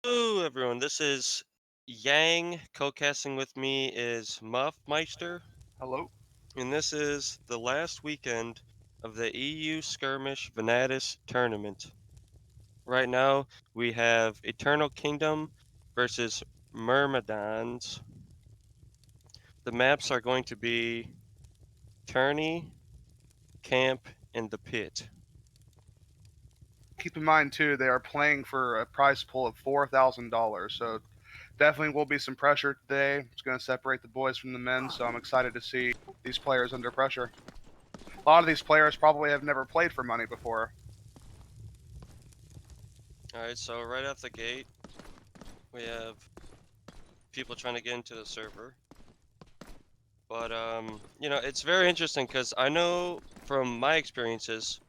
Hello, everyone. This is Yang. Co-casting with me is Muffmeister, Hello. and this is the last weekend of the EU Skirmish Venatus tournament. Right now, we have Eternal Kingdom versus Myrmidons. The maps are going to be Tourney, Camp, and the Pit. Keep in mind too, they are playing for a prize pool of $4,000. So definitely will be some pressure today. It's going to separate the boys from the men. So I'm excited to see these players under pressure. A lot of these players probably have never played for money before. All right, so right off the gate, we have people trying to get into the server. But it's very interesting because I know from my experiences,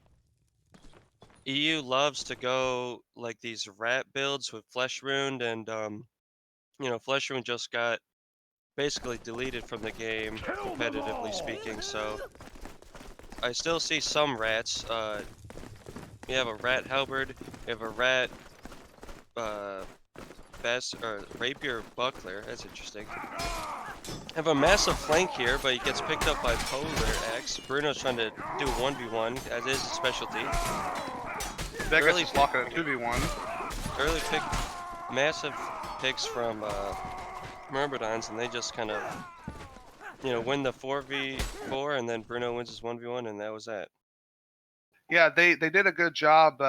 EU loves to go like these rat builds with Flesh Rune, and Flesh Rune just got basically deleted from the game, competitively speaking. So I still see some rats. We have a rat halberd, we have a rat uh best or rapier buckler. That's interesting. Have a massive flank here, but he gets picked up by Polar X. Bruno's trying to do 1v1, as is his specialty. Vegas Early is pick, locking a 2v1. early pick, massive picks from Myrmidons, and they just kind of, win the 4v4, and then Bruno wins his 1v1, and that was that. Yeah, they did a good job,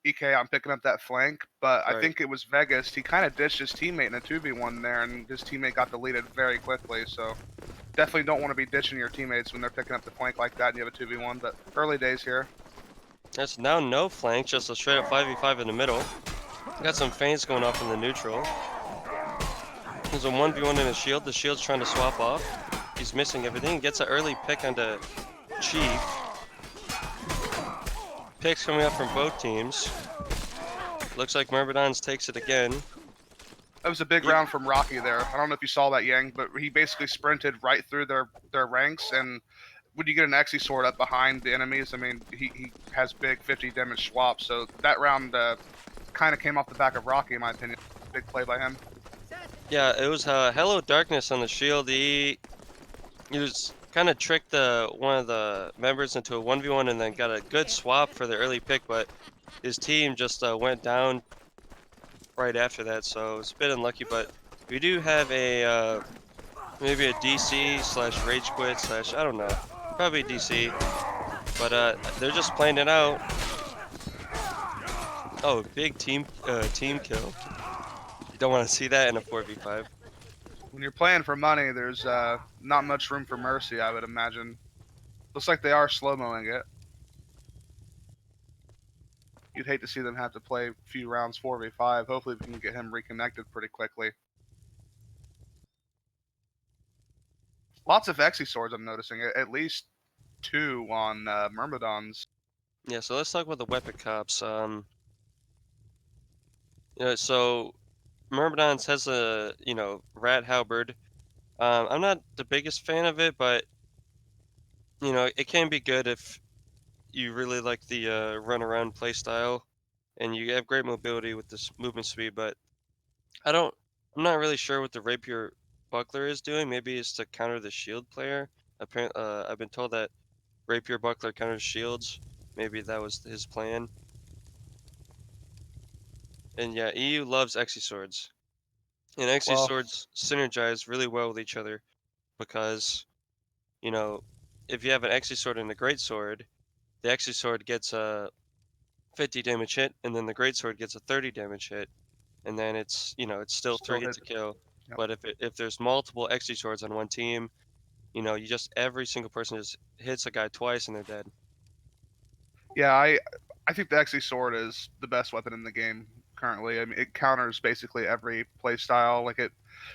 EK on picking up that flank, but I Right. think it was Vegas. He kind of ditched his teammate in a 2v1 there, and his teammate got deleted very quickly. So definitely don't want to be ditching your teammates when they're picking up the flank like that and you have a 2v1. But early days here. That's now no flank, just a straight up 5v5 in the middle. Got some feints going off in the neutral. There's a 1v1 in a shield. The shield's trying to swap off. He's missing everything. Gets an early pick onto Chief. Picks coming up from both teams. Looks like Myrmidons takes it again. That was a big You, round from Rocky there. I don't know if you saw that, Yang, but he basically sprinted right through their ranks. And when you get an Exy sword up behind the enemies, I mean, he has big 50 damage swaps. So that round kind of came off the back of Rocky, in my opinion. Big play by him. yeah, it was Hello Darkness on the shield. He was kind of tricked one of the members into a 1v1 and then got a good swap for the early pick, but his team just went down right after that, so it's a bit unlucky. But we do have a maybe a DC slash rage quit slash I don't know, probably DC. But they're just playing it out. Oh, big team kill. You don't want to see that in a 4v5. When you're playing for money, there's not much room for mercy, I would imagine. Looks like they are slow-moing it. You'd hate to see them have to play a few rounds 4v5. Hopefully we can get him reconnected pretty quickly. Lots of Exy swords I'm noticing. At least two on Myrmidons. Yeah, so let's talk about the weapon cops. So Myrmidons has a rat halberd. I'm not the biggest fan of it, but it can be good if you really like the run around play style, and you have great mobility with this movement speed. But I don't, I'm not really sure what the rapier buckler is doing. Maybe it's to counter the shield player. Apparently, I've been told that rapier buckler counters shields. Maybe that was his plan. And yeah, EU loves Exy swords, and Exy Well, swords synergize really well with each other because you know if you have an Exy sword and a great sword, the Exy sword gets a 50 damage hit, and then the great sword gets a 30 damage hit, and then it's still three still hits hit. to kill. Yep. But if there's multiple Exy swords on one team, you just every single person just hits a guy twice and they're dead. Yeah, I think the Exy sword is the best weapon in the game currently. I mean, it counters basically every play style. Like it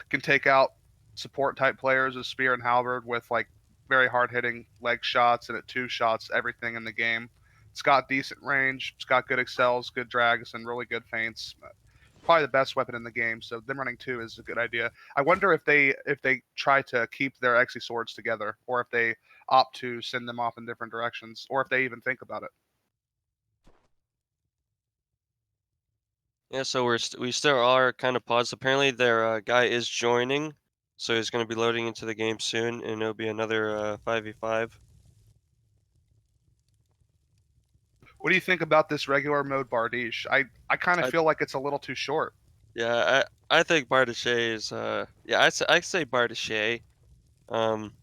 can take out support type players with spear and halberd with like very hard hitting leg shots, and at two shots everything in the game. It's got decent range. It's got good excels, good drags, and really good feints. Probably the best weapon in the game. So them running two is a good idea. I wonder if they try to keep their Exy swords together, or if they opt to send them off in different directions, or if they even think about it. Yeah, so we still are kind of paused. Apparently, their guy is joining, so he's going to be loading into the game soon, and it'll be another 5v5. What do you think about this regular mode Bardiche? I kind of I feel like it's a little too short. yeah, I think Bardache is yeah, I say Bardache. Um,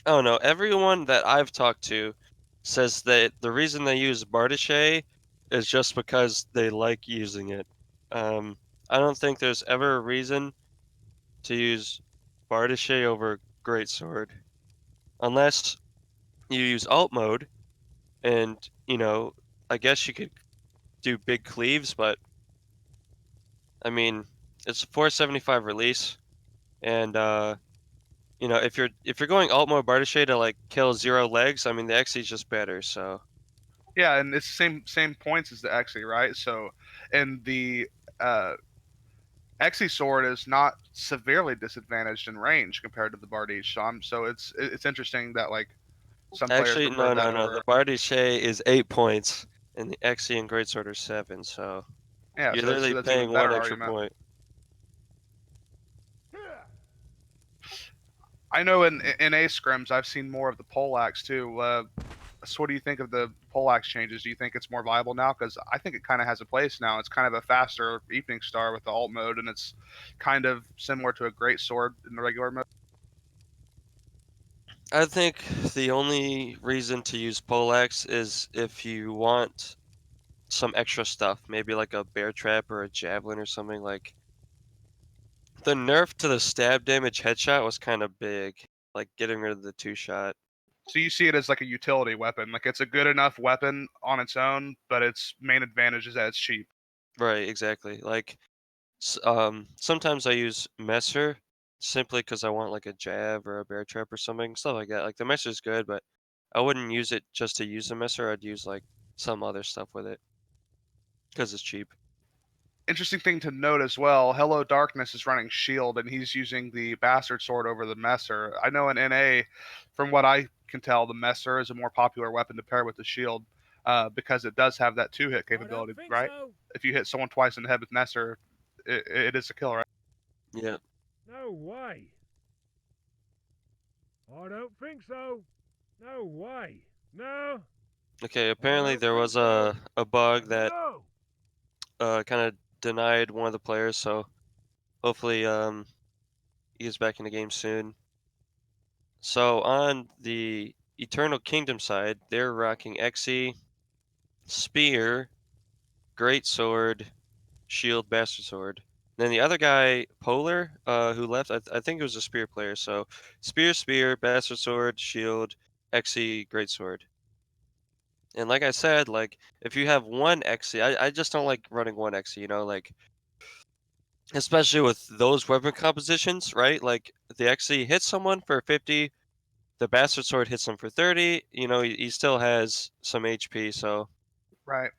I don't know. Everyone that I've talked to says that the reason they use Bardache is just because they like using it. Um, I don't think there's ever a reason to use Bardache over Greatsword unless you use alt mode and, I guess you could do big cleaves, but I mean, it's a 475 release and if you're going alt mode Bardache to like kill 0 legs, I mean the XE is just better, so Yeah, and it's same points as the Xe, right? So, and the uh, Xe sword is not severely disadvantaged in range compared to the Bardiche. So it's interesting that like some players actually prefer that no, over. the Bardache is 8 points and the XE and Greatsword are 7, so Yeah, you're so literally that's even paying one better extra argument. point. I know in A scrims I've seen more of the poleaxe too. So what do you think of the poleaxe changes? Do you think it's more viable now? Because I think it kind of has a place now. It's kind of a faster evening star with the alt mode, and it's kind of similar to a great sword in the regular mode. I think the only reason to use Poleaxe is if you want some extra stuff, maybe like a bear trap or a javelin or something. Like the nerf to the stab damage headshot was kind of big, like getting rid of the 2 shot. So you see it as like a utility weapon. Like it's a good enough weapon on its own, but its main advantage is that it's cheap. Right, exactly. Like sometimes I use Messer simply because I want like a jab or a bear trap or something, stuff like that. Like the Messer's good, but I wouldn't use it just to use the Messer. I'd use like some other stuff with it because it's cheap. Interesting thing to note as well. Hello Darkness is running shield, and he's using the bastard sword over the Messer. I know in NA, from what I can tell, the Messer is a more popular weapon to pair with the shield because it does have that two-hit capability, right? So. If you hit someone twice in the head with Messer, it is a kill, right? Yeah. No way. I don't think so. No way. No. Okay, I apparently don't there think was so. a bug that No. kind of denied one of the players, so hopefully he gets back in the game soon. So on the Eternal Kingdom side, they're rocking Xe, Spear, Great Sword, Shield, Bastard Sword. Then the other guy, Polar, who left, I think it was a Spear player. So Spear, Bastard Sword, Shield, Xe, Great Sword. And like I said, like if you have one Xe, I just don't like running one Xe, like especially with those weapon compositions, right? Like the Xe hits someone for 50, the Bastard Sword hits him for 30, he still has some HP, so Right.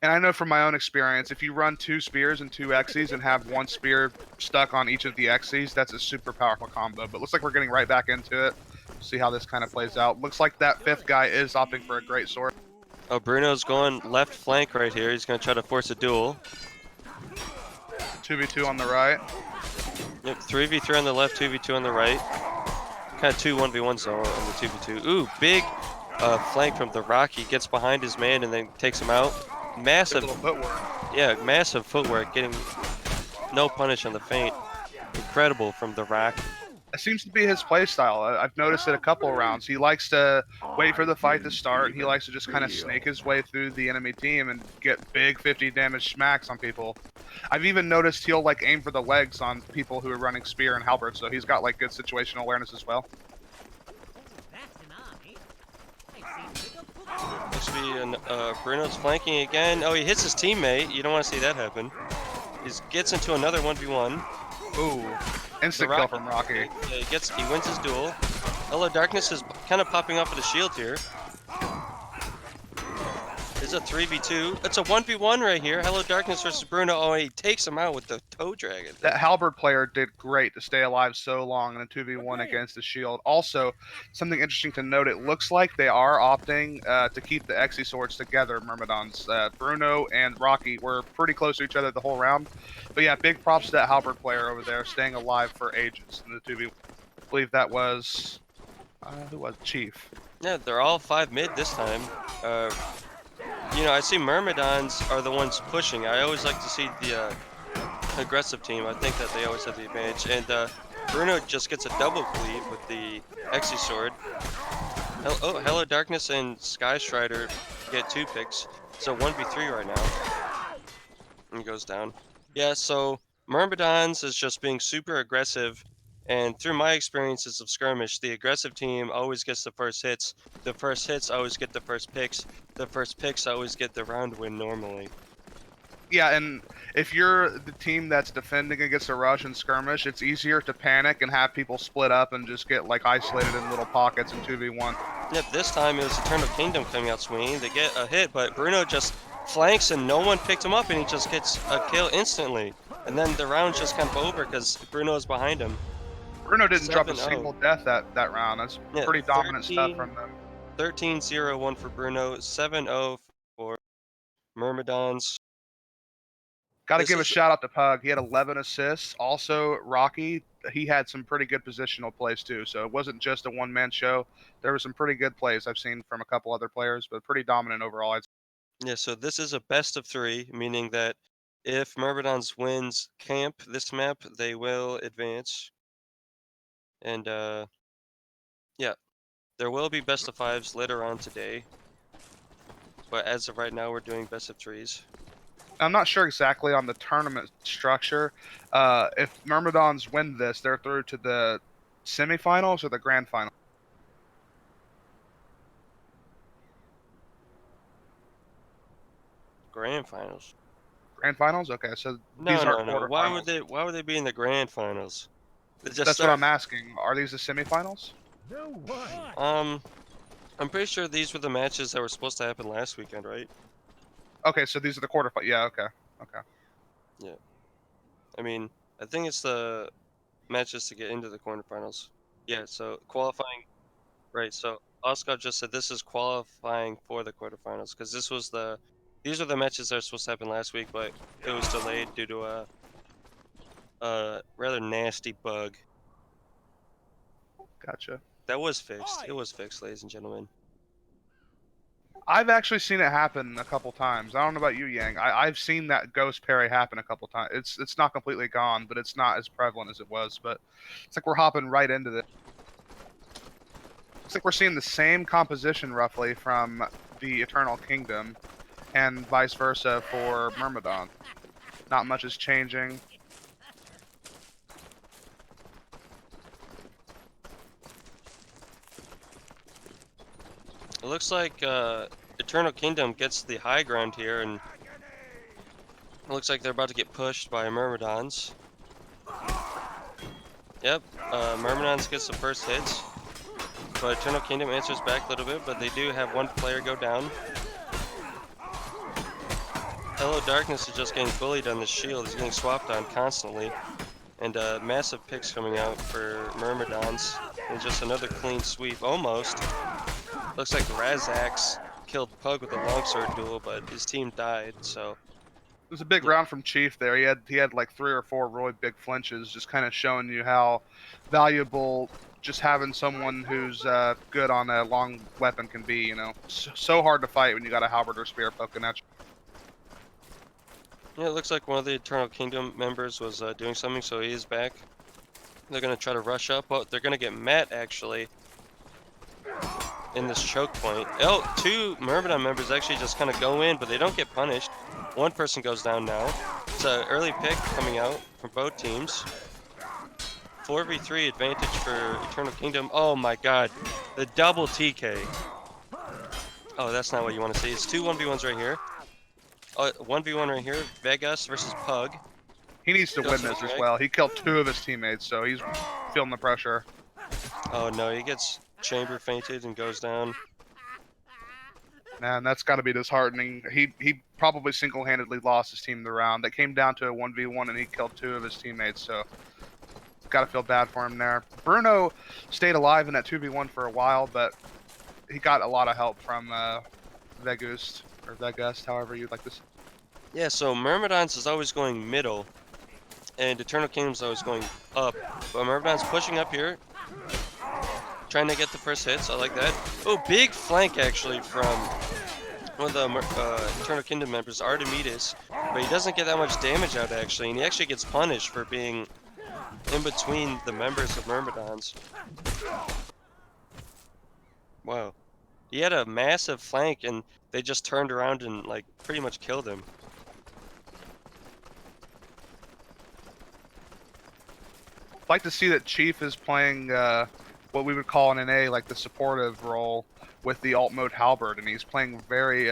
And I know from my own experience, if you run two spears and two Xes and have one spear stuck on each of the Xes, that's a super powerful combo. But looks like we're getting right back into it. See how this kind of plays out. Looks like that fifth guy is opting for a great sword. oh, Bruno's going left flank right here. He's going to try to force a duel. 2v2 on the right. Yep, 3v3 on the left, 2v2 on the right. Kind of two 1v1s though on the 2v2. Ooh, big flank from the Rocky. Gets behind his man and then takes him out. Good Massive, little footwork. yeah, massive footwork. Getting no punish on the feint. Incredible from the Rock. It seems to be his playstyle. I've noticed it a couple of rounds. He likes to wait for the fight to start, and he likes to just kind of snake his way through the enemy team and get big 50 damage smacks on people. I've even noticed he'll like aim for the legs on people who are running spear and halberd, so he's got like good situational awareness as well. Looks to be Bruno's flanking again. Oh, he hits his teammate. You don't want to see that happen. He gets into another 1v1. Ooh, instant kill from Rocky. Yeah, he wins his duel. Hello Darkness is kind of popping off with a shield here. It's a 3v2. It's a 1v1 right here. Hello Darkness versus Bruno. Oh, he takes him out with the toe dragon. That halberd player did great to stay alive so long in a 2v1 against the shield. Also, something interesting to note, it looks like they are opting to keep the Xe swords together, Myrmidons. Bruno and Rocky were pretty close to each other the whole round. But yeah, big props to that halberd player over there, staying alive for ages in the 2v1. I believe that was... who was Chief? Yeah, they're all 5 mid this time. You know, I see Myrmidons are the ones pushing. I always like to see the aggressive team. I think that they always have the advantage. And Bruno just gets a double cleave with the Xe sword. Hello Darkness and Sky Strider get 2 picks. So 1v3 right now. And he goes down. Yeah, so Myrmidons is just being super aggressive. And through my experiences of Skirmish, the aggressive team always gets the first hits. The first hits always get the first picks. The first picks always get the round win normally. Yeah, and if you're the team that's defending against a rush and Skirmish, it's easier to panic and have people split up and just get like isolated in little pockets in 2v1. Yep, this time it was Eternal Kingdom coming out swinging. They get a hit, but Bruno just flanks and no one picked him up and he just gets a kill instantly. And then the round's just kind of over because Bruno is behind him. Bruno didn't drop a 7-0. single death that round. That's Yeah, pretty dominant 13 stuff from them. 13-0-1 for Bruno, 7-0 for Myrmidons. Got to This give a is- shout out to Pug. He had 11 assists. Also, Rocky, he had some pretty good positional plays too. So it wasn't just a one-man show. There were some pretty good plays I've seen from a couple other players, but pretty dominant overall. Yeah, so this is a best of 3, meaning that if Myrmidons wins camp this map, they will advance. And yeah, there will be best of 5s later on today. But as of right now, we're doing best of 3s. I'm not sure exactly on the tournament structure. If Myrmidons win this, they're through to the semifinals or the grand final. Grand finals. Grand finals? Okay, so No, these no, aren't no. Why would quarterfinals. they be in the grand finals? They just That's what start- I'm asking. Are these the semifinals? No way. I'm pretty sure these were the matches that were supposed to happen last weekend, right? Okay, so these are the quarterfinals. Yeah, okay. I mean, I think it's the matches to get into the quarterfinals. Yeah, so qualifying, right? So Oscar just said this is qualifying for the quarterfinals because these are the matches that are supposed to happen last week, but it was delayed due to a rather nasty bug. Gotcha. That was fixed. It was fixed, ladies and gentlemen. I've actually seen it happen a couple times. I don't know about you, Yang. I've seen that ghost parry happen a couple times. It's not completely gone, but it's not as prevalent as it was. But it's like we're hopping right into this. It's like we're seeing the same composition roughly from the Eternal Kingdom, and vice versa for Myrmidon. Not much is changing. It looks like Eternal Kingdom gets the high ground here, and it looks like they're about to get pushed by Myrmidons. Yep, Myrmidons gets the first hits, but Eternal Kingdom answers back a little bit, but they do have one player go down. Hello Darkness is just getting bullied on the shield. He's getting swapped on constantly. And massive picks coming out for Myrmidons. And just another clean sweep, almost. Looks like Razax killed Pug with a longsword duel, but his team died, so... It was a big round from Chief there. He had like 3 or 4 really big flinches, just kind of showing you how valuable just having someone who's good on a long weapon can be. You know, so hard to fight when you got a halberd or spear poking at you. Yeah, it looks like one of the Eternal Kingdom members was doing something, so he is back. They're gonna try to rush up. Oh, they're gonna get Matt actually in this choke point. Oh, 2 Myrmidon members actually just kind of go in, but they don't get punished. One person goes down now. It's an early pick coming out from both teams. 4v3 advantage for Eternal Kingdom. Oh my god, the double TK. Oh, that's not what you want to see. It's 2 1v1s right here. 1v1 right here, Vegas versus Pug. He needs to win Doesn't this as drag. well. He killed 2 of his teammates, so he's feeling the pressure. Oh no, he gets chamber fainted and goes down. Man, that's got to be disheartening. He probably single-handedly lost his team the round. That came down to a 1v1, and he killed 2 of his teammates. So, got to feel bad for him there. Bruno stayed alive in that 2v1 for a while, but he got a lot of help from Vegust or Vegust, however you'd like to say. Yeah, so Myrmidons is always going middle, and Eternal Kingdom's always going up. But Myrmidon's pushing up here, trying to get the first hits. I like that. Oh, big flank actually from one of the Eternal Kingdom members, Artemides. But he doesn't get that much damage out actually, and he actually gets punished for being in between the members of Myrmidons. Wow. He had a massive flank, and they just turned around and like pretty much killed him. I'd like to see that Chief is playing what we would call in NA like the supportive role with the alt mode halberd, and he's playing very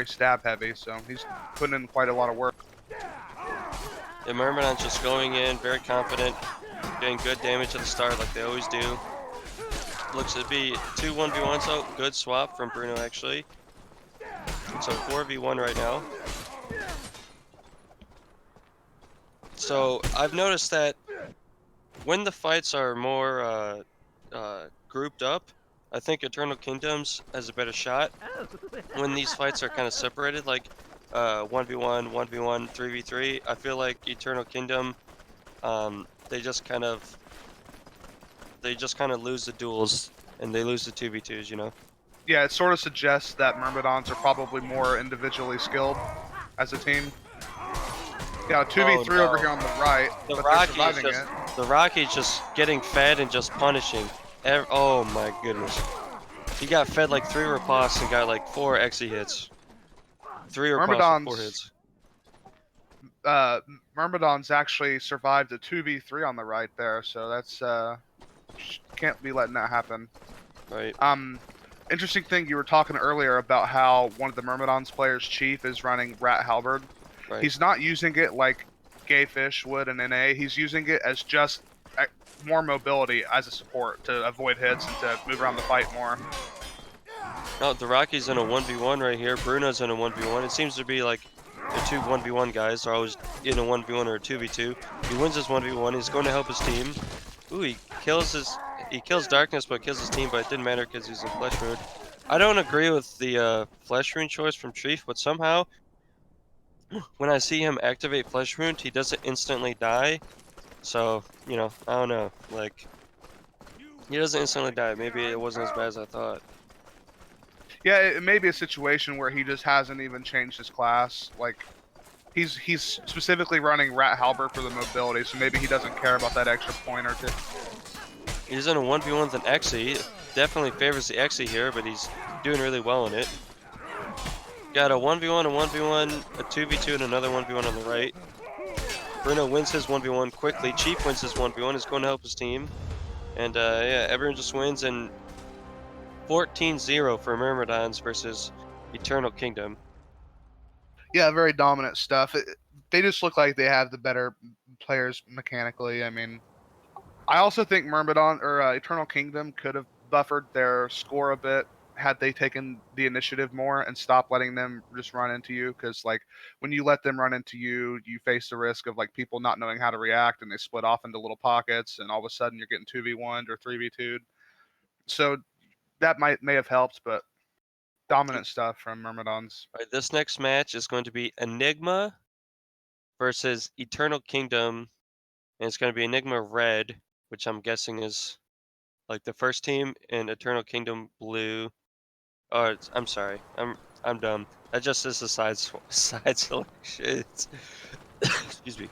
stab heavy, so he's putting in quite a lot of work. The Myrmidon's just going in, very confident, getting good damage at the start like they always do. Looks to be 2 1v1, so good swap from Bruno actually. So 4v1 right now. So I've noticed that when the fights are more grouped up, I think Eternal Kingdoms has a better shot. When these fights are kind of separated, like 1v1, 1v1, 3v3, I feel like Eternal Kingdom, they just kind of lose the duels and they lose the 2v2s, you know? Yeah, it sort of suggests that Myrmidons are probably more individually skilled as a team. Got a 2v3 no. over here on the right, The but they're surviving it. The Rocky's just getting fed and just punishing. Oh my goodness. He got fed like 3 riposts and got like 4 Xe hits. 3 riposts with 4 hits. Myrmidons actually survived a 2v3 on the right there, so that's can't be letting that happen. Right. Interesting thing, you were talking earlier about how one of the Myrmidons players, Chief, is running Rat Halberd. Right. He's not using it like Gayfish would in NA. He's using it as just more mobility as a support to avoid hits and to move around the fight more. No, the Rocky's in a 1v1 right here. Bruno's in a 1v1. It seems to be like the 2 1v1 guys are always in a 1v1 or a 2v2. He wins his 1v1. He's going to help his team. Ooh, he kills Darkness, but kills his team, but it didn't matter because he's in Flesh Rune. I don't agree with the Flesh Rune choice from Chief, but somehow when I see him activate Flesh Rune, he doesn't instantly die. So, you know, I don't know. Like, he doesn't instantly die. Maybe it wasn't as bad as I thought. Yeah, it may be a situation where he just hasn't even changed his class. Like, he's specifically running Rat Halberd for the mobility, so maybe he doesn't care about that extra point or 2. He's in a 1v1 with an Xe. Definitely favors the Xe here, but he's doing really well in it. Got a 1v1, a 1v1, a 2v2, and another 1v1 on the right. Bruno wins his 1v1 quickly. Chief wins his 1v1. He's going to help his team. And yeah, everyone just wins. And 14-0 for Myrmidons versus Eternal Kingdom. Yeah, very dominant stuff. They just look like they have the better players mechanically. I mean, I also think Myrmidon or Eternal Kingdom could have buffered their score a bit had they taken the initiative more and stopped letting them just run into you. Because like when you let them run into you, you face the risk of like people not knowing how to react, and they split off into little pockets, and all of a sudden you're getting 2v1'd or 3v2'd. So that may have helped, but dominant stuff from Myrmidons. All right, this next match is going to be Enigma versus Eternal Kingdom, and it's going to be Enigma Red, which I'm guessing is like the first team, and Eternal Kingdom Blue. Oh, I'm sorry, I'm dumb. That just is a side selection. Excuse me.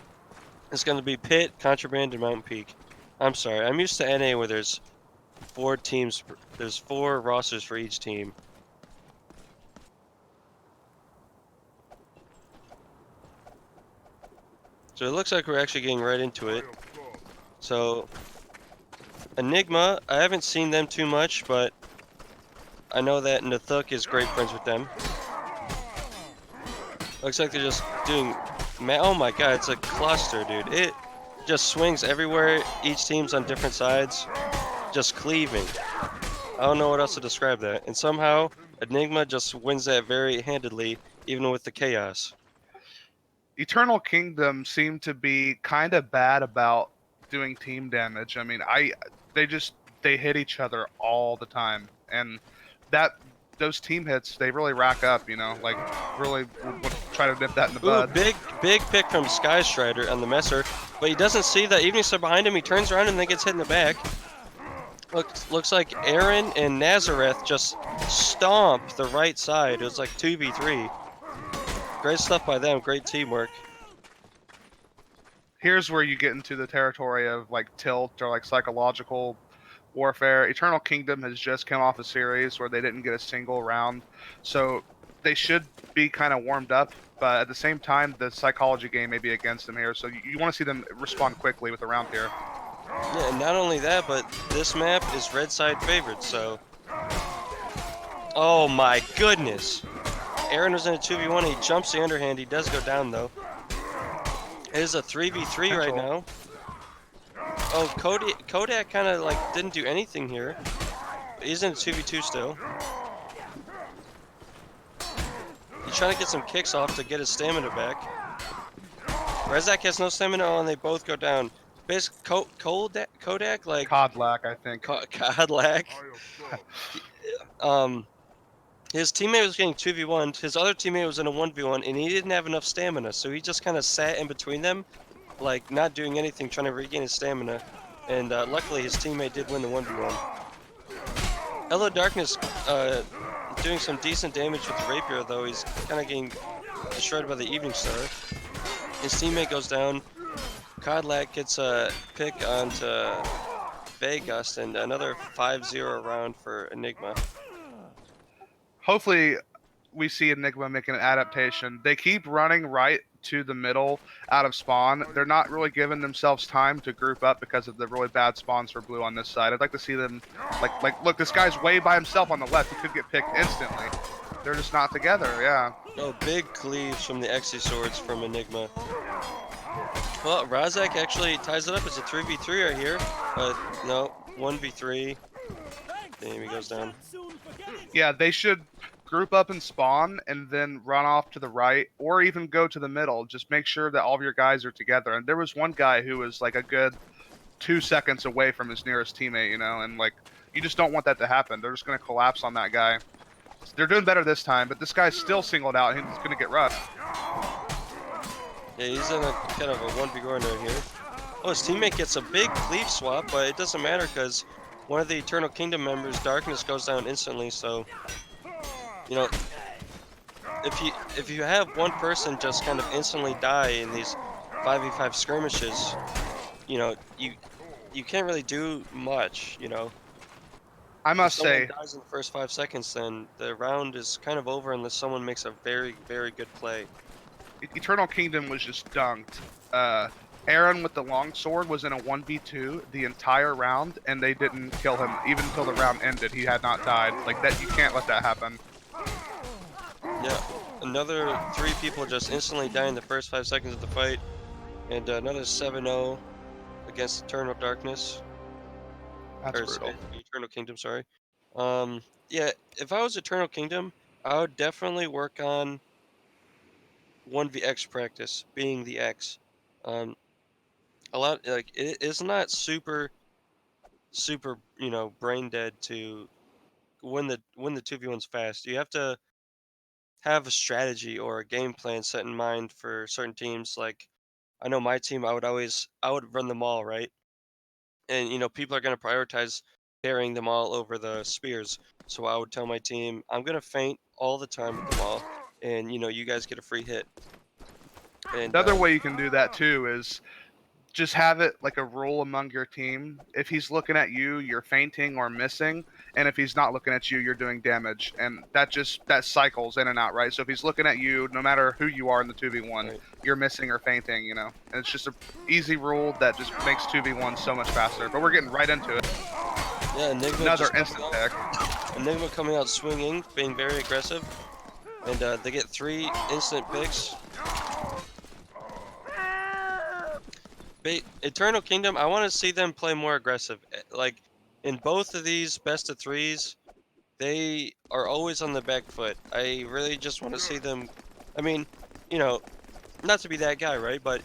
It's going to be Pit, Contraband, and Mountain Peak. I'm sorry. I'm used to NA where there's 4 teams. There's 4 rosters for each team. So it looks like we're actually getting right into it. So Enigma, I haven't seen them too much, but I know that Nathuk is great friends with them. Looks like they're just doing... Oh my god, it's a cluster, dude. It just swings everywhere. Each team's on different sides. Just cleaving. I don't know what else to describe that. And somehow Enigma just wins that very handedly, even with the chaos. Eternal Kingdom seem to be kind of bad about doing team damage. I mean, they just they hit each other all the time, and that those team hits they really rack up. You know, like really would try to nip that in the Ooh, bud. big pick from Sky Strider on the messer, but he doesn't see that Evening Star behind him. He turns around and then gets hit in the back. Looks like Aaron and Nazareth just stomp the right side. It was like 2v3. Great stuff by them. Great teamwork. Here's where you get into the territory of like tilt or like psychological warfare. Eternal Kingdom has just come off a series where they didn't get a single round, so they should be kind of warmed up. But at the same time, the psychology game may be against them here, so you want to see them respond quickly with a round here. Yeah, and not only that, but this map is red side favored, so... Oh my goodness! Aaron was in a 2v1, he jumps the underhand, he does go down though. It is a 3v3 right now. Oh, Kodak kind of like didn't do anything here. He's in a 2v2 still. He's trying to get some kicks off to get his stamina back. Rezak has no stamina and they both go down. Basically, Kodak like... Codlack, I think. Codlack. His teammate was getting 2v1'd, his other teammate was in a 1v1, and he didn't have enough stamina, so he just kind of sat in between them, like not doing anything, trying to regain his stamina. And luckily his teammate did win the 1v1. Hello Darkness doing some decent damage with the Rapier, though he's kind of getting destroyed by the Evening Star. His teammate goes down. Codlack gets a pick onto Vegas, and another 5-0 round for Enigma. Hopefully, we see Enigma making an adaptation. They keep running right to the middle out of spawn. They're not really giving themselves time to group up because of the really bad spawns for blue on this side. I'd like to see them, look, this guy's way by himself on the left. He could get picked instantly. They're just not together, yeah. Oh, big cleaves from the Exy swords from Enigma. Well, Razak actually ties it up. It's a 3v3 right here. But no, 1v3. Damn, he goes down. Yeah, they should group up and spawn and then run off to the right or even go to the middle. Just make sure that all of your guys are together. And there was one guy who was like a good 2 seconds away from his nearest teammate, you know, and like you just don't want that to happen. They're just going to collapse on that guy. They're doing better this time, but this guy's still singled out and he's going to get rushed. Yeah, he's in a kind of a 1v1 right here. Oh, his teammate gets a big cleave swap, but it doesn't matter because one of the Eternal Kingdom members, Darkness, goes down instantly, so... You know, if you have one person just kind of instantly die in these 5v5 skirmishes, you know, you can't really do much, you know. I must If someone say, dies in the first 5 seconds, then the round is kind of over unless someone makes a very, very good play. Eternal Kingdom was just dunked. Aaron with the longsword was in a 1v2 the entire round, and they didn't kill him even until the round ended. He had not died. Like that, you can't let that happen. Yeah, another 3 people just instantly die in the first 5 seconds of the fight, and another 7-0 against Eternal Darkness. That's Or brutal. Eternal Kingdom, sorry. Yeah, if I was Eternal Kingdom, I would definitely work on 1vx practice, being the X. A lot like it's not super, you know, brain dead to win the 2v1s fast. You have to have a strategy or a game plan set in mind for certain teams. Like I know my team, I would run them all, right? And you know, people are going to prioritize carrying them all over the spears. So I would tell my team, I'm going to feint all the time with them all, and you know, you guys get a free hit. And The other way you can do that too is just have it like a rule among your team. If he's looking at you, you're fainting or missing, and if he's not looking at you, you're doing damage, and that cycles in and out, right? So if he's looking at you, no matter who you are in the 2v1, right. you're missing or fainting, you know. And it's just a easy rule that just makes 2v1 so much faster. But we're getting right into it. Yeah, Enigma Another just instant pick. Enigma coming out swinging, being very aggressive, and they get 3 instant picks. Eternal Kingdom, I want to see them play more aggressive. Like in both of these best of 3s, they are always on the back foot. I really just want to see them. I mean, you know, not to be that guy, right? But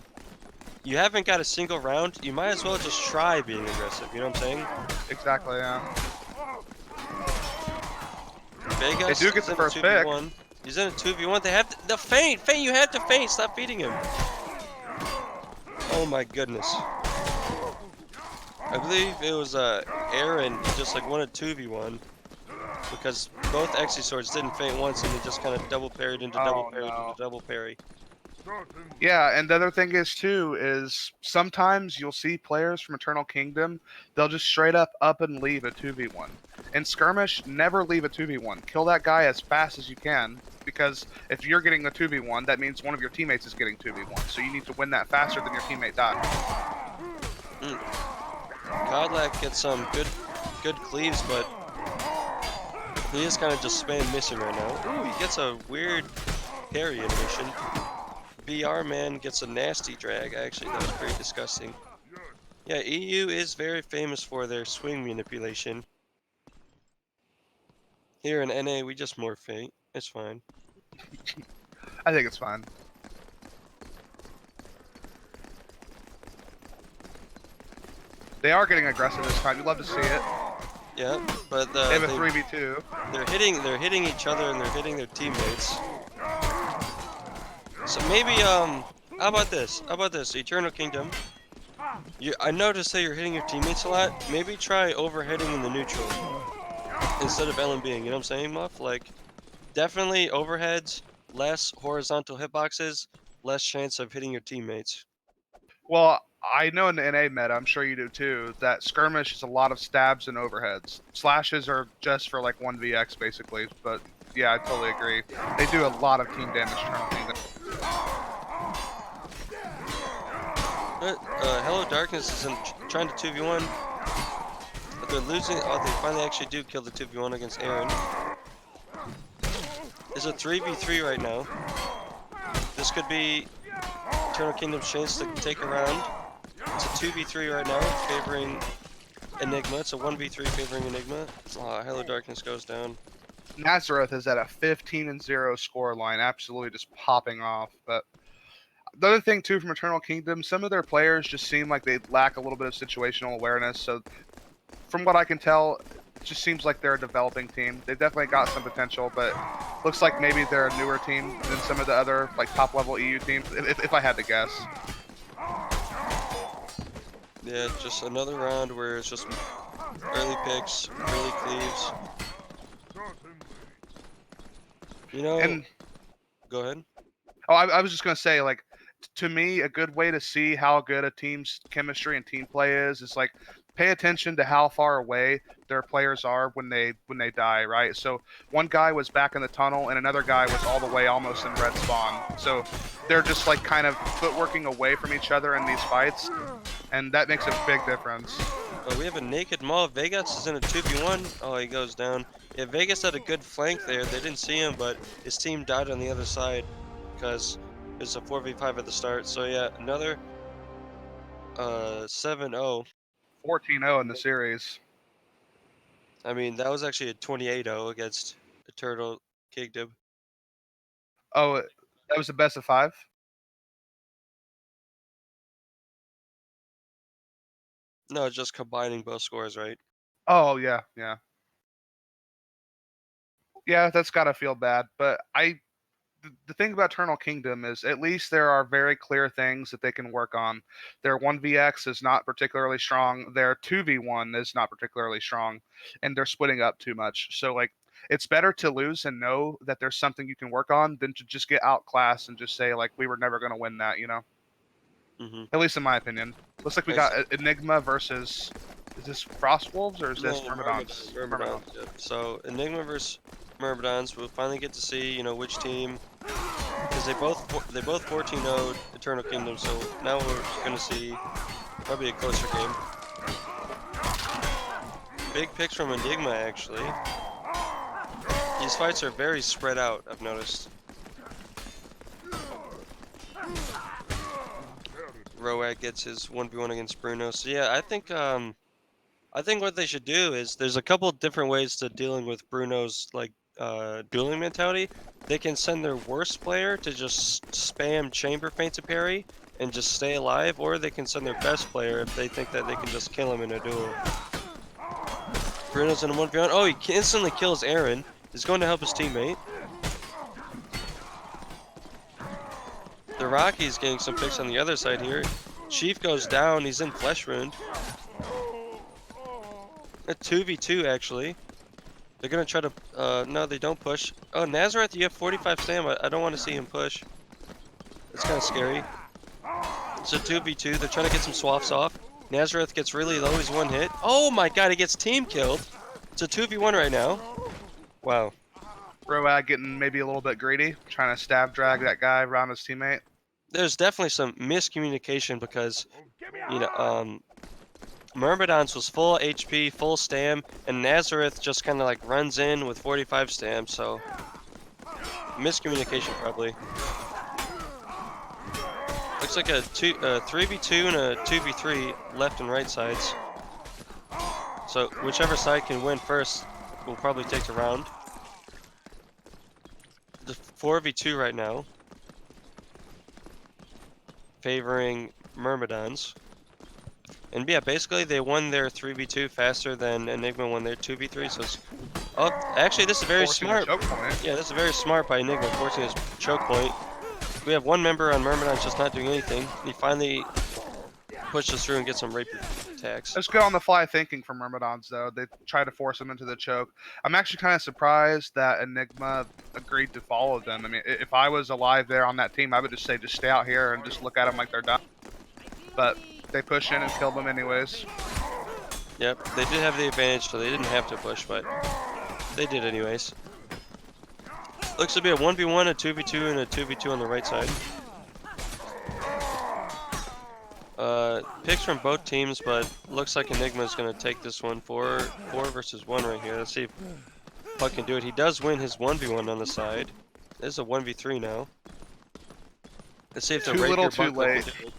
you haven't got a single round. You might as well just try being aggressive. You know what I'm saying? Exactly, yeah. Vegas They do get is the in a first pick. 2v1. He's in a 2v1. They have the feint. Feint, you have to feint. Stop feeding him. Oh my goodness. I believe it was Aaron just like won a 2v1 because both Exy swords didn't feint once and they just kind of double parried into double Oh parried into no. double parry. Yeah, and the other thing is too is sometimes you'll see players from Eternal Kingdom, they'll just straight up and leave a 2v1. In Skirmish, never leave a 2v1. Kill that guy as fast as you can because if you're getting the 2v1, that means one of your teammates is getting 2v1. So you need to win that faster than your teammate dies. Godlack gets some good cleaves, but he is kind of just spam missing right now. Ooh, he gets a weird parry animation. BR man gets a nasty drag. Actually, that was pretty disgusting. Yeah, EU is very famous for their swing manipulation. Here in NA, we just more feint. It's fine. I think it's fine. They are getting aggressive this time. You'd love to see it. Yeah, but They have a 3v2. they're hitting each other and they're hitting their teammates. So maybe how about this? How about this? Eternal Kingdom. I noticed that you're hitting your teammates a lot. Maybe try overheading in the neutral instead of LMBing. You know what I'm saying, Muff? Like definitely overheads, less horizontal hitboxes, less chance of hitting your teammates. Well, I know in the NA meta, I'm sure you do too, that Skirmish is a lot of stabs and overheads. Slashes are just for like 1vx basically, but yeah, I totally agree. They do a lot of team damage Eternal Kingdom. But Hello Darkness is trying to 2v1. But they're losing. Oh, they finally actually do kill the 2v1 against Aaron. It's a 3v3 right now. This could be Eternal Kingdom's chance to take a round. It's a 2v3 right now, favoring Enigma. It's a 1v3 favoring Enigma. Hello Darkness goes down. Nazareth is at a 15-0 score line, absolutely just popping off. But the other thing too from Eternal Kingdom, some of their players just seem like they lack a little bit of situational awareness. So from what I can tell, it just seems like they're a developing team. They've definitely got some potential, but looks like maybe they're a newer team than some of the other like top level EU teams, if I had to guess. Yeah, just another round where it's just early picks, early cleaves. You know, And go ahead. oh, I was just gonna say, like, to me, a good way to see how good a team's chemistry and team play is like pay attention to how far away their players are when they die, right? So one guy was back in the tunnel and another guy was all the way almost in red spawn. So they're just like kind of footworking away from each other in these fights, and that makes a big difference. We have a naked Maul. Vegas is in a 2v1. Oh, he goes down. Yeah, Vegas had a good flank there. They didn't see him, but his team died on the other side because it's a 4v5 at the start. So yeah, another 7-0. 14-0 in the series. I mean, that was actually a 28-0 against Eternal Kingdom. Oh, that was the best of 5. No, just combining both scores, right? Oh yeah, yeah, yeah. That's gotta feel bad, but the thing about Eternal Kingdom is at least there are very clear things that they can work on. Their 1vx is not particularly strong. Their 2v1 is not particularly strong, and they're splitting up too much. So like it's better to lose and know that there's something you can work on than to just get outclassed and just say like we were never going to win that, you know? Mm-hmm. At least in my opinion. Looks like we got Enigma versus, is this Frost Wolves or is this Myrmidons? Myrmidons. Yep. So Enigma versus Myrmidons. We'll finally get to see, you know, which team, because they both 14-0'd Eternal Kingdom. So now we're gonna see probably a closer game. Big picks from Enigma actually. These fights are very spread out. I've noticed. Roag gets his 1v1 against Bruno. So yeah, I think I think what they should do is there's a couple different ways to dealing with Bruno's like dueling mentality. They can send their worst player to just spam chamber feint to parry and just stay alive, or they can send their best player if they think that they can just kill him in a duel. Bruno's in a 1v1. Oh, he instantly kills Aaron. He's going to help his teammate. The Rocky's getting some picks on the other side here. Chief goes down. He's in flesh wound. A 2v2 actually. They're gonna try to. No, they don't push. Oh, Nazareth, you have 45 stamina. I don't want to see him push. It's kind of scary. It's a 2v2. They're trying to get some swaps off. Nazareth gets really low. He's one hit. Oh my god, he gets team killed. It's a 2v1 right now. Wow. Roag getting maybe a little bit greedy, trying to stab drag that guy around his teammate. There's definitely some miscommunication because, you know, Myrmidon's was full HP, full stam, and Nazareth just kind of like runs in with 45 stam, so miscommunication probably. Looks like a 3v2 and a 2v3 left and right sides. So whichever side can win first will probably take the round. The 4v2 right now, favoring Myrmidons. And yeah, basically they won their 3v2 faster than Enigma won their 2v3, so it's... Oh, actually this is very Forcing smart. a choke point. Yeah, this is very smart by Enigma, forcing his choke point. We have one member on Myrmidons just not doing anything. He finally pushes through and gets some rapier attacks. That's good on the fly thinking from Myrmidons, though. They try to force him into the choke. I'm actually kind of surprised that Enigma agreed to follow them. I mean, if I was alive there on that team, I would just say, just stay out here and just look at them like they're done. But they push in and kill them anyways. Yep, they did have the advantage, so they didn't have to push, but they did anyways. Looks to be a 1v1, a 2v2, and a 2v2 on the right side. Picks from both teams, but looks like Enigma's gonna take this one. 4 versus 1 right here. Let's see if Puck can do it. He does win his 1v1 on the side. This is a 1v3 now. Let's see if the Too rapier little, too buckler can late. do it.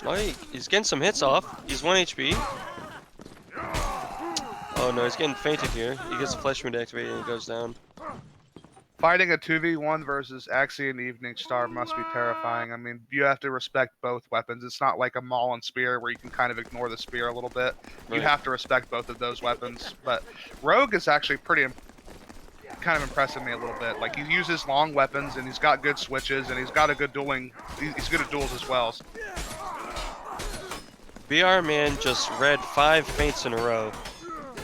Oh, he's getting some hits off. He's 1 HP. Oh no, he's getting fainted here. He gets a flesh wound activated and he goes down. Fighting a 2v1 versus Axie and Evening Star must be terrifying. I mean, you have to respect both weapons. It's not like a maul and spear where you can kind of ignore the spear a little bit. You Right. have to respect both of those weapons. But Rogue is actually pretty kind of impressing me a little bit. Like, he uses long weapons and he's got good switches and he's got a good dueling. He's good at duels as well. BR man just read 5 feints in a row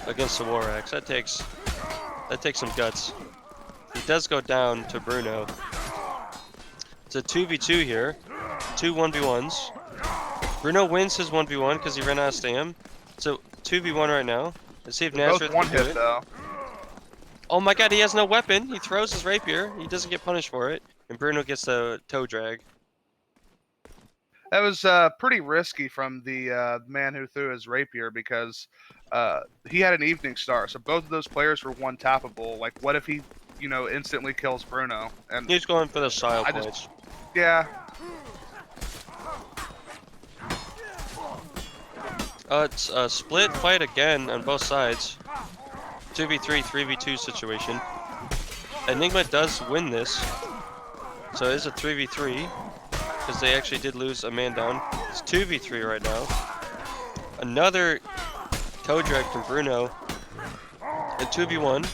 against the War Axe. That takes some guts. He does go down to Bruno. It's a 2v2 here. 2 1v1s. Bruno wins his 1v1 because he ran out of stam. So 2v1 right now. Let's see if They're both Nazareth one can do hit it. though. Oh my god, he has no weapon. He throws his rapier. He doesn't get punished for it. And Bruno gets the toe drag. That was pretty risky from the man who threw his rapier because he had an Evening Star. So both of those players were one tappable. Like, what if he, instantly kills Bruno? And He's going for the style I points. just- yeah, It's a split fight again on both sides. 2v3, 3v2 situation. Enigma does win this. So it is a 3v3. Because they actually did lose a man down. It's 2v3 right now. Another toe drag from Bruno. And 2v1.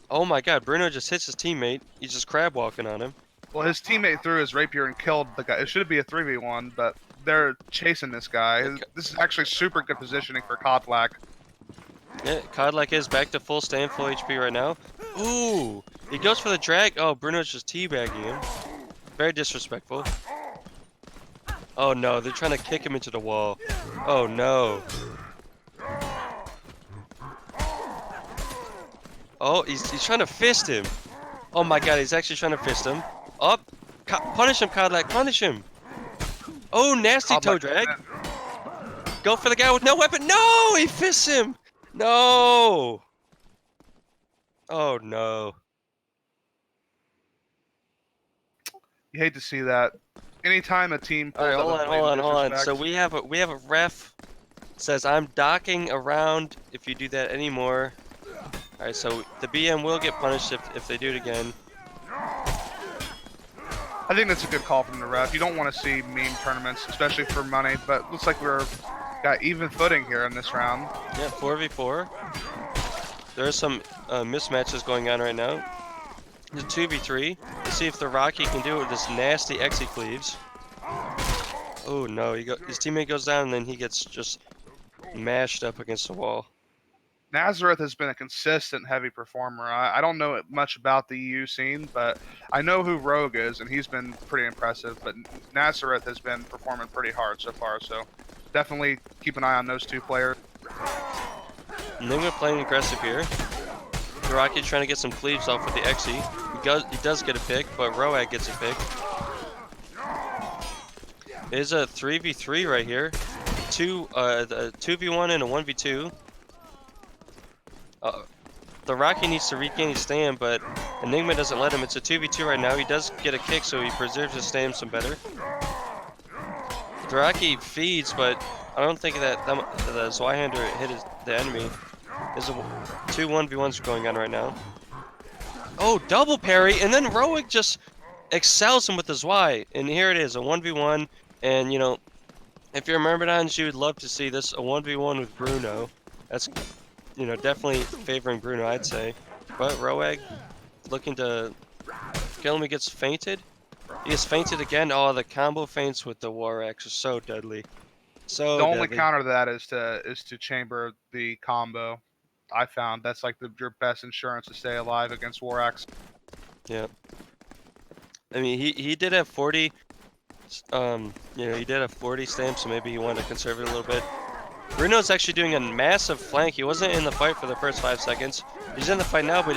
Oh my god, Bruno just hits his teammate. He's just crab walking on him. well, his teammate threw his rapier and killed the guy. It should be a 3v1, but they're chasing this guy. Okay. This is actually super good positioning for Kodlak. Yeah, Kodlak is back to full stand, full HP right now. Ooh! He goes for the drag. Oh, Bruno's just teabagging him. Very disrespectful. Oh no, they're trying to kick him into the wall. Oh no. Oh, he's trying to fist him. Oh my god, he's actually trying to fist him. Up. Punish him, Kodlak, punish him. Oh, nasty toe Kodlak- drag. Go for the guy with no weapon. No, he fists him. No. Oh no. You hate to see that. anytime a team All pulls right, out hold a on, blatant hold on. So disrespect- we have a ref says I'm docking around if you do that anymore. All right, so the BM will get punished if they do it again. I think that's a good call from the ref. You don't want to see meme tournaments, especially for money, but looks like we're got even footing here in this round. Yeah, 4v4. There are some mismatches going on right now. The 2v3. Let's see if the Rocky can do it with this nasty Exy cleaves. Oh no, his teammate goes down and then he gets just mashed up against the wall. Nazareth has been a consistent heavy performer. I don't know much about the EU scene, but I know who Rogue is, and he's been pretty impressive. But Nazareth has been performing pretty hard so far, so definitely keep an eye on those two players. Enigma playing aggressive here. Rocky trying to get some cleaves off with the Exy. He does get a pick, but Roag gets a pick. It is a 3v3 right here. A 2v1 and a 1v2. The Rocky needs to regain his stand, but Enigma doesn't let him. It's a 2v2 right now. He does get a kick, so he preserves his stand some better. The Rocky feeds, but I don't think that the Zweihander hit the enemy. There's two 1v1s going on right now. Oh, double parry, and then Roig just excels him with the Zwei. And here it is, a 1v1. And, you know, if you're Myrmidons, you would love to see this, a 1v1 with Bruno. That's, you know, definitely favoring Bruno, I'd say. But Roeg looking to kill him. He gets fainted. He gets fainted again. Oh, the combo feints with the War Axe are so deadly. So The only deadly. counter to that is to chamber the combo. I found that's like your best insurance to stay alive against Warax. Yeah. I mean, he did have 40. You know, he did have 40 stamps, so maybe he wanted to conserve it a little bit. Bruno's actually doing a massive flank. He wasn't in the fight for the first 5 seconds. He's in the fight now, but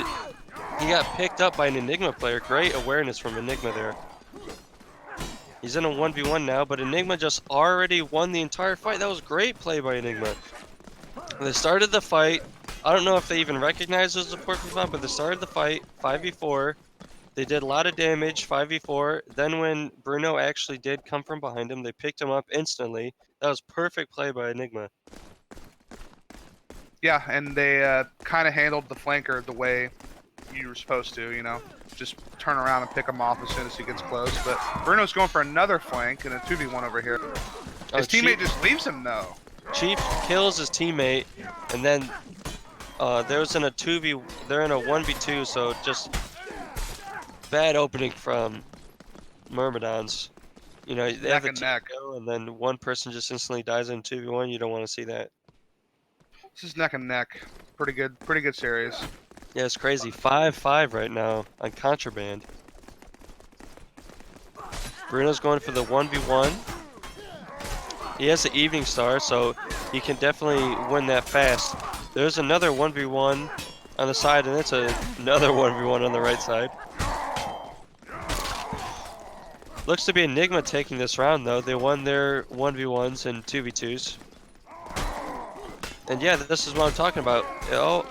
he got picked up by an Enigma player. Great awareness from Enigma there. He's in a 1v1 now, but Enigma just already won the entire fight. That was great play by Enigma. They started the fight. I don't know if they even recognized it as a 4v5, but they started the fight 5v4. They did a lot of damage, 5v4. Then when Bruno actually did come from behind him, they picked him up instantly. That was perfect play by Enigma. Yeah, and they kind of handled the flanker the way you were supposed to, you know. Just turn around and pick him off as soon as he gets close. But Bruno's going for another flank and a 2v1 over here. His teammate just leaves him, though. Chief kills his teammate, and then they're in a 1v2, so just bad opening from Myrmidons. You know, they have Neck a and team neck. go, and then one person just instantly dies in 2v1. You don't want to see that. This is neck and neck. Pretty good series. Yeah, it's crazy. 5-5 right now on Contraband. Bruno's going for the 1v1. He has the Evening Star, so he can definitely win that fast. There's another 1v1 on the side, and it's another 1v1 on the right side. Looks to be Enigma taking this round, though. They won their 1v1s and 2v2s. And yeah, this is what I'm talking about. Oh,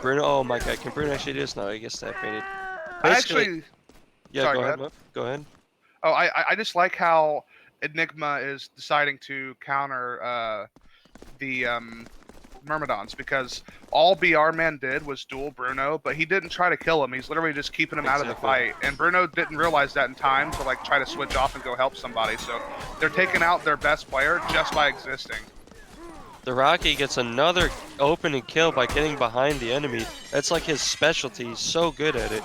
Bruno. Oh my god, can Bruno actually do this? No, I guess that fainted. Yeah, Sorry, go go ahead, Muff. Go ahead. Oh, I just like how Enigma is deciding to counter the Myrmidons, because all BR Man did was duel Bruno, but he didn't try to kill him. He's literally just keeping him out of the fight. And Bruno didn't realize that in time to like try to switch off and go help somebody. So they're taking out their best player just by existing. The Rocky gets another opening kill by getting behind the enemy. That's like his specialty. He's so good at it.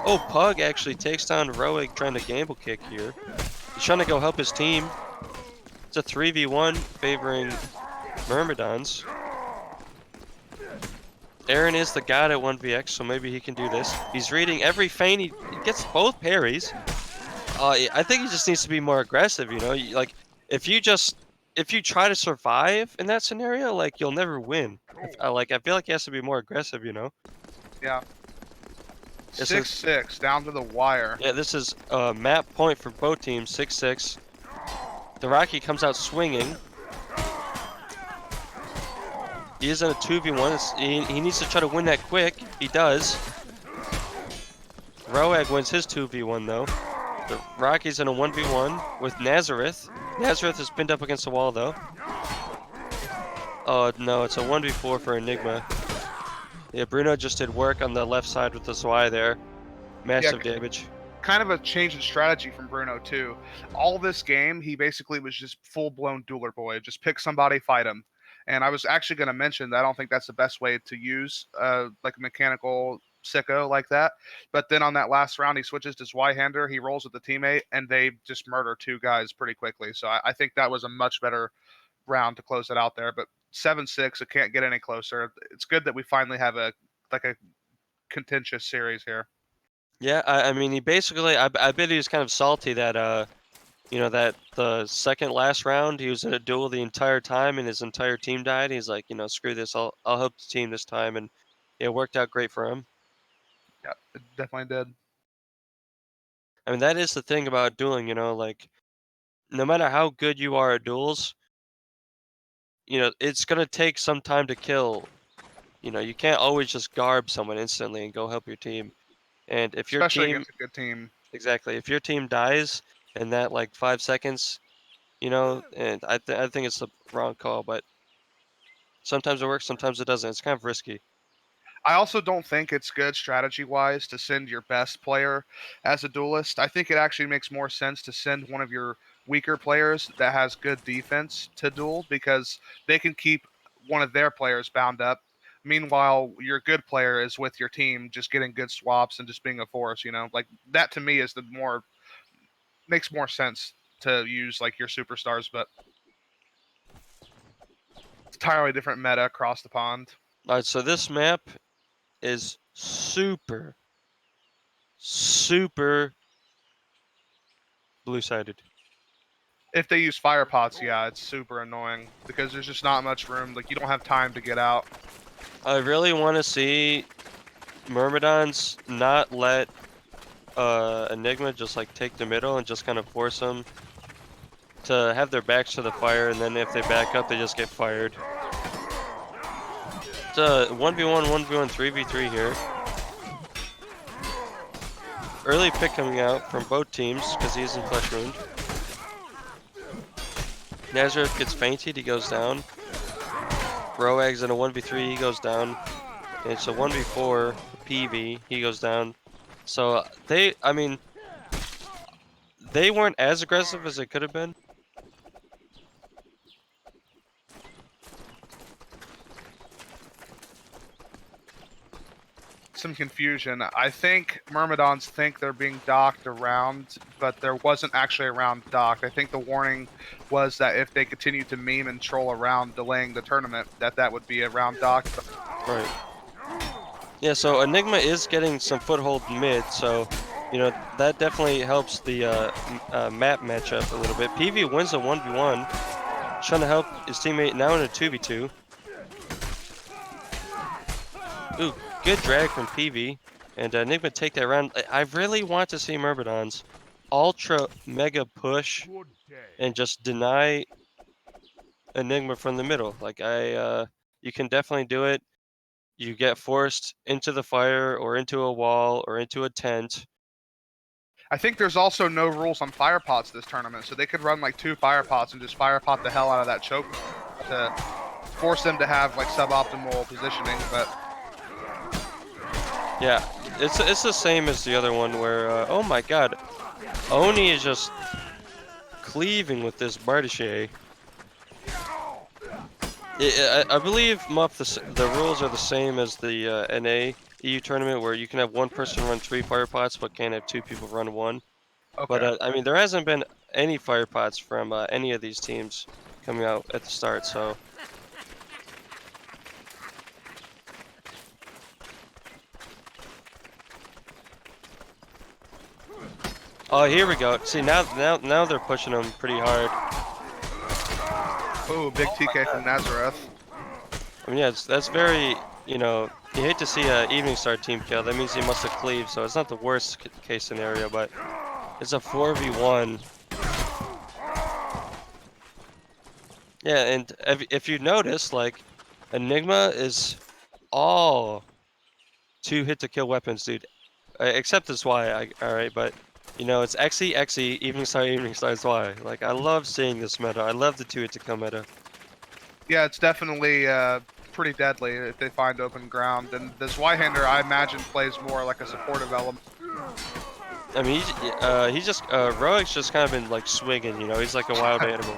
Oh, Pug actually takes down Roig trying to gamble kick here. He's trying to go help his team. It's a 3v1 favoring Myrmidons. Aaron is the god at 1vx, so maybe he can do this. He's reading every feint. He gets both parries. I think he just needs to be more aggressive, you know? Like, if you try to survive in that scenario, like, you'll never win. I feel like he has to be more aggressive, you know? Yeah. This 6-6 down to the wire. Yeah, this is map point for both teams, 6-6. The Rocky comes out swinging. He is in a 2v1. He needs to try to win that quick. He does. Roag wins his 2v1 though. The Rockies in a 1v1 with Nazareth. Nazareth is pinned up against the wall though. Oh no, it's a 1v4 for Enigma. Yeah, Bruno just did work on the left side with the Zwei there. Massive damage. Kind of a change in strategy from Bruno too. All this game, he basically was just full-blown dueler boy. Just pick somebody, fight him. And I was actually going to mention that I don't think that's the best way to use like a mechanical sicko like that. But then on that last round, he switches to Zweihander, he rolls with the teammate, and they just murder two guys pretty quickly. So I think that was a much better round to close it out there. But 7-6, it can't get any closer. It's good that we finally have a contentious series here. Yeah, I mean, he basically, I bet he was kind of salty that, you know, that the second last round he was in a duel the entire time and his entire team died. He's like, you know, screw this, I'll help the team this time, and it worked out great for him. Yeah, it definitely did. I mean, that is the thing about dueling, you know, like, no matter how good you are at duels, you know, it's gonna take some time to kill. You know, you can't always just garb someone instantly and go help your team. And if your Especially team, against a good team. exactly, if your team dies in that like 5 seconds, you know, and I think it's the wrong call, but sometimes it works, sometimes it doesn't. It's kind of risky. I also don't think it's good strategy wise to send your best player as a duelist. I think it actually makes more sense to send one of your weaker players that has good defense to duel because they can keep one of their players bound up. Meanwhile, your good player is with your team, just getting good swaps and just being a force. You know, like that to me is the more makes more sense to use like your superstars, but it's entirely different meta across the pond. All right, so this map is super blue-sided. If they use fire pots, yeah, it's super annoying because there's just not much room. Like you don't have time to get out. I really want to see Myrmidons not let Enigma just like take the middle and just kind of force them to have their backs to the fire, and then if they back up, they just get fired. It's a 1v1, 1v1, 3v3 here. Early pick coming out from both teams because he's in Flesh Wound. Nazareth gets fainted, he goes down. Roag's in a 1v3, he goes down. And it's a 1v4 for PV, he goes down. So I mean, they weren't as aggressive as they could have been. Some confusion. I think Myrmidons think they're being docked around, but there wasn't actually a round docked. I think the warning was that if they continue to meme and troll around delaying the tournament, that would be a round docked. Right. Yeah, so Enigma is getting some foothold mid, so, you know, that definitely helps the map matchup a little bit. PV wins a 1v1, trying to help his teammate now in a 2v2. Ooh, good drag from PV, and Enigma take that round. I really want to see Myrmidons ultra mega push Good day. and just deny Enigma from the middle. Like, you can definitely do it. You get forced into the fire or into a wall or into a tent. I think there's also no rules on fire pots this tournament, so they could run like 2 fire pots and just fire pot the hell out of that choke to force them to have like suboptimal positioning. But Yeah, it's the same as the other one where, oh my god, Oni is just cleaving with this Bardiche. I believe, Muff, the rules are the same as the NA EU tournament where you can have one person run 3 fire pots but can't have 2 people run 1. okay. But, I mean, there hasn't been any fire pots from any of these teams coming out at the start, so... Oh, here we go. See, now they're pushing them pretty hard. Ooh, big TK from Nazareth. I mean, yeah, that's very, you know, you hate to see a Evening Star team kill. That means he must have cleaved, so it's not the worst case scenario, but it's a 4v1. Yeah, and if you notice, like, Enigma is all 2 hit-to-kill weapons, dude. Except this Y, alright, but You know, it's XE, XE, evening star is Y. Like, I love seeing this meta. I love the 2-hit-to-kill meta. Yeah, it's definitely pretty deadly if they find open ground. And this Y-hander, I imagine, plays more like a supportive element. I mean, he's just, Roeg's just kind of been, like, swinging, you know? He's like a wild animal.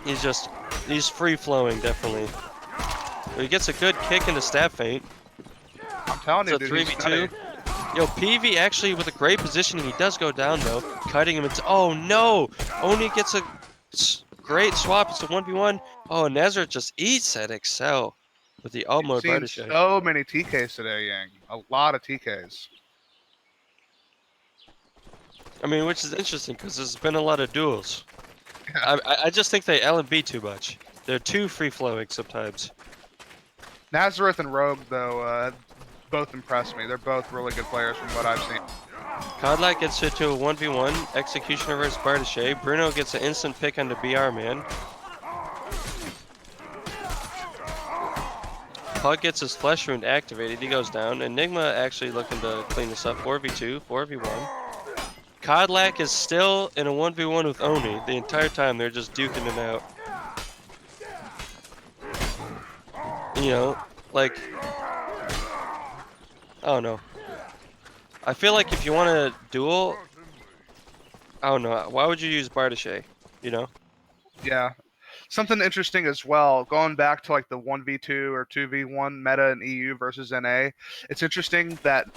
He's free-flowing, definitely. But he gets a good kick into stab feint. I'm telling It's you, a dude, he's 3v2. nutty. Yo, PV actually with a great positioning. He does go down though, cutting him into. Oh no! Oni gets a great swap. It's a 1v1. Oh, Nazareth just eats at Excel with the alt You've mode seen Bartishay. so many TKs today, Yang. A lot of TKs. I mean, which is interesting because there's been a lot of duels. Yeah. I just think they L&B too much. They're too free-flowing sometimes. Nazareth and Rogue, though, both impressed me. They're both really good players from what I've seen. Kodlak gets hit to a 1v1. Executioner versus Bartishay. Bruno gets an instant pick on the BR man. Pug gets his flesh wound activated, he goes down. Enigma actually looking to clean this up. 4v2, 4v1. Kodlak is still in a 1v1 with Oni. The entire time they're just duking it out. You know, like, I don't know. I feel like if you want to duel, I don't know, why would you use Bartishay, you know? Yeah. Something interesting as well, going back to like the 1v2 or 2v1 meta in EU versus NA, it's interesting that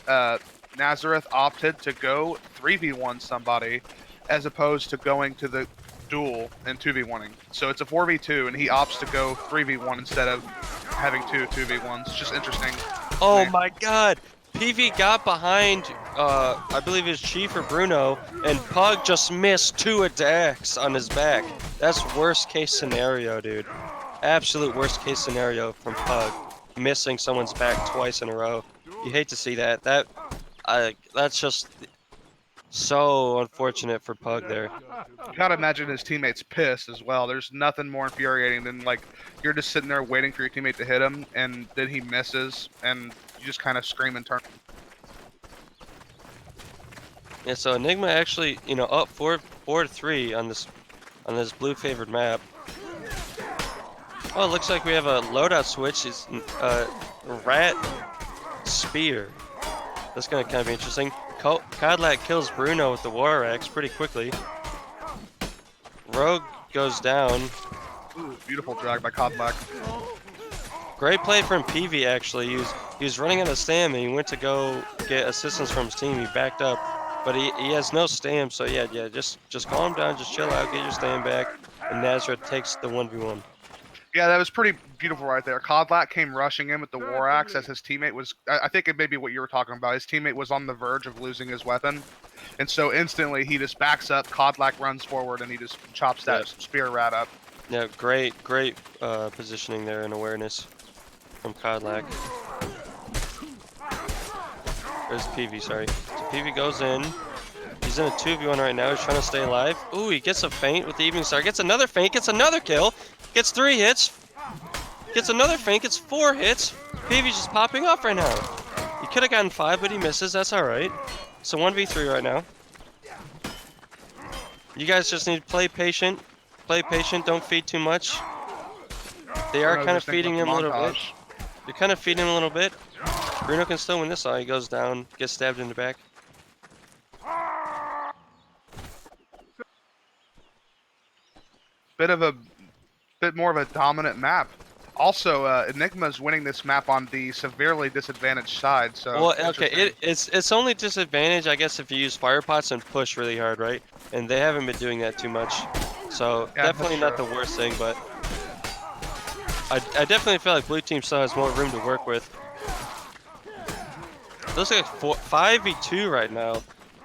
Nazareth opted to go 3v1 somebody as opposed to going to the duel and 2v1ing. So it's a 4v2 and he opts to go 3v1 instead of having 2v1s. It's just interesting. Oh Me. my god! PV got behind, I believe it was Chief or Bruno, and Pug just missed 2 attacks on his back. That's worst case scenario, dude. Absolute worst case scenario from Pug. Missing someone's back twice in a row. You hate to see that. That's just so unfortunate for Pug there. You gotta imagine his teammates pissed as well. There's nothing more infuriating than like you're just sitting there waiting for your teammate to hit him, and then he misses, and you just kind of scream and turn. Yeah, so Enigma actually, you know, up 4-3 on this blue favored map. Oh, it looks like we have a loadout switch. It's Rat Spear. That's gonna kind of be interesting. Kodlak kills Bruno with the War Axe pretty quickly. Rogue goes down. Ooh, beautiful drag by Kodlak. Great play from PV actually. He was running out of stam and he went to go get assistance from his team. He backed up, but he has no stam. So yeah, just calm down, just chill out, get your stam back, and Nazareth takes the 1v1. Yeah, that was pretty beautiful right there. Kodlak came rushing in with the War Axe as his teammate was. I think it may be what you were talking about. His teammate was on the verge of losing his weapon, and so instantly he just backs up. Kodlak runs forward and he just chops that spear rat up. Yeah, great positioning there and awareness from Kodlak. There's PV, sorry. So PV goes in. He's in a 2v1 right now. He's trying to stay alive. Ooh, he gets a feint with the evening star. Gets another feint. Gets another kill. Gets 3 hits. Gets another feint. Gets 4 hits. PV's just popping off right now. He could have gotten 5, but he misses. That's alright. So 1v3 right now. You guys just need to play patient. Play patient. Don't feed too much. They are kind of feeding him a little bit. They're kind of feeding him a little bit. Bruno can still win this one. He goes down. Gets stabbed in the back. Bit more of a dominant map. Also, Enigma's winning this map on the severely disadvantaged side. So Well, okay, it's only disadvantage, I guess, if you use fire pots and push really hard, right? And they haven't been doing that too much, so Yeah, definitely not the worst thing. But I definitely feel like blue team still has more room to work with. It looks like 5v2 right now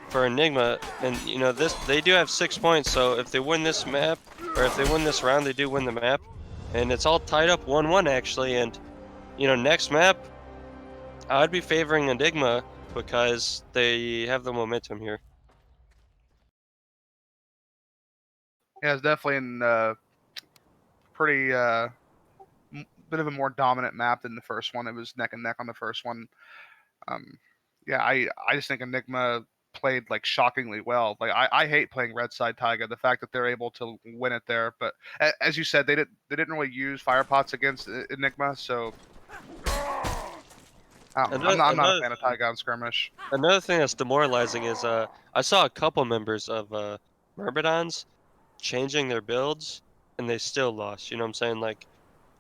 for Enigma, and you know they do have 6 points. So if they win this map, or if they win this round, they do win the map, and it's all tied up 1-1 actually. And you know, next map, I'd be favoring Enigma because they have the momentum here. Yeah, it's definitely in pretty bit of a more dominant map than the first one. It was neck and neck on the first one. Um, yeah, I just think Enigma played like shockingly well. Like I hate playing red side Taiga. The fact that they're able to win it there, but as you said, they didn't really use fire pots against Enigma, so I don't know. Another, I'm not a another fan of Taiga on skirmish. Another thing that's demoralizing is I saw a couple members of Myrmidons changing their builds and they still lost. You know what I'm saying? Like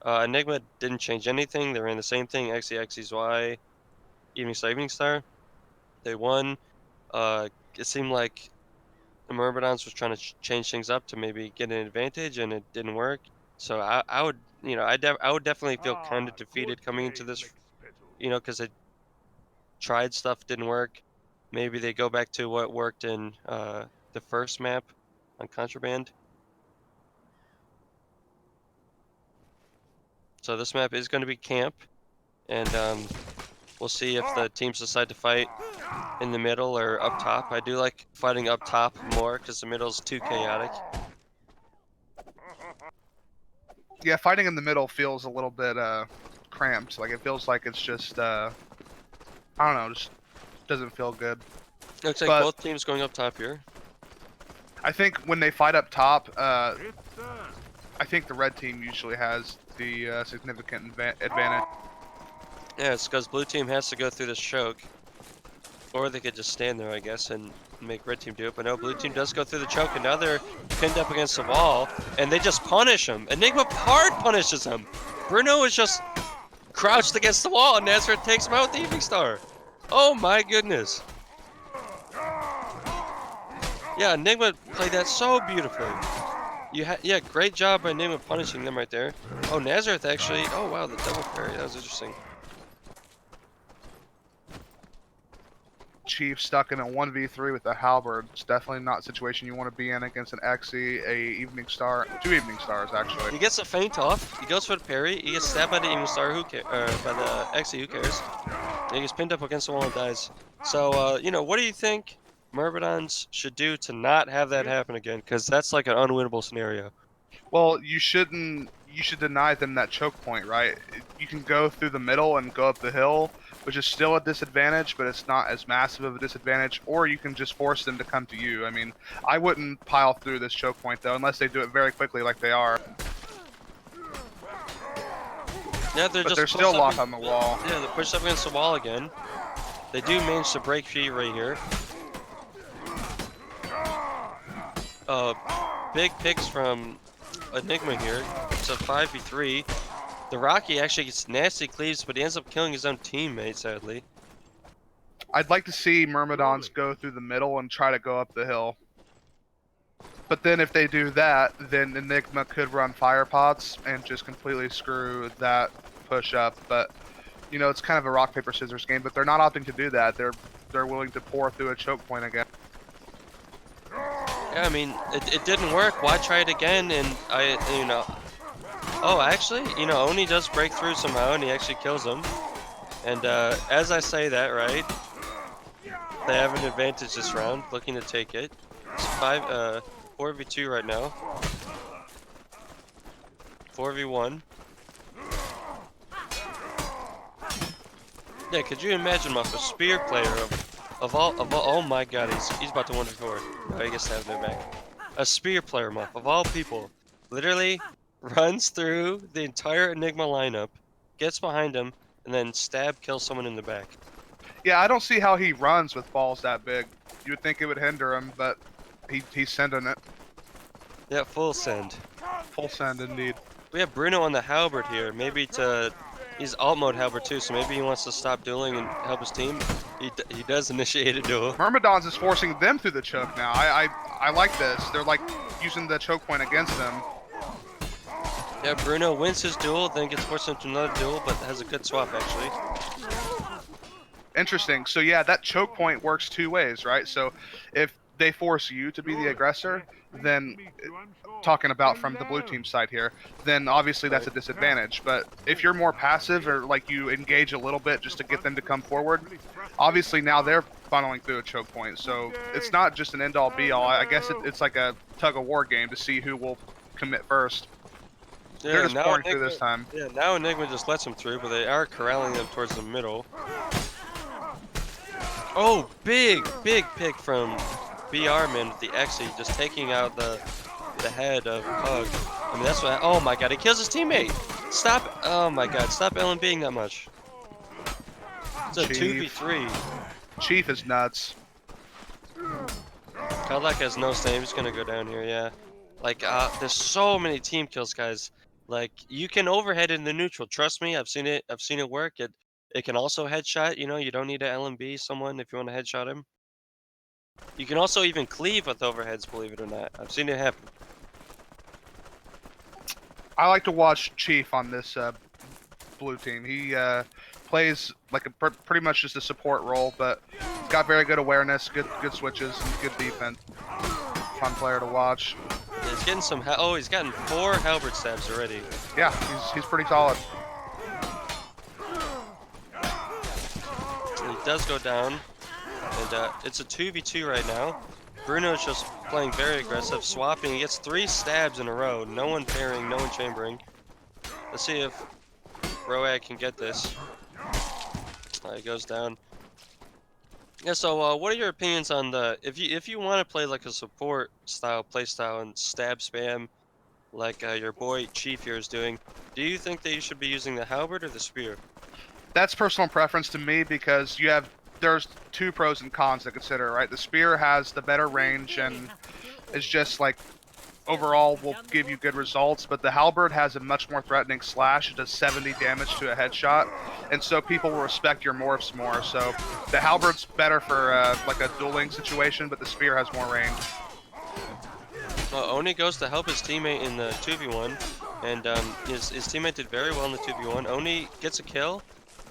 Enigma didn't change anything. They ran the same thing, XY, Evening Star. They won. It seemed like the Myrmidons was trying to change things up to maybe get an advantage and it didn't work. So I would, I would definitely feel kind of defeated coming into this, because they tried stuff, didn't work. Maybe they go back to what worked in the first map on Contraband. So this map is going to be camp, and we'll see if the teams decide to fight in the middle or up top. I do like fighting up top more because the middle's too chaotic. Yeah, fighting in the middle feels a little bit cramped. Like it feels like it's just I don't know, just doesn't feel good. Looks like But- both teams going up top here. I think when they fight up top, It's done. I think the red team usually has the significant advantage. Yeah, it's because blue team has to go through this choke. Or they could just stand there, I guess, and make red team do it. But no, blue team does go through the choke, and now they're pinned up against the wall, and they just punish him. Enigma hard punishes him. Bruno is just crouched against the wall, and Nazareth takes him out with the Evening Star. Oh my goodness. Yeah, Enigma played that so beautifully. Yeah, great job by Enigma punishing them right there. Oh, Nazareth actually. Oh wow, the double parry. That was interesting. Chief stuck in a 1v3 with a halberd. It's definitely not a situation you want to be in against an Exy, a Evening Star, 2 Evening Stars actually. He gets a feint off. He goes for the parry. He gets stabbed by the Evening Star. Who cares? By the Exy. Who cares? And he gets pinned up against the wall and dies. So, what do you think Myrmidons should do to not have that happen again? Because that's like an unwinnable scenario. Well, you should deny them that choke point, right? You can go through the middle and go up the hill, which is still a disadvantage, but it's not as massive of a disadvantage, or you can just force them to come to you. I mean, I wouldn't pile through this choke point, though, unless they do it very quickly like they are. Yeah, But they're still locked on the wall. Yeah, they're pushed up against the wall again. They do manage to break free right here. Big picks from Enigma here. It's a 5v3. The Rocky actually gets nasty cleaves, but he ends up killing his own teammate, sadly. I'd like to see Myrmidons go through the middle and try to go up the hill. But then if they do that, then Enigma could run fire pots and just completely screw that push up. But it's kind of a rock paper scissors game. But they're not opting to do that. They're willing to pour through a choke point again. Yeah, I mean, it didn't work. Why try it again? And oh, actually, Oni does break through somehow, and he actually kills him. And as I say that, right, they have an advantage this round, looking to take it. It's 4v2 right now. 4v1. Yeah, could you imagine Muff, a spear player of all, oh my god, he's about to 1v4. Oh, he gets to have no back. A spear player, Muff, of all people, literally runs through the entire Enigma lineup, gets behind him, and then kills someone in the back. Yeah, I don't see how he runs with balls that big. You would think it would hinder him, but he's sending it. Yeah, full send. Full send indeed. We have Bruno on the halberd here. Maybe he's alt mode halberd too, so maybe he wants to stop dueling and help his team. He does initiate a duel. Myrmidons is forcing them through the choke now. I like this. They're like using the choke point against them. Yeah, Bruno wins his duel, then gets forced into another duel, but has a good swap actually. Interesting. So yeah, that choke point works two ways, right? So if they force you to be the aggressor, then talking about from the blue team side here, then obviously that's a disadvantage. But if you're more passive or like you engage a little bit just to get them to come forward, obviously now they're funneling through a choke point. So it's not just an end-all be-all. I guess it's like a tug-of-war game to see who will commit first. Yeah, They're just now pouring through this time. Yeah, now Enigma just lets him through, but they are corralling them towards the middle. Oh, big pick from BR man with the Xe, just taking out the head of Pug. I mean, that's what. Oh my God, he kills his teammate. Stop. Oh my God, stop LMBing that much. It's a Chief. 2v3. Chief is nuts. Cadillac has no stay. I'm just gonna go down here. Yeah. Like, there's so many team kills, guys. Like, you can overhead in the neutral. Trust me, I've seen it. I've seen it work. It can also headshot. You know, you don't need to LMB someone if you want to headshot him. You can also even cleave with overheads, believe it or not. I've seen it happen. I like to watch Chief on this blue team. He plays like pretty much just a support role, but he's got very good awareness, good switches, and good defense. Fun player to watch. Yeah, he's getting some. Oh, he's gotten 4 halberd stabs already. Yeah, he's pretty solid. He does go down, and it's a 2v2 right now. Bruno's just playing very aggressive, swapping. He gets 3 stabs in a row. No one parrying, no one chambering. Let's see if Roag can get this. He goes down. Yeah. So, what are your opinions on the if you want to play like a support style play style and stab spam, like your boy Chief here is doing? Do you think that you should be using the halberd or the spear? That's personal preference to me because there's 2 pros and cons to consider, right? The spear has the better range and is just like overall will give you good results, but the halberd has a much more threatening slash. It does 70 damage to a headshot, and so people will respect your morphs more. So the halberd's better for like a dueling situation, but the spear has more range. Oni goes to help his teammate in the 2v1, and his teammate did very well in the 2v1. Oni gets a kill,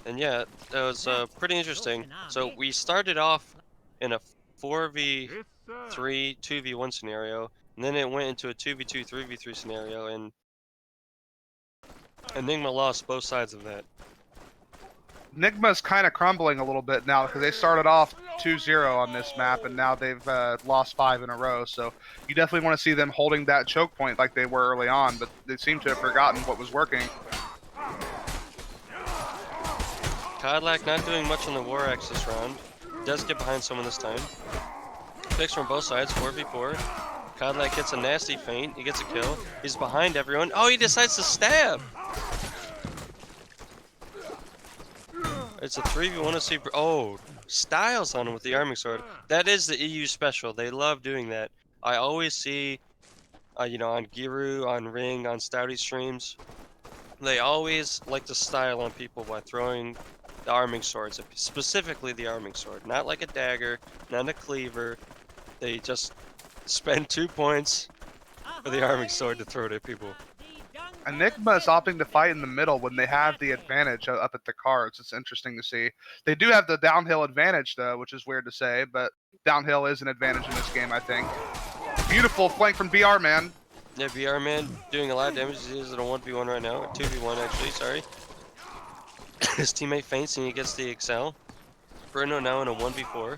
and yeah, that was pretty interesting. So we started off in a 4v3 2v1 scenario, and then it went into a 2v2 3v3 scenario, and Enigma lost both sides of that. Enigma's kind of crumbling a little bit now because they started off 2-0 on this map, and now they've lost 5 in a row. So you definitely want to see them holding that choke point like they were early on, but they seem to have forgotten what was working. Cadillac not doing much on the War Axe this round. Does get behind someone this time. Picks from both sides, 4v4. Cadillac gets a nasty feint. He gets a kill. He's behind everyone. Oh, he decides to stab! It's a 3v1 to see. Oh, Styles on him with the arming sword. That is the EU special. They love doing that. I always see, you know, on Giru, on Ring, on Stouty streams, they always like to style on people by throwing the arming swords, specifically the arming sword. Not like a dagger, not a cleaver. They just spend 2 points for the arming sword to throw it at people. Enigma is opting to fight in the middle when they have the advantage up at the cards. It's interesting to see. They do have the downhill advantage, though, which is weird to say, but downhill is an advantage in this game, I think. Beautiful flank from BR, man. Yeah, BR man doing a lot of damage. He is in a 1v1 right now, or 2v1 actually, sorry. His teammate feints and he gets the Excel. Bruno now in a 1v4.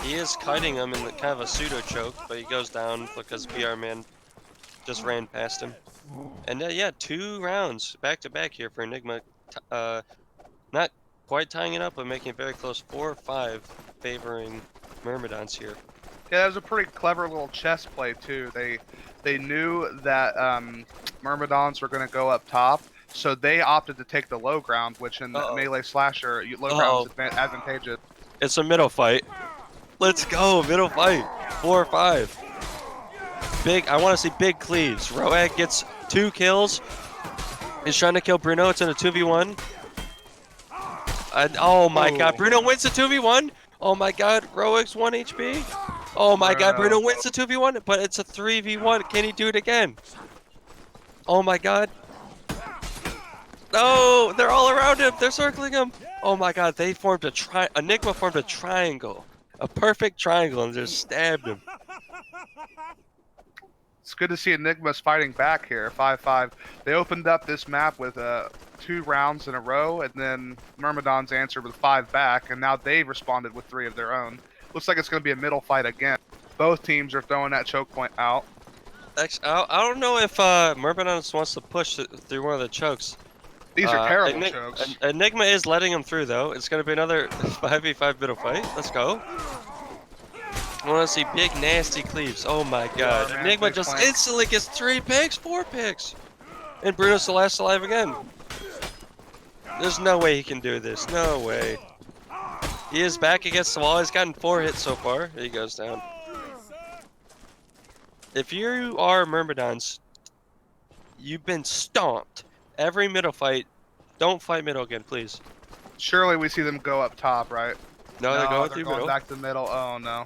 He is kiting him in kind of a pseudo choke, but he goes down because BR man just ran past him. And yeah, 2 rounds back to back here for Enigma. Not quite tying it up, but making it very close. 4 or 5 favoring Myrmidons here. Yeah, that was a pretty clever little chess play too. They knew that Myrmidons were going to go up top, so they opted to take the low ground, which in melee slasher, low ground is advantageous. It's a middle fight. Let's go, middle fight. 4 or 5. Big. I want to see big cleaves. Roag gets 2 kills. He's trying to kill Bruno. It's in a 2v1. And oh my God, Bruno wins the 2v1. Oh my God, Roag's 1 HP. Oh my God, Bruno wins the 2v1, but it's a 3v1. Can he do it again? Oh my God. No, they're all around him. They're circling him. Oh my God, they formed a Enigma formed a triangle. A perfect triangle and just stabbed him. It's good to see Enigma's fighting back here, 5-5. They opened up this map with 2 rounds in a row, and then Myrmidons answered with 5 back, and now they've responded with 3 of their own. Looks like it's going to be a middle fight again. Both teams are throwing that choke point out. Actually, I don't know if Myrmidons wants to push through one of the chokes. These are terrible Enigma, chokes. Enigma is letting him through though. It's gonna be another 5v5 middle fight. Let's go. I want to see big nasty cleaves. Oh my god. man, Enigma big just flank. instantly gets 3 picks, 4 picks. And Bruno's the last alive again. There's no way he can do this. No way. He is back against the wall. He's gotten 4 hits so far. He goes down. If you are Myrmidons, you've been stomped. Every middle fight. Don't fight middle again, please. Surely we see them go up top, right? No, they're going they're through going middle. back to the middle. Oh no.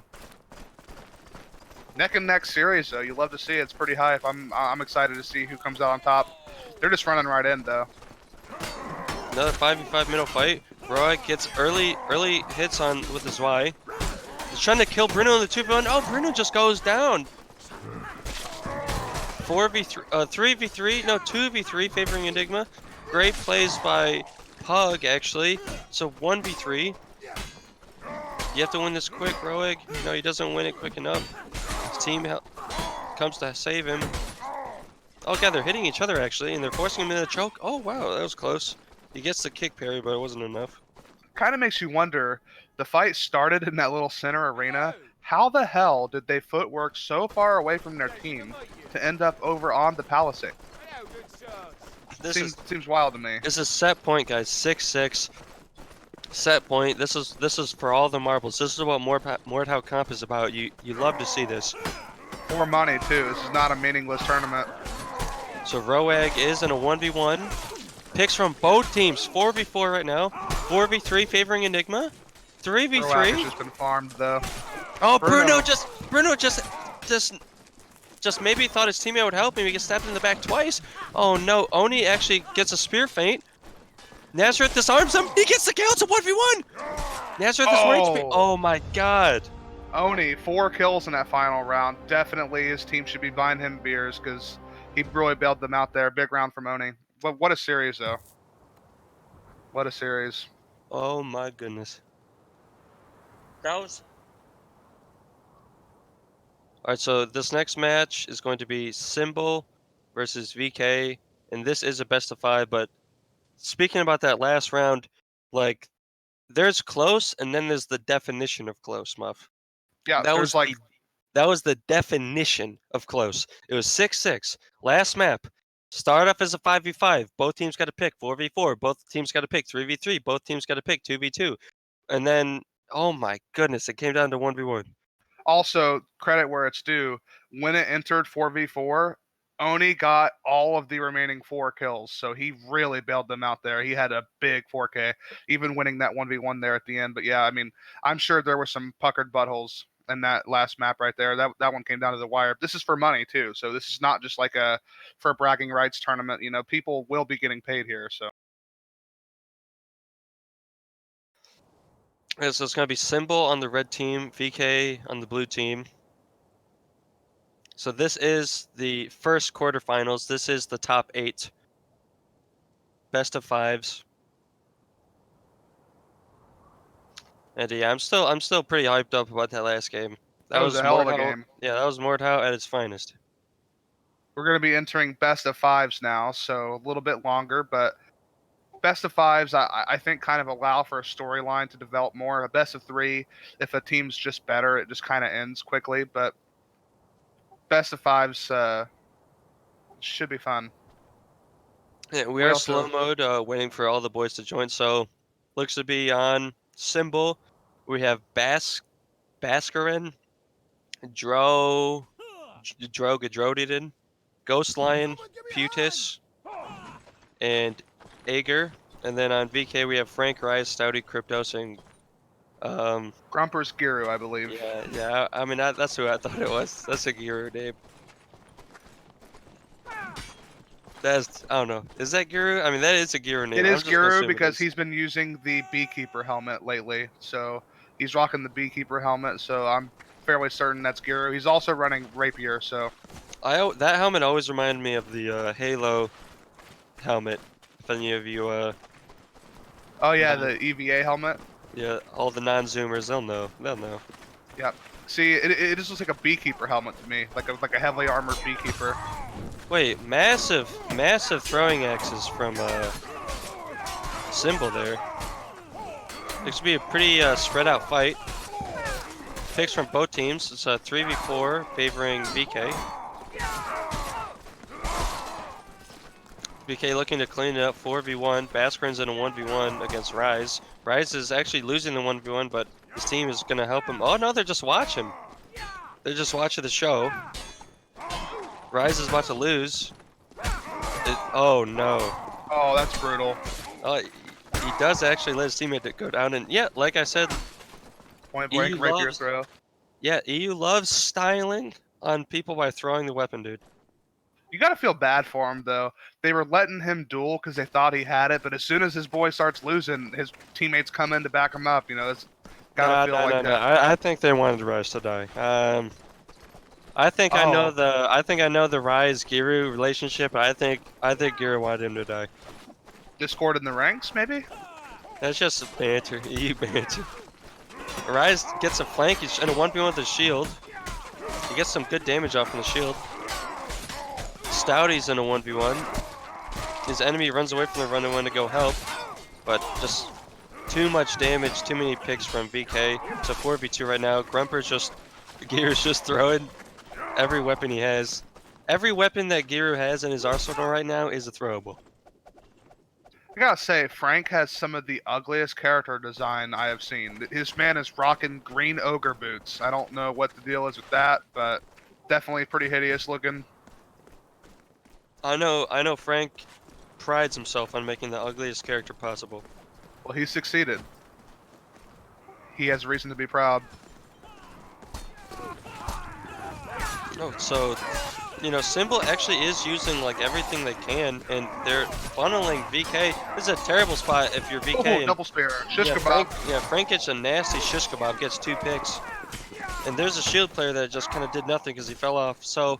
Neck and neck series though. You love to see it. It's pretty hype. I'm excited to see who comes out on top. They're just running right in though. Another 5v5 middle fight. Roy gets early hits on with his Y. He's trying to kill Bruno in the 2v1. Oh, Bruno just goes down. 4v3, 3v3, no, 2v3 favoring Enigma. Great plays by Pug, actually. So 1v3. You have to win this quick, Roeg. No, he doesn't win it quick enough. His team comes to save him. Oh god, they're hitting each other actually, and they're forcing him into the choke. Oh wow, that was close. He gets the kick parry, but it wasn't enough. Kind of makes you wonder. The fight started in that little center arena. How the hell did they footwork so far away from their team to end up over on the palisade? This Seems wild to me. is a set point, guys. 6-6. Set point. This is for all the marbles. This is what Mordhau Comp is about. You love to see this. For money too. This is not a meaningless tournament. So Roeg is in a 1v1. Picks from both teams. 4v4 right now. 4v3 favoring Enigma. Roag 3v3. has just been farmed though. Oh, Bruno. Bruno just maybe thought his teammate would help him. He gets stabbed in the back twice. Oh no, Oni actually gets a spear feint. Nazareth disarms him. He gets the kill. It's a 1v1. Nazareth is range. Oh my god. Oni, 4 kills in that final round. Definitely his team should be buying him beers because he really bailed them out there. Big round from Oni. But what a series though. What a series. Oh my goodness. That was. Alright, so this next match is going to be Symbol versus VK, and this is a best of 5, but speaking about that last round, like, there's close, and then there's the definition of close, Muff. Yeah, That was like that was the definition of close. It was 6-6. Last map. Start off as a 5v5. Both teams got to pick 4v4. Both teams got to pick 3v3. Both teams got to pick 2v2. And then, oh my goodness, it came down to 1v1. also credit where it's due. When it entered 4v4, Oni got all of the remaining 4 kills, so he really bailed them out there. He had a big 4K, even winning that 1v1 there at the end. But yeah, I mean, I'm sure there were some puckered buttholes in that last map right there. That one came down to the wire. This is for money too, so this is not just like a for bragging rights tournament. You know, people will be getting paid here. So Yeah, so it's going to be Symbol on the red team, VK on the blue team. So this is the first quarterfinals. This is the top 8. Best of 5s. And yeah, I'm still pretty hyped up about that last game. that was a hell of a Mordhau- game. Yeah, that was Mordhau at its finest. We're going to be entering best of 5s now, so a little bit longer, but best of 5s, I think, kind of allow for a storyline to develop more. A best of 3, if a team's just better, it just kind of ends quickly. But best of 5s should be fun. Yeah, we We are also- slow mode, waiting for all the boys to join. So looks to be on Symbol. We have Baskarin, Gadrodidin, Ghost Lion, Putis, and Ager. And then on VK we have Frank Rise, Stouty, Cryptos, and Grumper's Giru, I believe. yeah. I mean that's who I thought it was. That's a Guru name. That's I don't know. Is that Guru? I mean that is a Guru name. It I'm is just gonna Giru assume it because is. he's been using the Beekeeper helmet lately. So he's rocking the Beekeeper helmet, so I'm fairly certain that's Giru. He's also running Rapier, so That helmet always reminded me of the Halo helmet. If any of you oh yeah, the EVA helmet. yeah, all the non-zoomers, they'll know. They'll know. See, it just looks like a Beekeeper helmet to me, like a heavily armored Beekeeper. Wait, massive throwing axes from Symbol there. Looks to be a pretty spread out fight. Picks from both teams. It's a 3v4 favoring VK. VK looking to clean it up. 4v1. Baskrin's in a 1v1 against Rise. Rise is actually losing the 1v1, but his team is going to help him. Oh no, they're just watching. They're just watching the show. Rise is about to lose. Oh no. Oh, that's brutal. He does actually let his teammate go down, and yeah, like I said, Point blank, rapier throw. yeah, EU loves styling on people by throwing the weapon, dude. You gotta feel bad for him though. They were letting him duel because they thought he had it, but as soon as his boy starts losing, his teammates come in to back him up. You know, that's gotta feel like that. I think they wanted Rise to die. I think I know the Rise Giru relationship. But I think Giru wanted him to die. Discord in the ranks, maybe? That's just banter, EU banter. Rise gets a flank. He's in a 1v1 with his shield. He gets some good damage off from the shield. Stouty's in a 1v1. His enemy runs away from the runaway to go help, but just too much damage, too many picks from VK. It's a 4v2 right now. Giru's just throwing every weapon he has. Every weapon that Giru has in his arsenal right now is a throwable. I gotta say, Frank has some of the ugliest character design I have seen. His man is rocking green ogre boots. I don't know what the deal is with that, but definitely pretty hideous looking. I know Frank prides himself on making the ugliest character possible. Well, he succeeded. He has reason to be proud. Oh, so, you know, Symbol actually is using like everything they can, and they're funneling VK. This is a terrible spot if you're VK. Oh, double spear. Shish yeah, kebab. Frank gets a nasty shish kebab, gets 2 picks. And there's a shield player that just kind of did nothing because he fell off. So,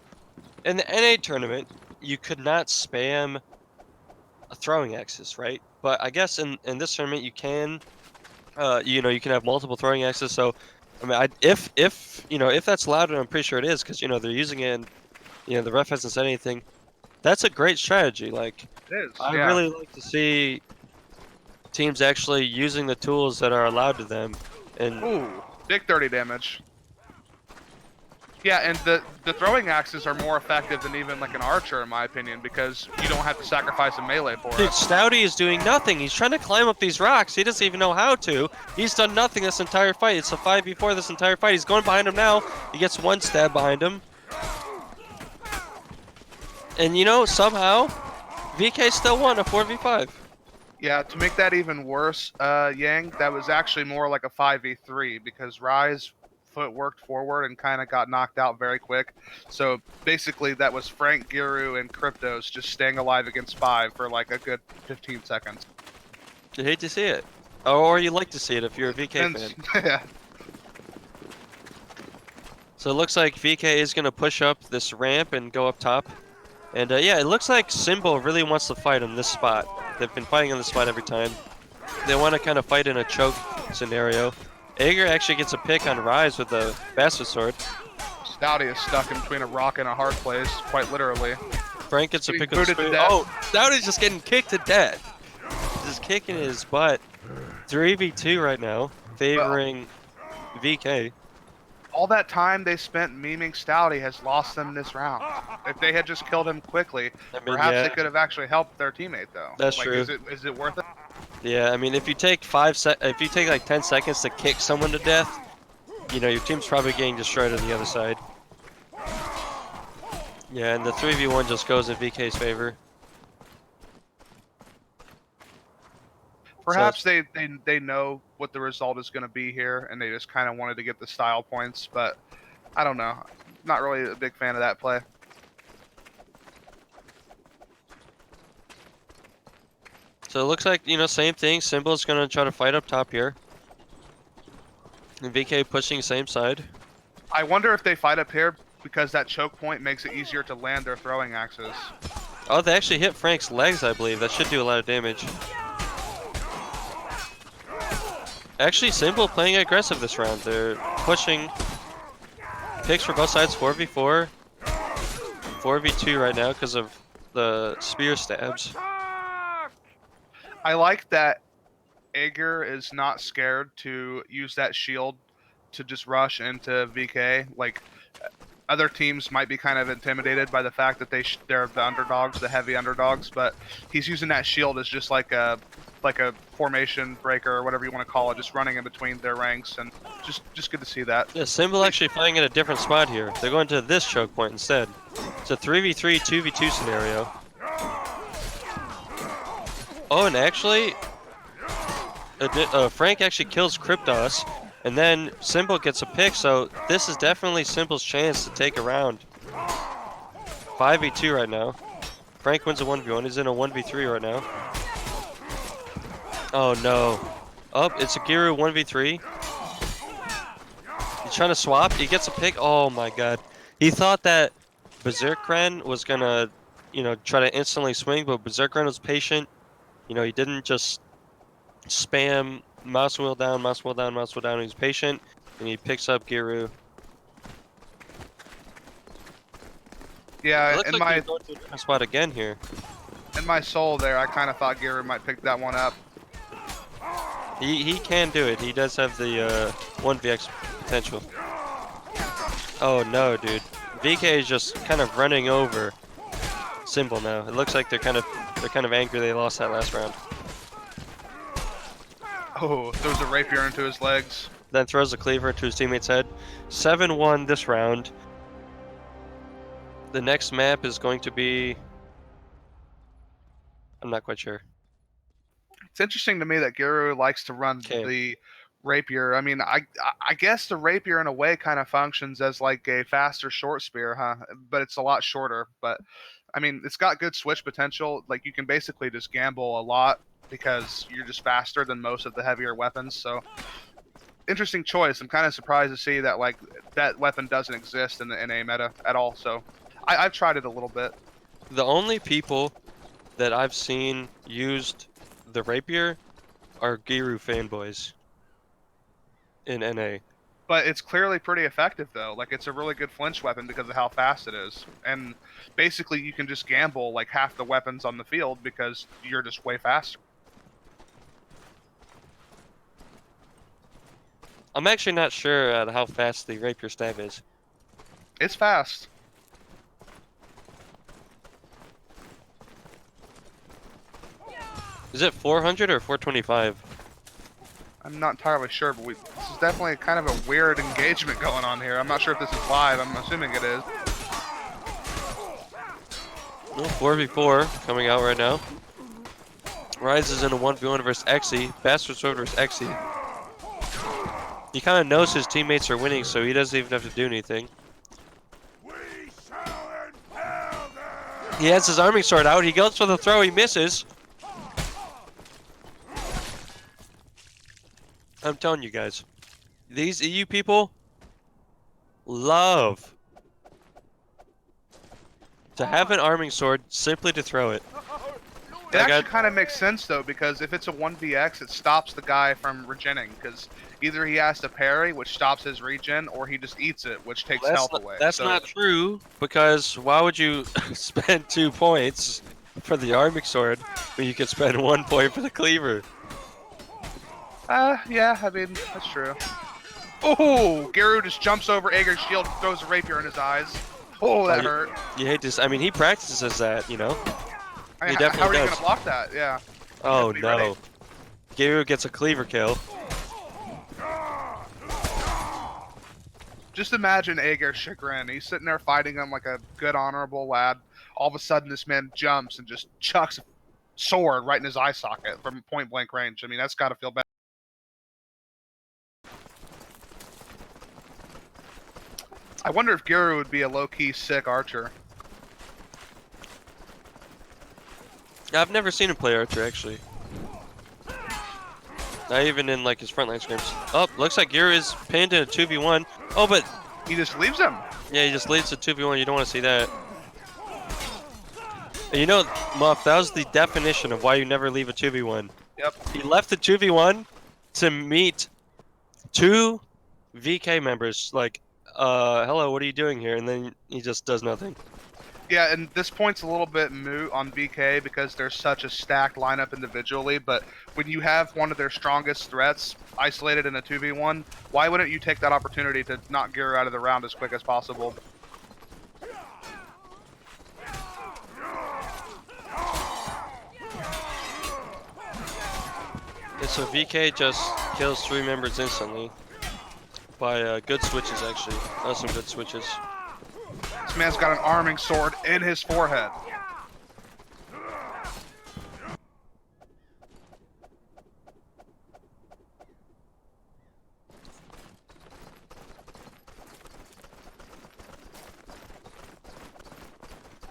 in the NA tournament, you could not spam a throwing axis, right? But I guess in this tournament you can, you know, you can have multiple throwing axes. So, I mean, if that's allowed, and I'm pretty sure it is, because you know they're using it, and you know the ref hasn't said anything. That's a great strategy. Like, It is. I yeah. really like to see teams actually using the tools that are allowed to them. And Ooh, big 30 damage. Yeah, and the throwing axes are more effective than even like an archer, in my opinion, because you don't have to sacrifice a melee for dude, it. Stouty is doing nothing. He's trying to climb up these rocks. He doesn't even know how to. He's done nothing this entire fight. It's a 5v4 this entire fight. He's going behind him now. He gets 1 stab behind him. And you know, somehow, VK still won a 4v5. Yeah, to make that even worse, Yang, that was actually more like a 5v3 because Rise foot worked forward and kind of got knocked out very quick. So basically that was Frank, Giru, and Cryptos just staying alive against 5 for like a good 15 seconds. You hate to see it. Or you like to see it if you're a VK fan. Yeah. So it looks like VK is going to push up this ramp and go up top. And yeah, it looks like Symbol really wants to fight on this spot. They've been fighting on this spot every time. They want to kind of fight in a choke scenario. Ager actually gets a pick on Rise with a Bastard Sword. Stouty is stuck in between a rock and a hard place, quite literally. Frank gets a Getting pick on booted to Spear. death. Oh, Stouty's just getting kicked to death. Just kicking his butt. 3v2 right now, favoring VK. All that time they spent memeing Stouty has lost them this round. If they had just killed him quickly, I mean, perhaps yeah, they could have actually helped their teammate, though. That's like, true. Is it worth it? Yeah, I mean, if you take if you take like 10 seconds to kick someone to death, you know your team's probably getting destroyed on the other side. Yeah, and the 3v1 just goes in VK's favor. Perhaps they know what the result is going to be here, and they just kind of wanted to get the style points, but I don't know. Not really a big fan of that play. So it looks like, you know, same thing. Symbol's going to try to fight up top here. And VK pushing same side. I wonder if they fight up here because that choke point makes it easier to land their throwing axes. Oh, they actually hit Frank's legs, I believe. That should do a lot of damage. Actually, Symbol playing aggressive this round. They're pushing picks for both sides, 4v4. 4v2 right now because of the spear stabs. I like that Aegir is not scared to use that shield to just rush into VK. Like other teams might be kind of intimidated by the fact that they're the underdogs, the heavy underdogs, but he's using that shield as just like a formation breaker or whatever you want to call it, just running in between their ranks, and just good to see that. Yeah, Symbol actually playing in a different spot here. They're going to this choke point instead. It's a 3v3, 2v2 scenario. Oh, and actually, Frank actually kills Kryptos, and then Symbol gets a pick, so this is definitely Symbol's chance to take a round. 5v2 right now. Frank wins a 1v1, he's in a 1v3 right now. Oh no. Oh, it's a Giru 1v3. He's trying to swap, he gets a pick, oh my god. He thought that Berserkren was gonna, try to instantly swing, but Berserkren was patient. He didn't just spam mouse wheel down, mouse wheel down, mouse wheel down. He's patient, and he picks up Giru. Yeah, It looks in like he's going to a different spot again here. my soul there, I kind of thought Giru might pick that one up. He can do it. He does have the 1vx potential. Oh no, dude. VK is just kind of running over Symbol now. It looks like they're kind of angry they lost that last round. Oh, throws a rapier into his legs. Then throws a cleaver into his teammate's head. 7-1 this round. The next map is going to be... I'm not quite sure. It's interesting to me that Giru likes to run the rapier. I mean, I guess the rapier in a way kind of functions as like a faster short spear, huh? But it's a lot shorter. But I mean, it's got good switch potential. Like you can basically just gamble a lot because you're just faster than most of the heavier weapons. So interesting choice. I'm kind of surprised to see that like that weapon doesn't exist in the NA meta at all. So I've tried it a little bit. The only people that I've seen used the rapier are Giru fanboys in NA. But it's clearly pretty effective though. Like it's a really good flinch weapon because of how fast it is. And basically you can just gamble like half the weapons on the field because you're just way faster. I'm actually not sure how fast the rapier stab is. It's fast. Is it 400 or 425? I'm not entirely sure, but this is definitely kind of a weird engagement going on here. I'm not sure if this is live. I'm assuming it is. No, 4v4 coming out right now. Rise is in a 1v1 versus Exy. Bastard Sword versus Exy. He kind of knows his teammates are winning, so he doesn't even have to do anything. He has his arming sword out. He goes for the throw. He misses. I'm telling you guys, these EU people love to have an arming sword simply to throw it. It actually kind of makes sense though, because if it's a 1vx, it stops the guy from regenning, because either he has to parry, which stops his regen, or he just eats it, which takes health away. That's not true, because why would you spend 2 points for the arming sword when you could spend 1 point for the cleaver? Yeah, I mean, that's true. Oh, Giru just jumps over Aegir's shield, throws a rapier in his eyes. Oh, that hurt. You hate this. I mean, he practices that, you know? I mean, He definitely how are you does. going to block that? Yeah. Oh, be no. ready. Giru gets a cleaver kill. Just imagine Aegir's chagrin. He's sitting there fighting him like a good, honorable lad. All of a sudden, this man jumps and just chucks a sword right in his eye socket from point-blank range. I mean, that's got to feel bad. I wonder if Giru would be a low-key sick archer. I've never seen him play Archer, actually. Not even in, like, his frontline scrims. Oh, looks like Giru is pinned in a 2v1. Oh, but... He just leaves him. Yeah, he just leads to 2v1. You don't want to see that. And you know, Muff, that was the definition of why you never leave a 2v1. Yep. He left the 2v1 to meet 2 VK members. Like, hello, what are you doing here? And then he just does nothing. Yeah, and this point's a little bit moot on VK because there's such a stacked lineup individually, but when you have one of their strongest threats isolated in a 2v1, why wouldn't you take that opportunity to knock Gear out of the round as quick as possible? And so VK just kills 3 members instantly by good switches, actually. That was some good switches. This man's got an arming sword in his forehead.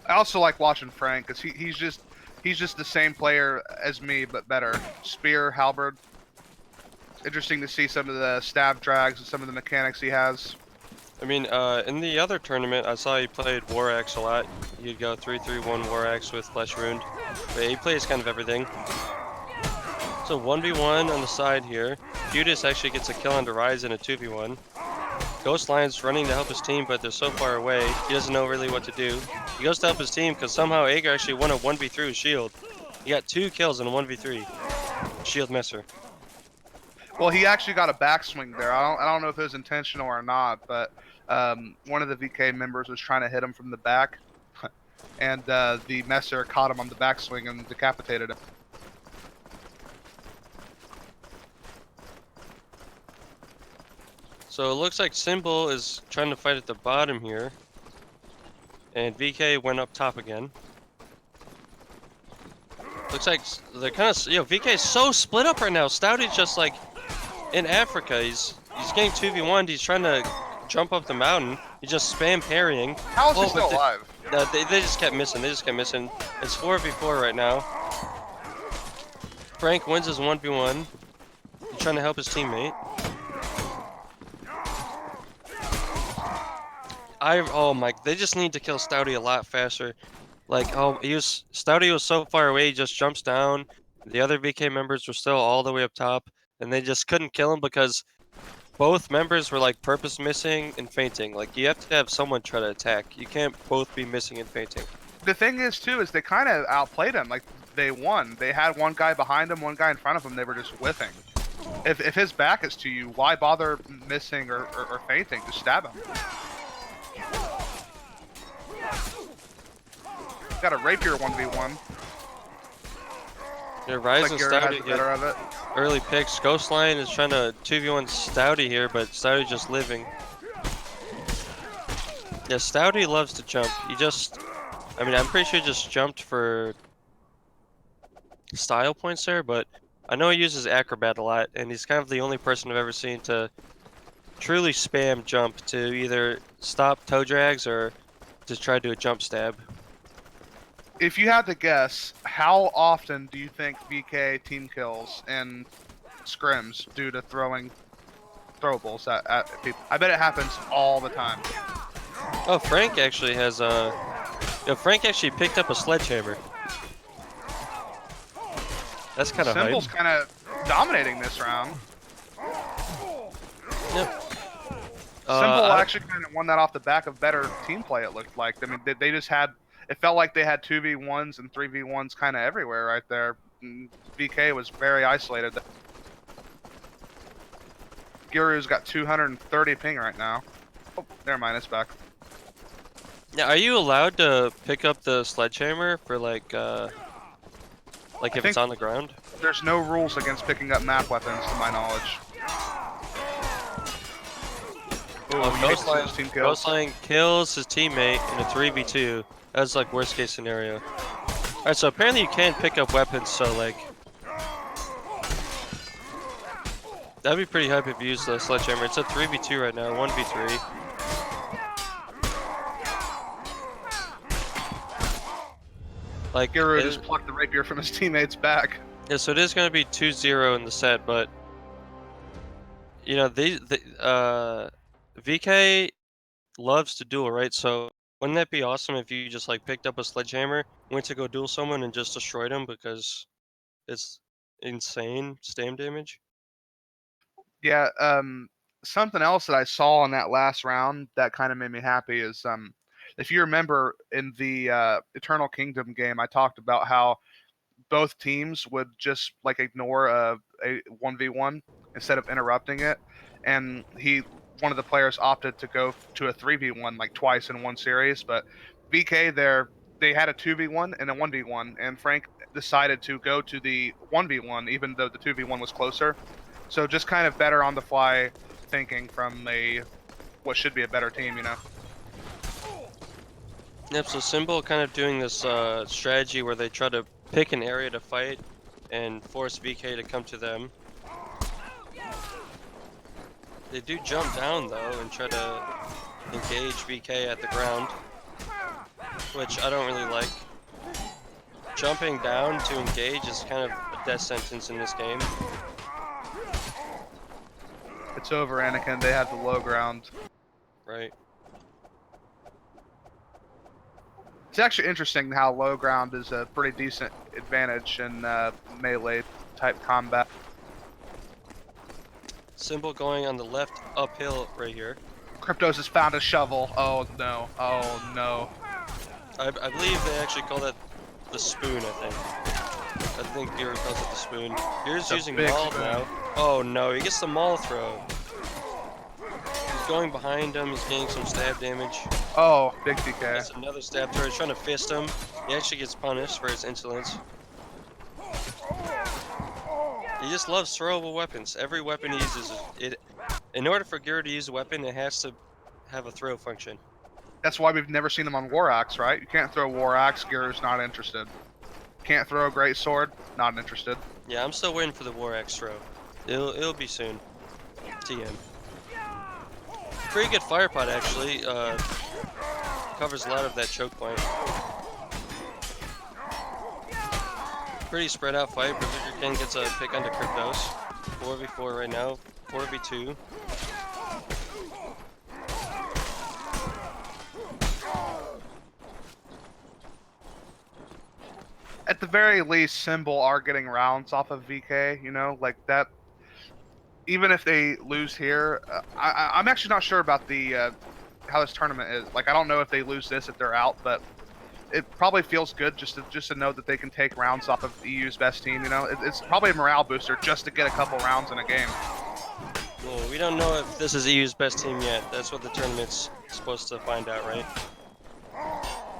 I also like watching Frank because he's just the same player as me but better. Spear, halberd. Interesting to see some of the stab drags and some of the mechanics he has. I mean, in the other tournament, I saw he played War Axe a lot. You'd go 3-3-1 War Axe with Flesh Wound. But he plays kind of everything. So 1v1 on the side here. Judas actually gets a kill on the Rise in a 2v1. Ghost Lion's running to help his team, but they're so far away, he doesn't know really what to do. He goes to help his team because somehow Ager actually won a 1v3 with Shield. He got 2 kills in a 1v3. Shield Messer. Well, he actually got a backswing there. I don't know if it was intentional or not, but one of the VK members was trying to hit him from the back, and the Messer caught him on the backswing and decapitated him. So it looks like Symbol is trying to fight at the bottom here. And VK went up top again. Looks like they're kind of, VK is so split up right now. Stouty's just like in Africa. He's getting 2v1'd. He's trying to jump up the mountain. He's just spam parrying. How is he still alive? They just kept missing. They just kept missing. It's 4v4 right now. Frank wins his 1v1. He's trying to help his teammate. Oh my, they just need to kill Stouty a lot faster. Like, Stouty was so far away, he just jumps down. The other VK members were still all the way up top, and they just couldn't kill him because both members were like purpose missing and fainting. Like, you have to have someone try to attack. You can't both be missing and fainting. The thing is, too, is they kind of outplayed him. Like, they won. They had one guy behind him, one guy in front of him. They were just whiffing. If his back is to you, why bother missing or fainting? Just stab him. Got a rapier 1v1. Yeah, Rise and Stouty get better of it. Early picks. Ghost Lion is trying to 2v1 Stouty here, but Stouty just living. Yeah, Stouty loves to jump. I'm pretty sure he just jumped for style points there, but I know he uses Acrobat a lot, and he's kind of the only person I've ever seen to truly spam jump to either stop toe drags or to try to do a jump stab. If you had to guess, how often do you think VK team kills in scrims due to throwing throwables at people? I bet it happens all the time. Oh, Frank actually has Frank actually picked up a sledgehammer. That's kind of hype. Symbol's kind of dominating this round. Yep. Symbol actually kind of won that off the back of better team play, it looked like. I mean, they just had... It felt like they had 2v1s and 3v1s kind of everywhere right there. VK was very isolated. Giru's got 230 ping right now. Oh, never mind, it's back. Yeah, are you allowed to pick up the sledgehammer for like if it's on the ground? There's no rules against picking up map weapons, to my knowledge. Ooh, Ghost Lion kills his teammate in a 3v2. That's like worst case scenario. Alright, so apparently you can pick up weapons, so like... That'd be pretty hype if you use the sledgehammer. It's a 3v2 right now, 1v3. Like, Giru just plucked the rapier from his teammate's back. Yeah, so it is going to be 2-0 in the set, but... You know, VK loves to duel, right? So wouldn't that be awesome if you just like picked up a sledgehammer, went to go duel someone, and just destroyed them because it's insane stam damage? Yeah, something else that I saw in that last round that kind of made me happy is if you remember in the Eternal Kingdom game, I talked about how both teams would just like ignore a 1v1 instead of interrupting it, and one of the players opted to go to a 3v1 like twice in one series. But VK there, they had a 2v1 and a 1v1, and Frank decided to go to the 1v1 even though the 2v1 was closer. So just kind of better on the fly thinking from a what should be a better team, you know. Yep, so Symbol kind of doing this strategy where they try to pick an area to fight and force VK to come to them. They do jump down though and try to engage VK at the ground, which I don't really like. Jumping down to engage is kind of a death sentence in this game. It's over, Anakin. They have the low ground. Right. It's actually interesting how low ground is a pretty decent advantage in melee type combat. Symbol going on the left uphill right here. Kryptos has found a shovel. Oh no. Oh no. I believe they actually call that the spoon, I think Gear calls it the spoon. Gear's The using big maul spoon. now. Oh no, he gets the maul throw. He's going behind him, he's getting some stab damage. Oh, big DK. That's another stab throw, he's trying to fist him. He actually gets punished for his insolence. He just loves throwable weapons. Every weapon he uses, in order for Gear to use a weapon, it has to have a throw function. That's why we've never seen them on War Axe, right? You can't throw War Axe, Gear's not interested. Can't throw a Great Sword, not interested. Yeah, I'm still waiting for the War Axe throw. It'll be soon. TM. Pretty good fire pot actually. Covers a lot of that choke point. Pretty spread out fight. Berserker King gets a pick onto Kryptos. 4v4 right now. 4v2. At the very least, Symbol are getting rounds off of VK, you know, like that. Even if they lose here, I'm actually not sure about the how this tournament is. Like, I don't know if they lose this if they're out, but it probably feels good just to know that they can take rounds off of EU's best team. You know, it's probably a morale booster just to get a couple rounds in a game. Well, we don't know if this is EU's best team yet. That's what the tournament's supposed to find out, right?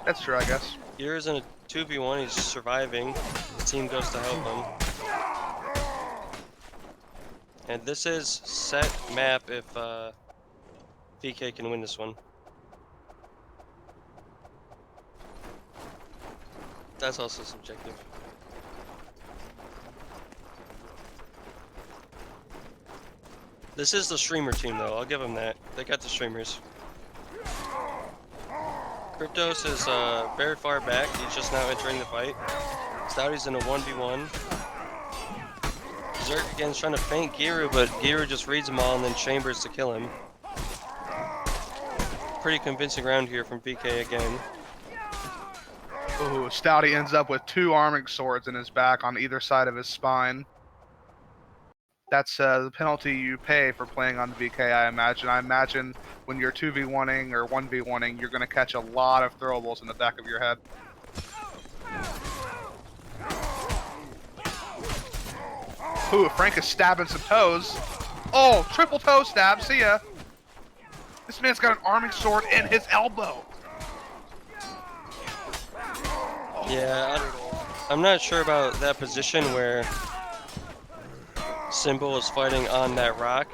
That's true, I guess. Gear's in a 2v1. He's surviving. The team goes to help him. And this is set map if VK can win this one. That's also subjective. This is the streamer team though, I'll give them that. They got the streamers. Kryptos is very far back, he's just now entering the fight. Stouty's in a 1v1. Berserk again's trying to feint Giru, but Giru just reads them all and then chambers to kill him. Pretty convincing round here from VK again. Ooh, Stouty ends up with 2 arming swords in his back on either side of his spine. That's the penalty you pay for playing on VK, I imagine. I imagine when you're 2v1ing or 1v1ing, you're going to catch a lot of throwables in the back of your head. Ooh, Frank is stabbing some toes. Oh, triple toe stab, see ya. This man's got an arming sword in his elbow. Yeah, I'm not sure about that position where Symbol is fighting on that rock.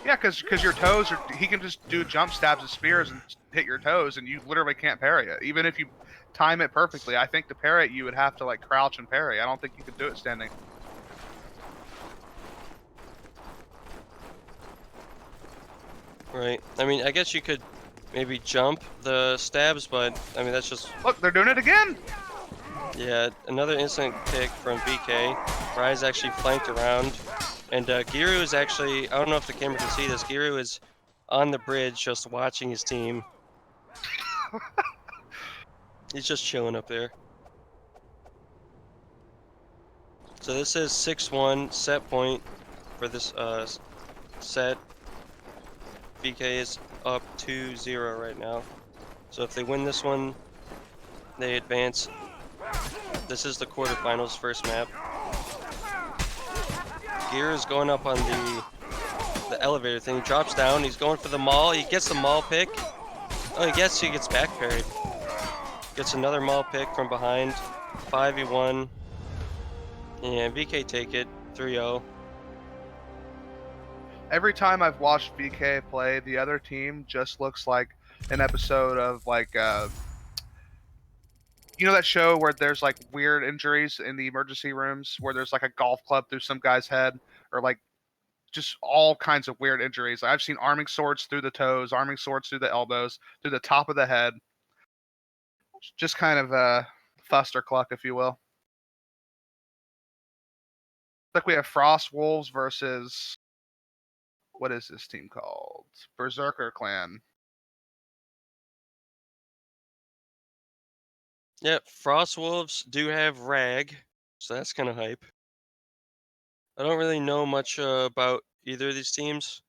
Yeah, because your toes are. He can just do jump stabs and spears and hit your toes, and you literally can't parry it. Even if you time it perfectly, I think to parry it, you would have to like crouch and parry. I don't think you could do it standing. Right. I mean, I guess you could maybe jump the stabs, but I mean, that's just... Look, they're doing it again! Yeah, another instant kick from VK. Rise actually flanked around. And Giru is actually... I don't know if the camera can see this. Giru is on the bridge just watching his team. He's just chilling up there. So this is 6-1 set point for this set. VK is up 2-0 right now. So if they win this one, they advance. This is the quarterfinals first map. Gear is going up on the elevator thing. He drops down. He's going for the maul. He gets the maul pick. Oh, he gets back parried. Gets another maul pick from behind. 5v1. And VK take it. 3-0. Every time I've watched VK play, the other team just looks like an episode of like you know that show where there's like weird injuries in the emergency rooms where there's like a golf club through some guy's head or like just all kinds of weird injuries. I've seen arming swords through the toes, arming swords through the elbows, through the top of the head. Just kind of fuss or cluck, if you will. Like we have Frost Wolves versus what is this team called? Berserker Clan. Yep, Frost Wolves do have Rag, so that's kind of hype. I don't really know much about either of these teams.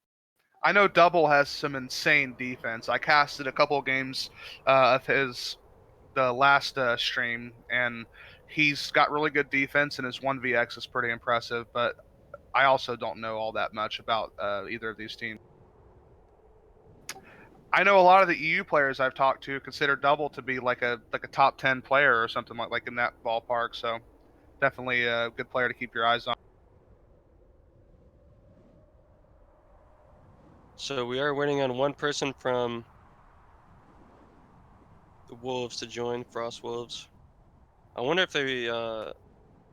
I know Double has some insane defense. I casted a couple games of his the last stream, and he's got really good defense, and his 1vx is pretty impressive. But I also don't know all that much about either of these teams. I know a lot of the EU players I've talked to consider Double to be like a top 10 player or something like in that ballpark. So definitely a good player to keep your eyes on. So we are waiting on one person from the Wolves to join, Frost Wolves. I wonder if they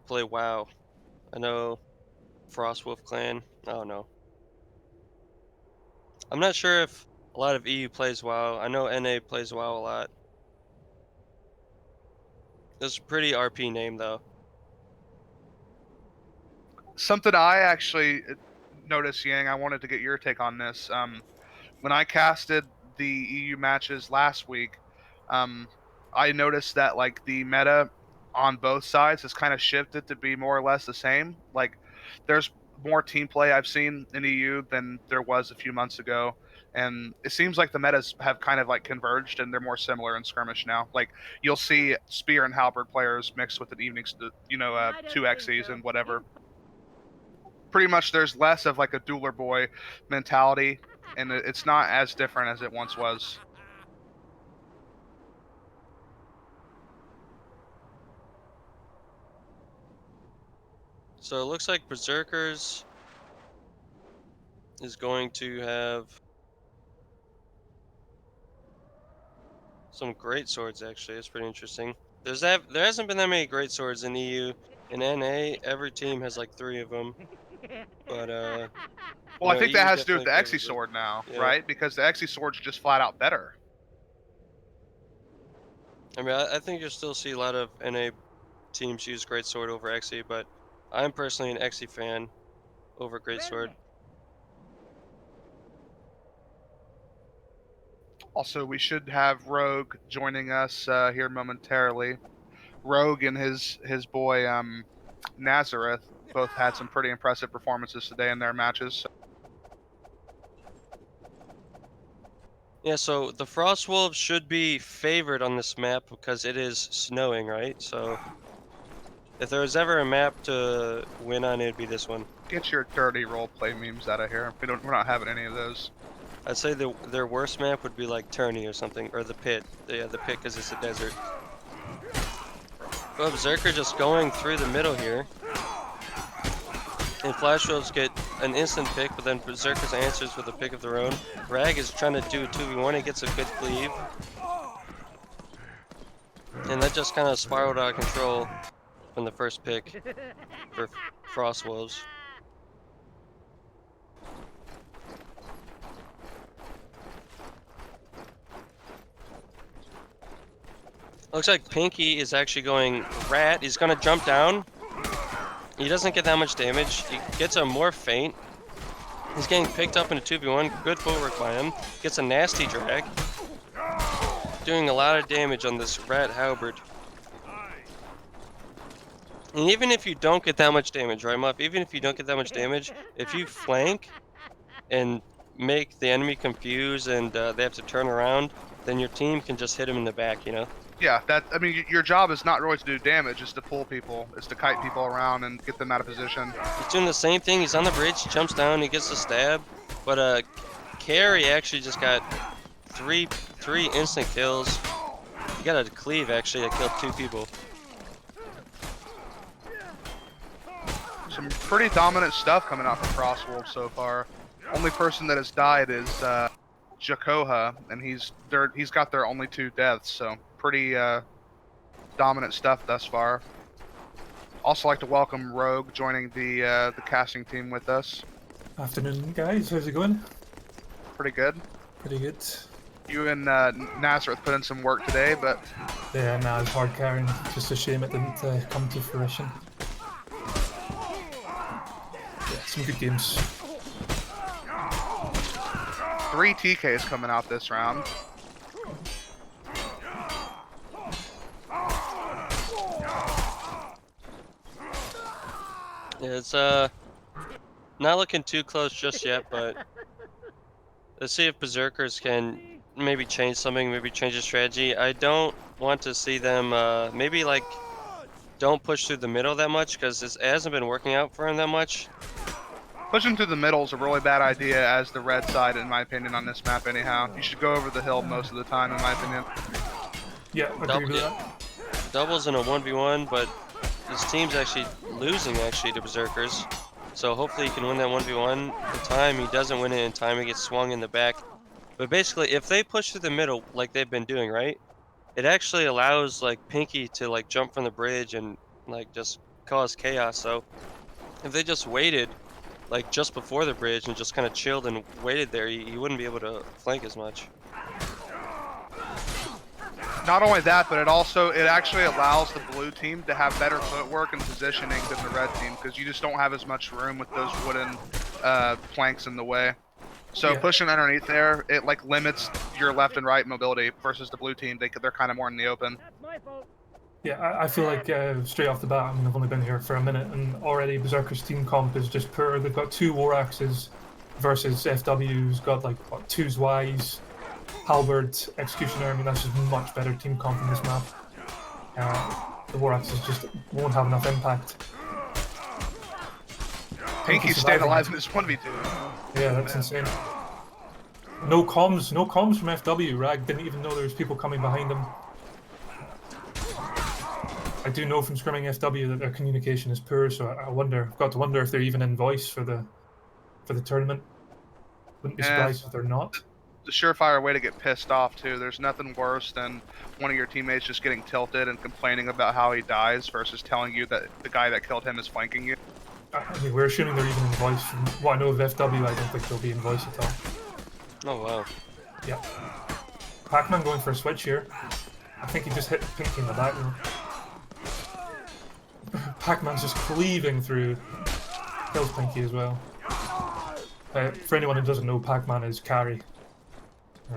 play WoW. I know Frost Wolf Clan. I don't know. I'm not sure if a lot of EU plays WoW. I know NA plays WoW a lot. It's a pretty RP name though. Something I actually noticed, Yang, I wanted to get your take on this. When I casted the EU matches last week, I noticed that like the meta on both sides has kind of shifted to be more or less the same. Like there's more team play I've seen in EU than there was a few months ago, and it seems like the metas have kind of like converged and they're more similar in skirmish now. Like you'll see spear and halberd players mixed with an evening, two Xes and whatever. Pretty much there's less of like a dueler boy mentality, and it's not as different as it once was. So it looks like Berserkers is going to have some great swords actually. It's pretty interesting. There hasn't been that many great swords in EU. In NA, every team has like 3 of them. But Well, I think that EU has to do with definitely the Xe favors it. sword now, Yeah. right? Because the Xe sword's just flat out better. I mean, I think you'll still see a lot of NA teams use greatsword over Xe, but I'm personally an Xe fan over greatsword. Also, we should have Rogue joining us here momentarily. Rogue and his boy Nazareth both had some pretty impressive performances today in their matches. So. Yeah, so the Frost Wolves should be favored on this map because it is snowing, right? So if there was ever a map to win on, it'd be this one. Get your dirty roleplay memes out of here. We're not having any of those. I'd say their worst map would be like Tourney or something, or the Pit. Yeah, the Pit because it's a desert. Well, Berserker just going through the middle here. And Flash Wolves get an instant pick, but then Berserker's answers with a pick of their own. Rag is trying to do a 2v1, he gets a good cleave. And that just kind of spiraled out of control from the first pick for Frost Wolves. Looks like Pinky is actually going rat. He's gonna jump down. He doesn't get that much damage. He gets a more feint. He's getting picked up in a 2v1. Good footwork by him. Gets a nasty drag. Doing a lot of damage on this rat halberd. And even if you don't get that much damage, right, Muff? Even if you don't get that much damage, if you flank and make the enemy confused and they have to turn around, then your team can just hit them in the back, you know? Yeah, I mean, your job is not really to do damage, it's to pull people, it's to kite people around and get them out of position. He's doing the same thing. He's on the bridge, jumps down, he gets the stab. But Carry actually just got three instant kills. He got a cleave actually that killed 2 people. Some pretty dominant stuff coming out from Frostwolf so far. Only person that has died is Jakoha, and he's got their only 2 deaths, so pretty dominant stuff thus far. Also like to welcome Rogue joining the casting team with us. Afternoon, guys. How's it going? Pretty good. Pretty good. You and Nazareth put in some work today, but Yeah, nah, it's hard carrying. Just a shame it didn't come to fruition. Yeah, some good games. 3 TKs coming out this round. Yeah, it's not looking too close just yet, but let's see if Berserkers can maybe change something, maybe change the strategy. I don't want to see them maybe like don't push through the middle that much because it hasn't been working out for him that much. Pushing through the middle is a really bad idea as the red side, in my opinion, on this map anyhow. You should go over the hill most of the time, in my opinion. Yeah, I agree with that. Doubles in a 1v1, but his team's actually losing actually to Berserkers. So hopefully he can win that 1v1 in time. He doesn't win it in time, he gets swung in the back. But basically, if they push through the middle like they've been doing, right? It actually allows like Pinky to like jump from the bridge and like just cause chaos. So if they just waited like just before the bridge and just kind of chilled and waited there, you wouldn't be able to flank as much. Not only that, but it actually allows the blue team to have better footwork and positioning than the red team, because you just don't have as much room with those wooden planks in the way. So Yeah. pushing underneath there, it like limits your left and right mobility versus the blue team. They're kind of more in the open. That's my fault. Yeah, I feel like straight off the bat, I mean, I've only been here for a minute, and already Berserker's team comp is just poor. They've got 2 War Axes versus FW, who's got like, what, 2 Zwei's, Halberd, Executioner. I mean, that's just much better team comp in this map. The War Axes just won't have enough impact. Pinky's staying alive in this 1v2. Yeah, that's insane. No comms from FW. Rag didn't even know there was people coming behind him. I do know from scrimming FW that their communication is poor, so I've got to wonder if they're even in voice for the tournament. Wouldn't be surprised if they're not. The surefire way to get pissed off too. There's nothing worse than one of your teammates just getting tilted and complaining about how he dies versus telling you that the guy that killed him is flanking you. I mean, we're assuming they're even in voice. From what I know of FW, I don't think they'll be in voice at all. Oh wow. Yeah. Pac-Man going for a switch here. I think he just hit Pinky in the back though. Pac-Man's just cleaving through. Kills Pinky as well. For anyone who doesn't know, Pac-Man is Carry.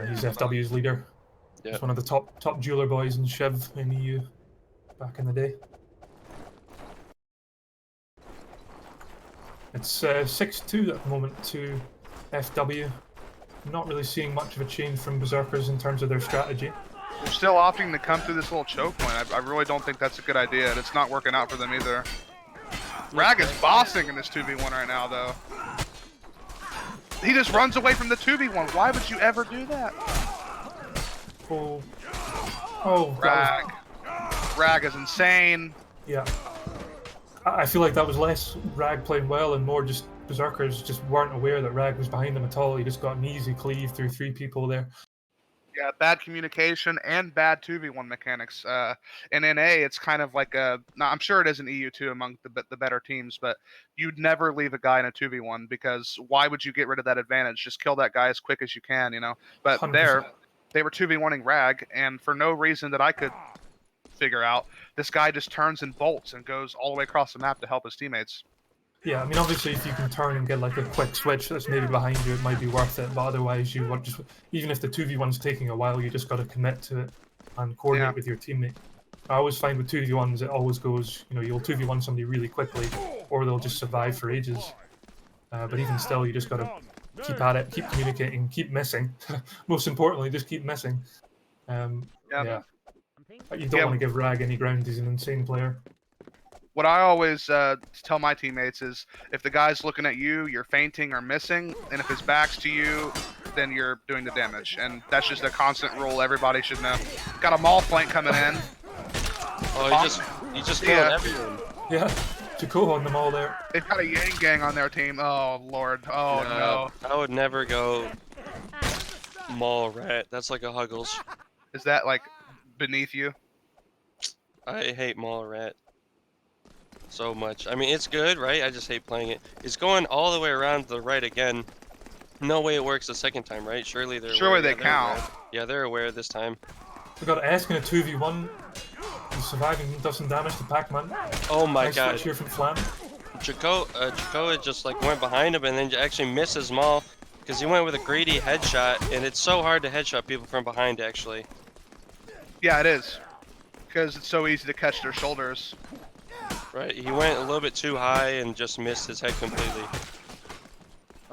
He's FW's leader. Yeah. He's one of the top jeweler boys in Shiv in EU back in the day. It's 6-2 at the moment to FW. Not really seeing much of a change from Berserkers in terms of their strategy. They're still opting to come through this little choke point. I really don't think that's a good idea, and it's not working out for them either. Rag is bossing in this 2v1 right now, though. He just runs away from the 2v1. Why would you ever do that? Oh, Rag. Rag is insane. Yeah. I feel like that was less Rag playing well and more just Berserkers just weren't aware that Rag was behind them at all. He just got an easy cleave through 3 people there. Yeah, bad communication and bad 2v1 mechanics. In NA, it's kind of like a... Now, I'm sure it is in EU too among the better teams, but you'd never leave a guy in a 2v1 because why would you get rid of that advantage? Just kill that guy as quick as you can, you know? But 100%. they were 2v1ing Rag, and for no reason that I could figure out, this guy just turns and bolts and goes all the way across the map to help his teammates. Yeah, I mean, obviously, if you can turn and get like a quick switch that's maybe behind you, it might be worth it. But otherwise, you want just even if the 2v1's taking a while, you just got to commit to it and coordinate with your teammate. I always find with 2v1s, it always goes, you know, you'll 2v1 somebody really quickly, or they'll just survive for ages. But even still, you just got to keep at it, keep communicating, keep missing. Most importantly, just keep missing. Yeah. Yeah. You don't want to give Rag any ground. He's an insane player. What I always tell my teammates is, if the guy's looking at you, you're fainting or missing, and if his back's to you, then you're doing the damage. And that's just a constant rule everybody should know. Got a maul flank coming in. Oh, he just killed everyone. Yeah, Jaco on them all there. They've got a Yang gang on their team. Oh, Lord. Oh, no. I would never go Maul Rat. That's like a Huggles. Is that, like, beneath you? I hate Maul Rat so much. I mean, it's good, right? I just hate playing it. It's going all the way around to the right again. No way it works the second time, right? Surely they're Surely aware. they count. Yeah, they're aware this time. We got Esk in a 2v1. He's surviving, does some damage to Pac-Man. Oh my Nice god. switch here from Flan. Jaco just like went behind him and then actually missed his Maul because he went with a greedy headshot, and it's so hard to headshot people from behind actually. Yeah, it is. Because it's so easy to catch their shoulders. Right, he went a little bit too high and just missed his head completely.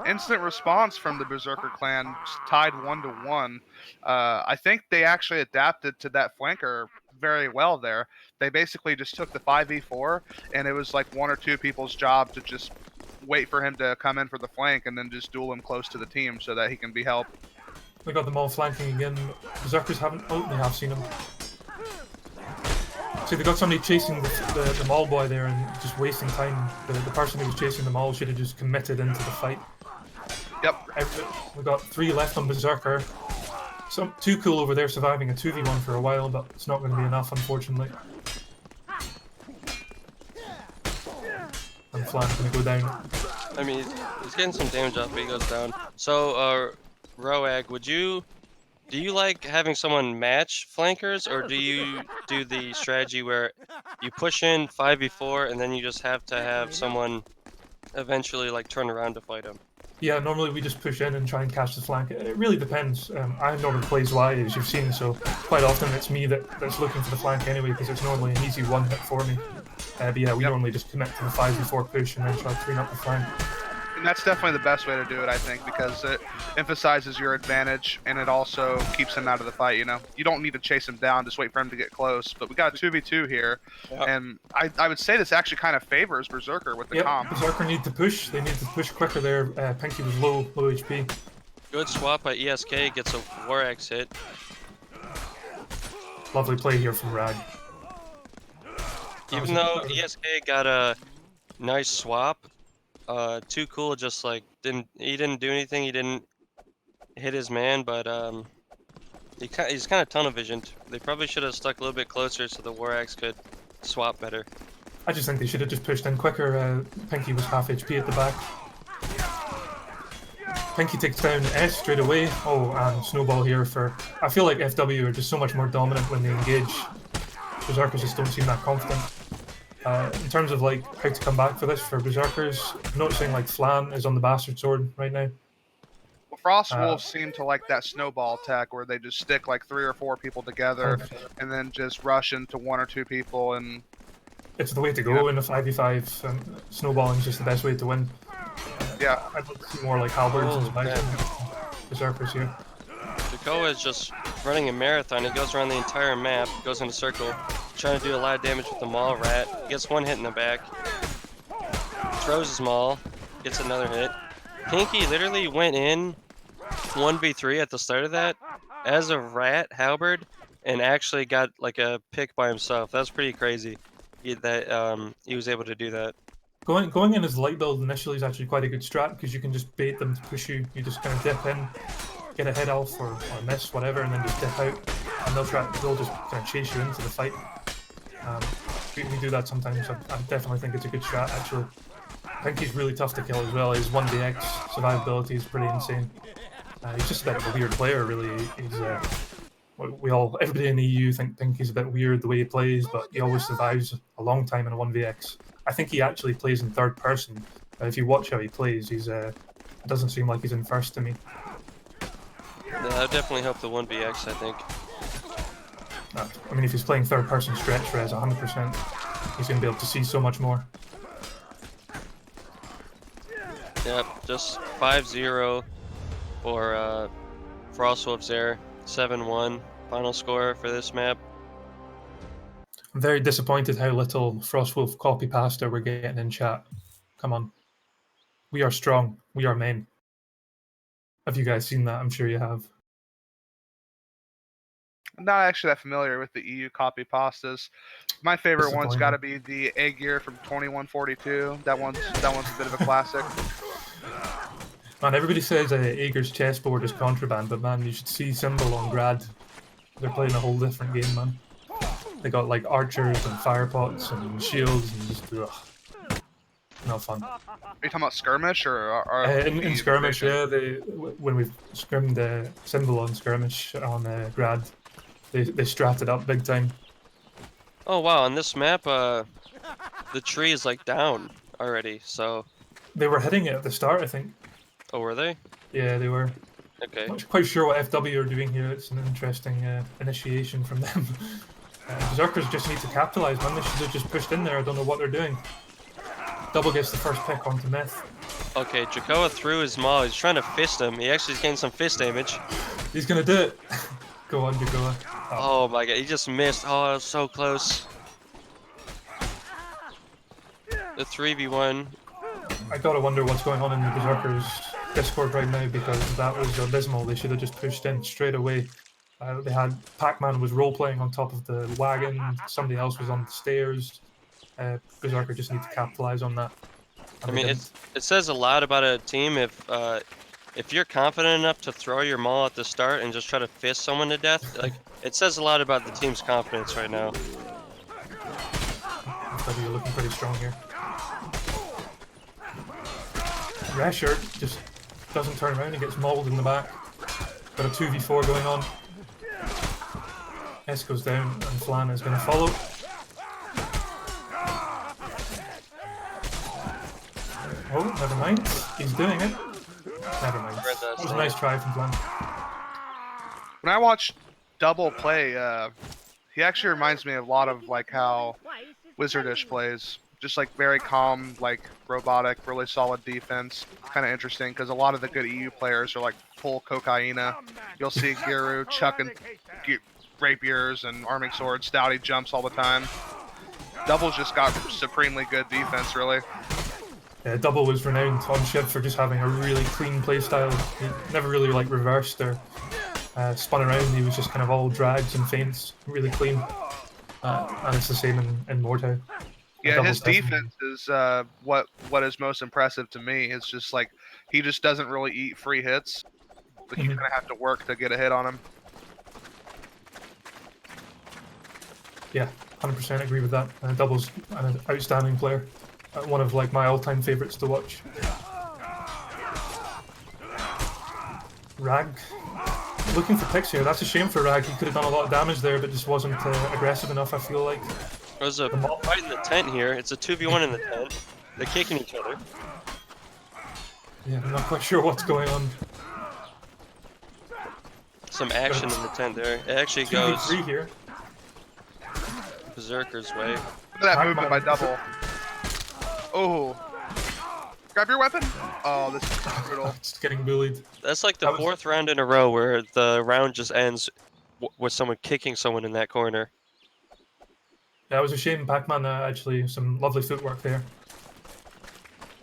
Instant response from the Berserker clan, tied 1-1. I think they actually adapted to that flanker very well there. They basically just took the 5v4, and it was like one or two people's job to just wait for him to come in for the flank and then just duel him close to the team so that he can be helped. We got them all flanking again. Berserkers haven't. Oh, they have seen him. See, they got somebody chasing the Maul boy there and just wasting time. The person who was chasing the Maul should have just committed into the fight. Yep. We got 3 left on Berserker. Too cool over there surviving a 2v1 for a while, but it's not going to be enough, unfortunately. And Flan's going to go down. I mean, he's getting some damage off, but he goes down. So, Roag, do you like having someone match flankers, or do you do the strategy where you push in 5v4 and then you just have to have someone eventually like turn around to fight him? Yeah, normally we just push in and try and catch the flank. It really depends. I normally play Y, as you've seen, so quite often it's me that's looking for the flank anyway, because it's normally an easy one hit for me. But yeah, we normally just commit to the 5v4 push and then try to clean up the flank. And that's definitely the best way to do it, I think, because it emphasizes your advantage, and it also keeps him out of the fight, you know? You don't need to chase him down, just wait for him to get close. But we got a 2v2 here, and I would say this actually kind of favors Berserker with the comp. Berserker need to push. They need to push quicker there. Pinky was low HP. Good swap by ESK, gets a War Axe hit. Lovely play here from Rag. Even though ESK got a nice swap, Too Cool just like he didn't do anything. He didn't hit his man, but he's kind of tunnel visioned. They probably should have stuck a little bit closer so the War Axe could swap better. I just think they should have just pushed in quicker. Pinky was half HP at the back. Pinky takes down S straight away. Oh, and Snowball here for... I feel like FW are just so much more dominant when they engage. Berserkers just don't seem that confident. In terms of like how to come back for this for Berserkers, I'm noticing like Flan is on the Bastard Sword right now. Well, Frost Wolves seem to like that snowball attack where they just stick like 3 or 4 people together and then just rush into 1 or 2 people, and it's the way to go in a 5v5. Snowballing is just the best way to win. Yeah, I'd like to see more like halberds and spikes and Berserkers here. Jaco is just running a marathon. He goes around the entire map, goes in a circle, trying to do a lot of damage with the Maul Rat. Gets 1 hit in the back. Throws his Maul, gets another hit. Pinky literally went in 1v3 at the start of that as a rat halberd and actually got like a pick by himself. That was pretty crazy that he was able to do that. Going in as light build initially is actually quite a good strat because you can just bait them to push you. You just kind of dip in, get a hit off or miss, whatever, and then just dip out. And they'll just kind of chase you into the fight. We do that sometimes. I definitely think it's a good strat, actually. Pinky's really tough to kill as well. His 1vx survivability is pretty insane. He's just a bit of a weird player, really. Everybody in the EU think Pinky's a bit weird the way he plays, but he always survives a long time in a 1vx. I think he actually plays in third person. If you watch how he plays, it doesn't seem like he's in first to me. Yeah, that would definitely help the 1vx, I think. I mean, if he's playing third person stretch res 100%, he's going to be able to see so much more. Yep, just 5-0. for Frostwolves there. 7-1 final score for this map. I'm very disappointed how little Frostwolf copy pasta we're getting in chat. Come on. We are strong. We are men. Have you guys seen that? I'm sure you have. I'm not actually that familiar with the EU copy pastas. My favorite one's got to be the egg gear from 2142. That one's a bit of a classic. Man, everybody says Ager's chessboard is contraband, but man, you should see Symbol on Grad. They're playing a whole different game, man. They got like archers and firepots and shields and just no fun. Are you talking about Skirmish or in Skirmish? Yeah, when we scrimmed Symbol on Skirmish on Grad, they stratted up big time. Oh wow, on this map, the tree is like down already, so... They were hitting it at the start, I think. Oh, were they? Yeah, they were. Okay. Not quite sure what FW are doing here. It's an interesting initiation from them. Berserkers just need to capitalize, man. They should have just pushed in there. I don't know what they're doing. Double gets the first pick onto Myth. Okay, Jacoa threw his maul. He's trying to fist him. He actually is getting some fist damage. He's gonna do it. Go on, Jacoa. Oh my god, he just missed. Oh, it was so close. The 3v1. I gotta wonder what's going on in the Berserkers Discord right now, because that was abysmal. They should have just pushed in straight away. They had Pac-Man was role-playing on top of the wagon, somebody else was on the stairs. Berserker just need to capitalize on that. I mean, it says a lot about a team if you're confident enough to throw your maul at the start and just try to fist someone to death. Like, it says a lot about the team's confidence right now. You're looking pretty strong here. Reshirt just doesn't turn around and gets mauled in the back. Got a 2v4 going on. S goes down and Flan is going to follow. Oh, never mind. He's doing it. Never mind. That was a nice try from Flan. When I watch Double play, he actually reminds me a lot of like how Wizardish plays. Just like very calm, like robotic, really solid defense. Kind of interesting because a lot of the good EU players are like full cocaina. You'll see Giru chucking rapiers and arming swords. Stouty jumps all the time. Double's just got supremely good defense, really. Yeah, Double was renowned on Shiv for just having a really clean playstyle. He never really like reversed or spun around. He was just kind of all drags and feints, really clean. And it's the same in Mortau. Yeah, his defense is what is most impressive to me. It's just like he just doesn't really eat free hits, but you kind of have to work to get a hit on him. Yeah, 100% agree with that. Double's an outstanding player. One of like my all-time favorites to watch. Rag, looking for picks here. That's a shame for Rag. He could have done a lot of damage there, but just wasn't aggressive enough, I feel like. There's a fight in the tent here. It's a 2v1 in the tent. They're kicking each other. Yeah, I'm not quite sure what's going on. Some action in the tent there. It actually goes 2v3 here. Berserker's way. Look at that movement by Double. Oh. Grab your weapon. Oh, this is brutal. Just getting bullied. That's like the fourth round in a row where the round just ends with someone kicking someone in that corner. Yeah, it was a shame. Pac-Man actually some lovely footwork there.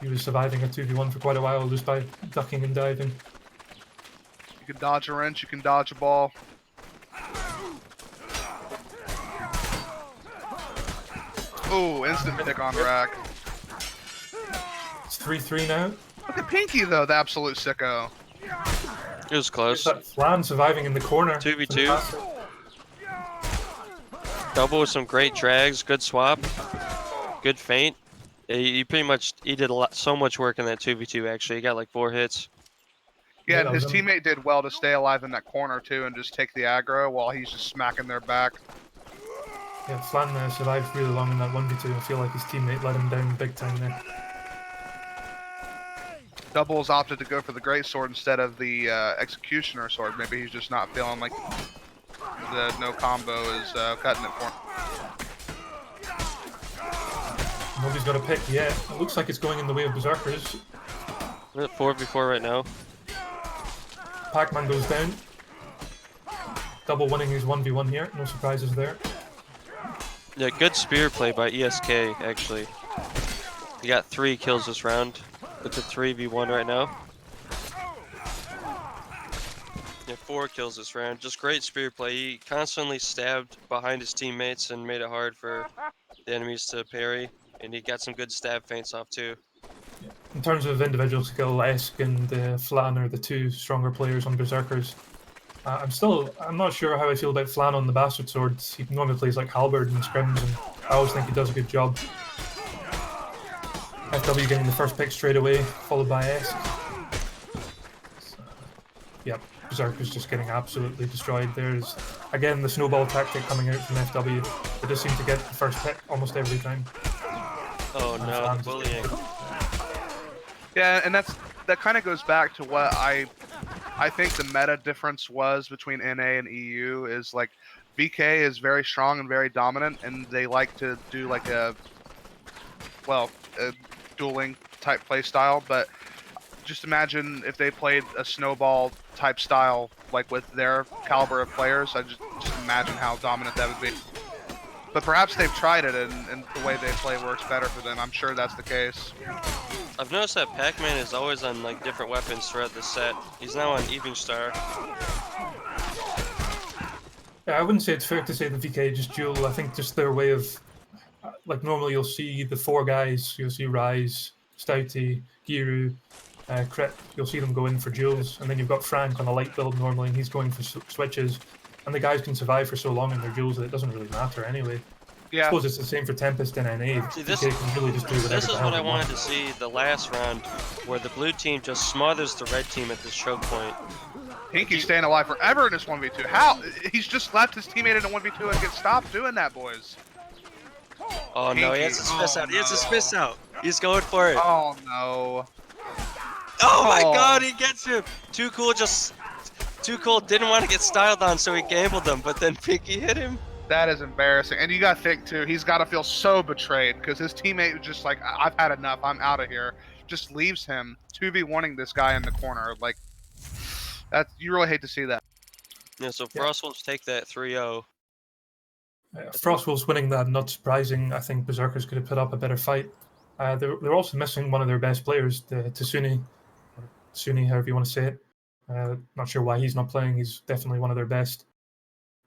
He was surviving a 2v1 for quite a while just by ducking and diving. You can dodge a wrench, you can dodge a ball. Oh, instant pick on Rack. It's 3-3 now. Look at Pinky though, the absolute sicko. It was close. Flan surviving in the corner. 2v2. Double with some great drags, good swap, good feint. He pretty much did so much work in that 2v2 actually. He got like 4 hits. Yeah, and his teammate did well to stay alive in that corner too and just take the aggro while he's just smacking their back. Yeah, Flan survived really long in that 1v2. I feel like his teammate let him down big time there. Double's opted to go for the greatsword instead of the executioner sword. Maybe he's just not feeling like the no combo is cutting it for him. Nobody's got a pick yet. It looks like it's going in the way of Berserkers. We're at 4v4 right now. Pac-Man goes down. Double winning his 1v1 here, no surprises there. Yeah, good spear play by ESK, actually. He got 3 kills this round. It's a 3v1 right now. Yeah, 4 kills this round. Just great spear play. He constantly stabbed behind his teammates and made it hard for the enemies to parry. And he got some good stab feints off too. In terms of individual skill, Esk and Flan are the 2 stronger players on Berserkers. I'm not sure how I feel about Flan on the Bastard Swords. He normally plays like Halberd and Scrims, and I always think he does a good job. FW getting the first pick straight away, followed by Esk. Yep, Berserker's just getting absolutely destroyed. There's, again, the snowball tactic coming out from FW. They just seem to get the first pick almost every time. Oh no, the bullying. Yeah, and that kind of goes back to what I think the meta difference was between NA and EU is like VK is very strong and very dominant, and they like to do like a dueling type play style. But just imagine if they played a snowball type style like with their caliber of players. I just imagine how dominant that would be. But perhaps they've tried it and the way they play works better for them. I'm sure that's the case. I've noticed that Pac-Man is always on like different weapons throughout the set. He's now on Evening Star. Yeah, I wouldn't say it's fair to say the VK just duel. I think just their way of, like normally you'll see the 4 guys, you'll see Rise, Stouty, Giru, Crit, you'll see them go in for duels, and then you've got Frank on a light build normally, and he's going for switches, and the guys can survive for so long in their duels that it doesn't really matter anyway. Yeah. I suppose it's the same for Tempest and NA. See, VK can really just do whatever This the is hell what I they want. wanted to see the last round, where the blue team just smothers the red team at this choke point. Pinky's staying alive forever in this 1v2. How? He's just left his teammate in a 1v2 and gets stopped doing that, boys. Oh no, he has his fist out. He has his fist out. He's going for it. Oh no. Oh my god, he gets him! Too cool, didn't want to get styled on, so he gambled them, but then Pinky hit him. That is embarrassing. And you gotta think too, he's gotta feel so betrayed because his teammate was just like, I've had enough, I'm out of here. Just leaves him 2v1ing this guy in the corner. Like, you really hate to see that. Yeah, so Frostwolves take that 3-0. Frostwolves winning that, not surprising. I think Berserkers could have put up a better fight. They're also missing one of their best players, Tsuni, or Suni, however you want to say it. Not sure why he's not playing. He's definitely one of their best.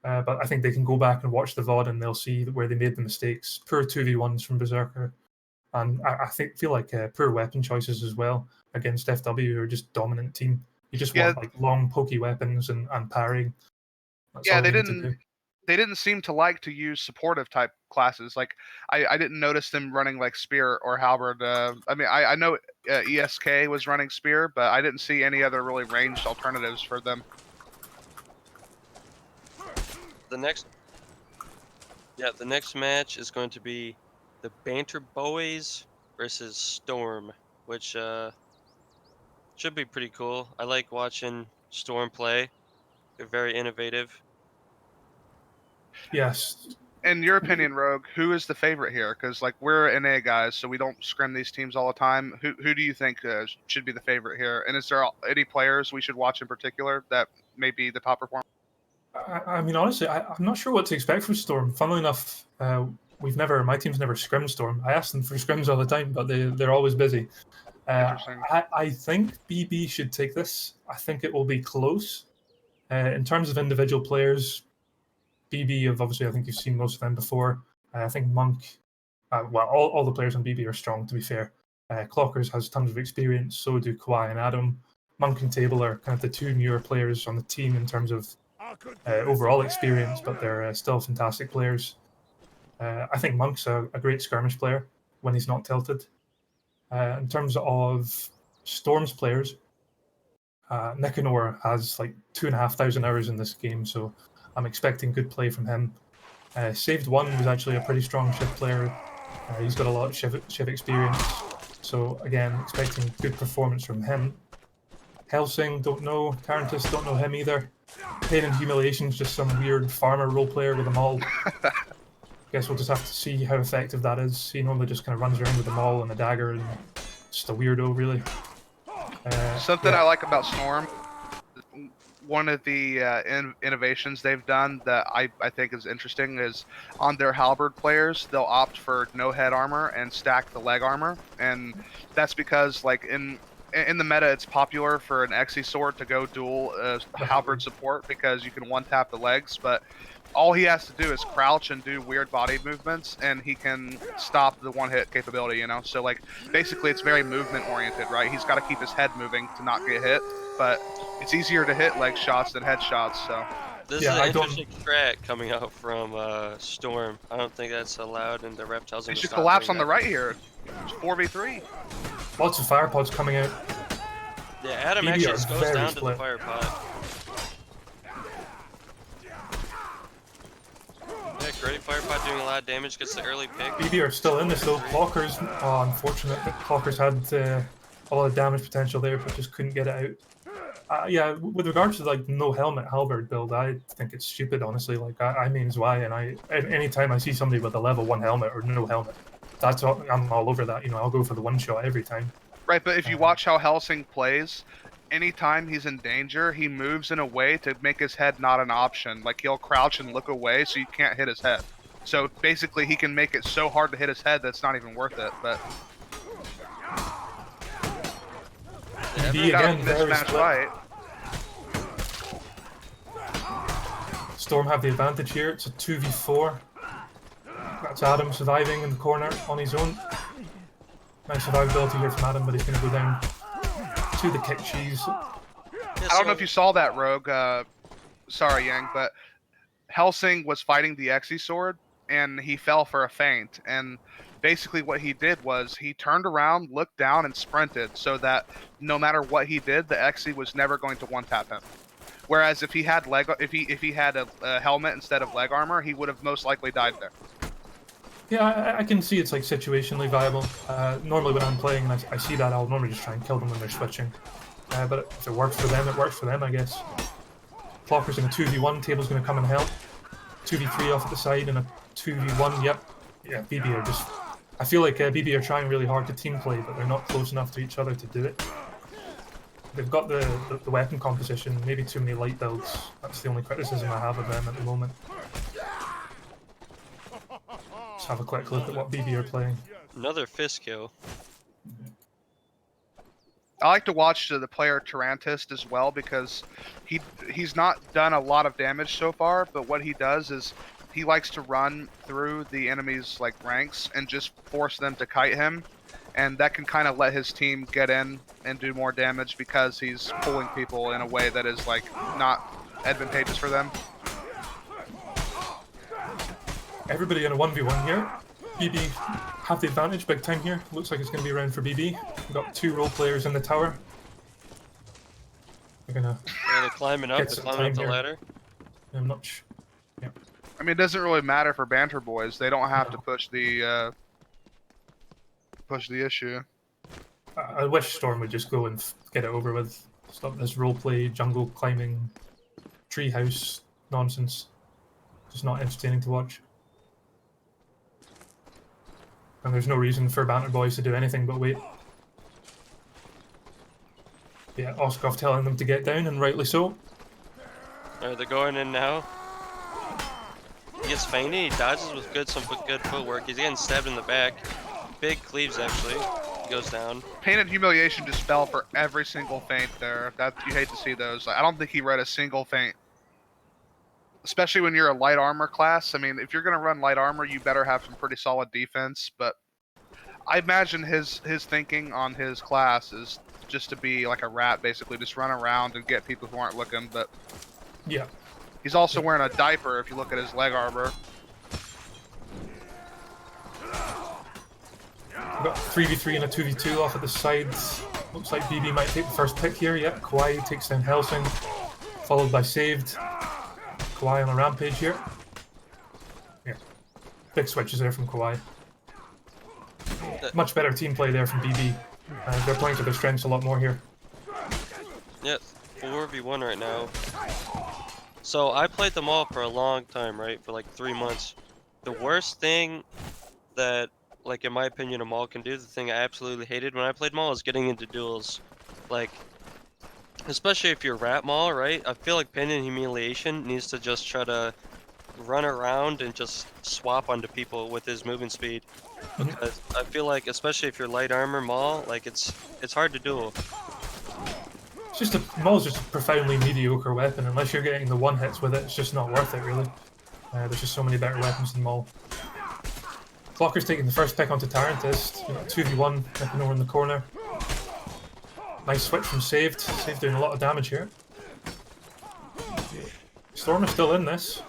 But I think they can go back and watch the VOD and they'll see where they made the mistakes. Poor 2v1s from Berserker. And I feel like poor weapon choices as well against FW, who are just dominant team. You just want like long pokey weapons and parrying. That's all they you need to do. They didn't seem to like to use supportive type classes. Like I didn't notice them running like Spear or Halberd. I mean, I know ESK was running Spear, but I didn't see any other really ranged alternatives for them. The next match is going to be the Banter Boys versus Storm, which should be pretty cool. I like watching Storm play. They're very innovative. Yes. In your opinion, Rogue, who is the favorite here? Because like we're NA guys, so we don't scrim these teams all the time. Who do you think should be the favorite here? And is there any players we should watch in particular that may be the top performer? I mean, honestly, I'm not sure what to expect from Storm. Funnily enough, my team's never scrimmed Storm. I ask them for scrims all the time, but they're always busy. I think BB should take this. I think it will be close. In terms of individual players, BB obviously I think you've seen most of them before. I think Monk, all the players on BB are strong, to be fair. Clockers has tons of experience, so do Kawhi and Adam. Monk and Table are kind of the 2 newer players on the team in terms of overall experience, but they're still fantastic players. I think Monk's a great skirmish player when he's not tilted. In terms of Storm's players, Nicanor has like 2,500 hours in this game, so I'm expecting good play from him. Saved One was actually a pretty strong Shiv player. He's got a lot of Shiv experience, so again, expecting good performance from him. Helsing, don't know. Tarantus, don't know him either. Pain and Humiliation's just some weird farmer role player with a maul. Guess we'll just have to see how effective that is. He normally just kind of runs around with a maul and a dagger, and just a weirdo, really. Something I like about Storm, one of the innovations they've done that I think is interesting is on their halberd players, they'll opt for no head armor and stack the leg armor, and that's because like in the meta, it's popular for an Xe sword to go dual halberd support because you can one tap the legs, but all he has to do is crouch and do weird body movements, and he can stop the one hit capability. You know, so like basically it's very movement oriented, right? He's got to keep his head moving to not get hit, but it's easier to hit leg shots than head shots. So This Yeah, is an I don't- interesting strat coming out from Storm. I don't think that's allowed, and the rep tells him he to should stop collapse doing on the that. right here. 4v3. Lots of fire pods coming out. Yeah, Adam BB actually are just goes very down to the split. fire pod. Yeah, great fire pod doing a lot of damage, gets the early pick. BB are still in this though. Clockers, oh, unfortunate. Clockers had a lot of damage potential there, but just couldn't get it out. Yeah, with regards to like no helmet halberd build, I think it's stupid. Honestly, like I main Zwei, and anytime I see somebody with a level 1 helmet or no helmet, I'm all over that. You know, I'll go for the one shot every time. Right, but if you watch how Helsing plays, anytime he's in danger, he moves in a way to make his head not an option. Like he'll crouch and look away so you can't hit his head. So basically, he can make it so hard to hit his head that's not even worth it. But BB got again, a very mismatch split. fight. Storm have the advantage here. It's a 2v4. That's Adam surviving in the corner on his own. Nice survivability here from Adam, but he's going to go down to the kick cheese. Yeah, I don't know if you saw that, Rogue. Sorry, Yang, but Helsing was fighting the Xe sword, and he fell for a feint. And basically what he did was he turned around, looked down, and sprinted so that no matter what he did, the Xe was never going to one-tap him. Whereas if he had if he had a helmet instead of leg armor, he would have most likely died there. Yeah, I can see it's like situationally viable. Normally when I'm playing and I see that, I'll normally just try and kill them when they're switching. But if it works for them, it works for them, I guess. Clocker's in a 2v1, Table's going to come and help. 2v3 off at the side and a 2v1, yep. Yeah, BB are just... I feel like BB are trying really hard to team play, but they're not close enough to each other to do it. They've got the weapon composition, maybe too many light builds. That's the only criticism I have of them at the moment. Let's have a quick look at what BB are playing. Another fist kill. I like to watch the player Tarantist as well because he's not done a lot of damage so far, but what he does is he likes to run through the enemy's like ranks and just force them to kite him, and that can kind of let his team get in and do more damage because he's pulling people in a way that is like not advantageous for them. Everybody in a 1v1 here. BB have the advantage big time here. Looks like it's going to be around for BB. We've got 2 role players in the tower. They're going to... Yeah, they're climbing up, Get they're some climbing up time the here. ladder. I'm not sure. I mean, it doesn't really matter for banter boys; they don't have to No. push the issue. I wish Storm would just go and get it over with. Stop this roleplay, jungle climbing, treehouse nonsense. Just not entertaining to watch. And there's no reason for banter boys to do anything but wait. Yeah, Oskov telling them to get down, and rightly so. Alright, they're going in now. He gets feinted, he dodges with some good footwork. He's getting stabbed in the back. Big cleaves, actually. He goes down. Pain and Humiliation just fell for every single feint there. That you hate to see those. I don't think he read a single feint. Especially when you're a light armor class. I mean, if you're gonna run light armor, you better have some pretty solid defense. But I imagine his thinking on his class is just to be like a rat, basically, just run around and get people who aren't looking. But Yeah. he's also wearing a diaper if you look at his leg armor. We've got 3v3 and a 2v2 off at the sides. Looks like BB might take the first pick here. Yep, Kawhi takes down Helsing, followed by Saved. Kawhi on a rampage here. Yeah, big switches there from Kawhi. Much better team play there from BB. They're playing to their strengths a lot more here. Yeah, 4v1 right now. So I played them all for a long time, right? For like 3 months. The worst thing that, like in my opinion, a Maul can do, the thing I absolutely hated when I played Maul is getting into duels. Like, Especially if you're Rat Maul, right? I feel like Pain and Humiliation needs to just try to run around and just swap onto people with his movement speed. Because I feel like, especially if you're light armor Maul, like it's hard to duel. It's just Maul's just a profoundly mediocre weapon. Unless you're getting the one hits with it, it's just not worth it, really. There's just so many better weapons than Maul. Clocker's taking the first pick onto Tarantist. 2v1, Nicanor in the corner. Nice switch from Saved. Saved doing a lot of damage here. Stormer's still in this.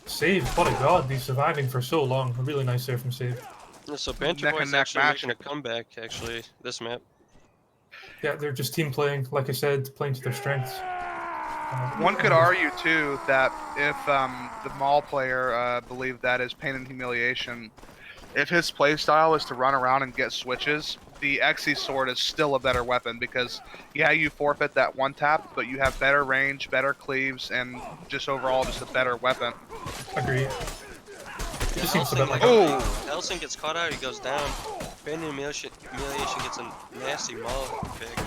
Saved, what a god, he's surviving for so long. A really nice save from Saved. Yeah, so Banter Boy's actually making a comeback, actually, this map. Yeah, they're just team playing, like I said, playing to their strengths. One could argue too that if the Maul player believed that is Pain and Humiliation, if his playstyle is to run around and get switches, the Xe sword is still a better weapon because yeah, you forfeit that one tap, but you have better range, better cleaves, and just overall just a better weapon. Agree. It just seems a bit like Helsing gets caught out, he goes down. Pain and Humiliation gets a nasty Maul pick.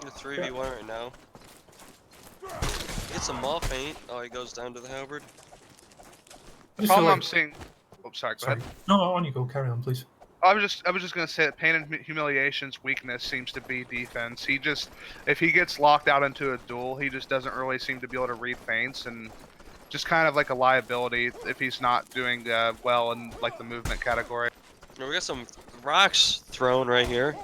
You're 3v1 right now. It's a Maul feint. Oh, he goes down to the halberd. The problem I'm seeing. Oh, sorry. Go ahead. No, on you go. Carry on, please. I was just gonna say that Pain and Humiliation's weakness seems to be defense. If he gets locked out into a duel, he just doesn't really seem to be able to read feints, and just kind of like a liability if he's not doing well in like the movement category. We got some rocks thrown right here.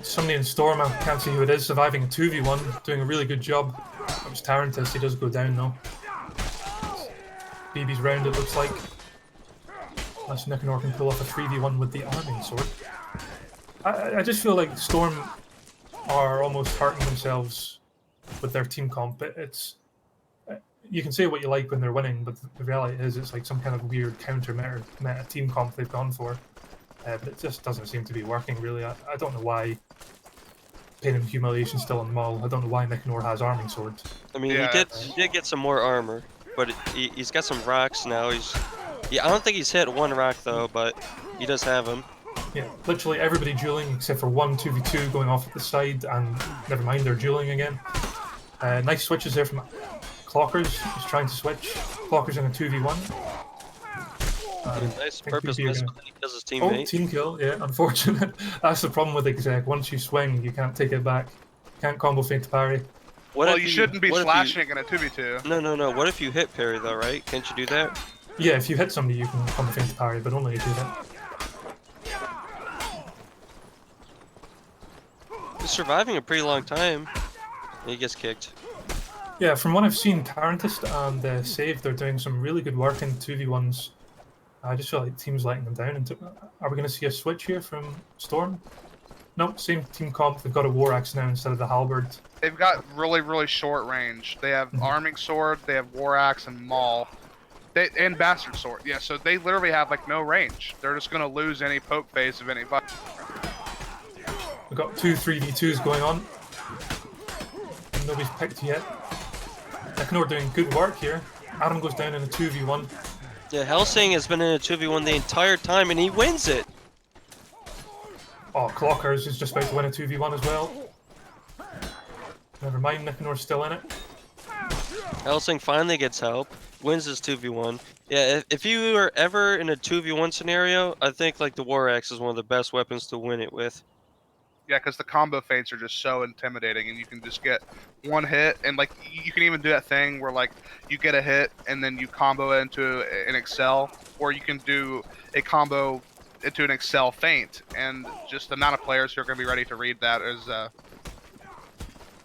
Somebody in Storm, I can't see who it is, surviving a 2v1, doing a really good job. That was Tarantist, he does go down though. BB's round, it looks like. Unless Nicanor can pull off a 3v1 with the arming sword. I just feel like Storm are almost hurting themselves with their team comp. You can say what you like when they're winning, but the reality is it's like some kind of weird counter meta team comp they've gone for. But it just doesn't seem to be working, really. I don't know why Pain and Humiliation's still on Maul. I don't know why Nicanor has arming swords. I mean, he did get some more armor, but he's got some rocks now. I don't think he's hit one rock, though, but he does have them. Yeah, literally everybody dueling except for one 2v2 going off at the side, and never mind, they're dueling again. Nice switches there from Clockers. He's trying to switch. Clockers in a 2v1. Nice purpose miss, but he kills his teammate. Oh, team kill, yeah, unfortunate. That's the problem with Exec. Once you swing, you can't take it back. You can't combo feint to parry. Well, you shouldn't be slashing in a 2v2. No. What if you hit parry, though, right? Can't you do that? Yeah, if you hit somebody, you can combo feint to parry, but only if you hit. He's surviving a pretty long time. He gets kicked. Yeah, from what I've seen, Tarantist and Save, they're doing some really good work in 2v1s. I just feel like teams letting them down. Are we going to see a switch here from Storm? Nope, same team comp. They've got a War Axe now instead of the Halberd. They've got really short range. They have Arming Sword, they have War Axe, and Maul. And Bastard Sword. Yeah, so they literally have like no range. They're just going to lose any poke phase of anybody. We've got two 3v2s going on. Nobody's picked yet. Nicanor doing good work here. Adam goes down in a 2v1. Yeah, Helsing has been in a 2v1 the entire time, and he wins it! Oh, Clockers is just about to win a 2v1 as well. Never mind, Nicanor's still in it. Helsing finally gets help, wins his 2v1. Yeah, if you were ever in a 2v1 scenario, I think like the War Axe is one of the best weapons to win it with. Yeah, because the combo feints are just so intimidating, and you can just get one hit, and like you can even do that thing where like you get a hit and then you combo it into an Excel, or you can do a combo into an Excel feint, and just the amount of players who are going to be ready to read that is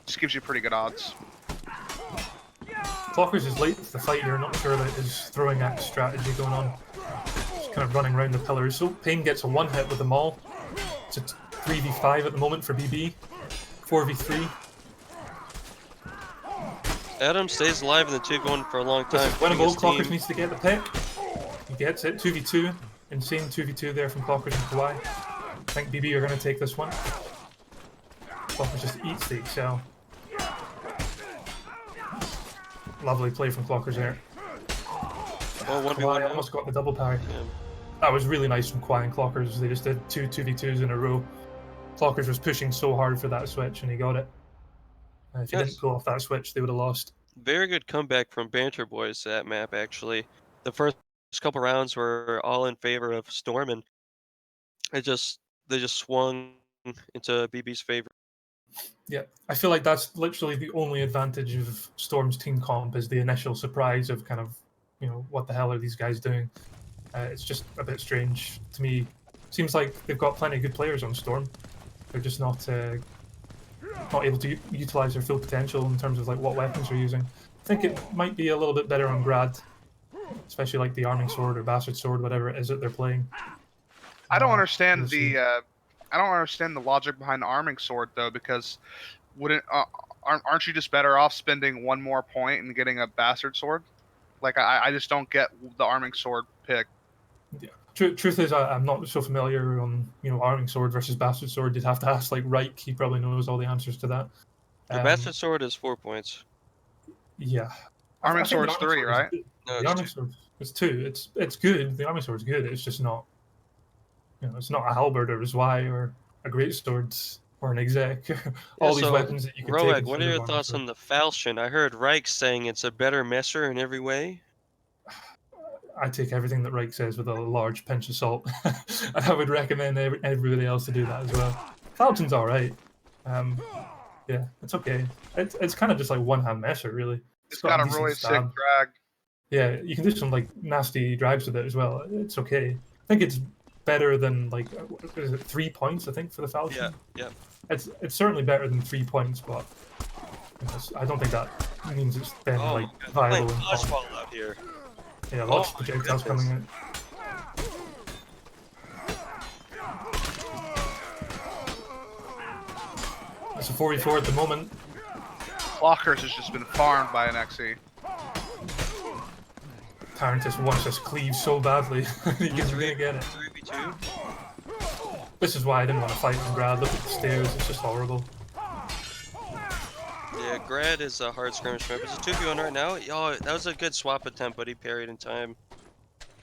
just gives you pretty good odds. Clockers is late to the fight here, not sure about his throwing axe strategy going on. Just kind of running around the pillars. So Pain gets a one hit with the Maul. It's a 3v5 at the moment for BB. 4v3. Adam stays alive in the 2v1 for a long time. Winnable. Clockers needs to get the pick. He gets it. 2v2. Insane 2v2 there from Clockers and Kawhi. I think BB are going to take this one. Clockers just eats the Excel. Lovely play from Clockers there. Oh, 1v1 Kwai now. almost got the double parry. Yeah. That was really nice from Kwai and Clockers. They just did 2v2s in a row. Clockers was pushing so hard for that switch, and he got it. If he Yes. didn't pull off that switch, they would have lost. Very good comeback from Banter Boys that map, actually. The first couple rounds were all in favor of Storm, and they just swung into BB's favor. Yeah, I feel like that's literally the only advantage of Storm's team comp is the initial surprise of kind of, what the hell are these guys doing? It's just a bit strange to me. Seems like they've got plenty of good players on Storm. They're just not able to utilize their full potential in terms of like what weapons they're using. I think it might be a little bit better on Grad, especially like the Arming Sword or Bastard Sword, whatever it is that they're playing. I don't understand we'll see. I don't understand the logic behind the arming sword though, because wouldn't aren't you just better off spending one more point and getting a bastard sword? Like I just don't get the arming sword pick. Yeah. Truth is, I'm not so familiar on Arming Sword versus Bastard Sword. You'd have to ask like Reich. He probably knows all the answers to that. The Bastard Sword is 4 points. Yeah. Arming I think the Sword's 3, right? No, The Arming Sword is 2. It's good. The Arming Sword's good. It's just not. It's not a halberd or a Zwei or a great sword or an exec. All these weapons that you can take. Roeg, what are your thoughts on the falchion? I heard Reich saying it's a better messer in every way. I take everything that Reich says with a large pinch of salt. And I would recommend everybody else to do that as well. Falchion's alright. Yeah, it's okay. It's kind of just like one-hand messer, really. It's got a decent really stab. sick drag. Yeah, you can do some like nasty drives with it as well. It's okay. I think it's better than like is it 3 points? I think for the Falchion. Yeah. It's certainly better than 3 points, but I don't think that means it's been like viable. Playing dodgeball out here. Yeah, lots of projectiles coming in. It's a 4v4 at the moment. Clockers has just been farmed by an XE. Tarantis wants this cleave so badly. He's gonna get it. 3v2. This is why I didn't want to fight in Grad. Look at the stairs, it's just horrible. Yeah, Grad is a hard skirmish map. It's a 2v1 right now. Oh, that was a good swap attempt, but he parried in time.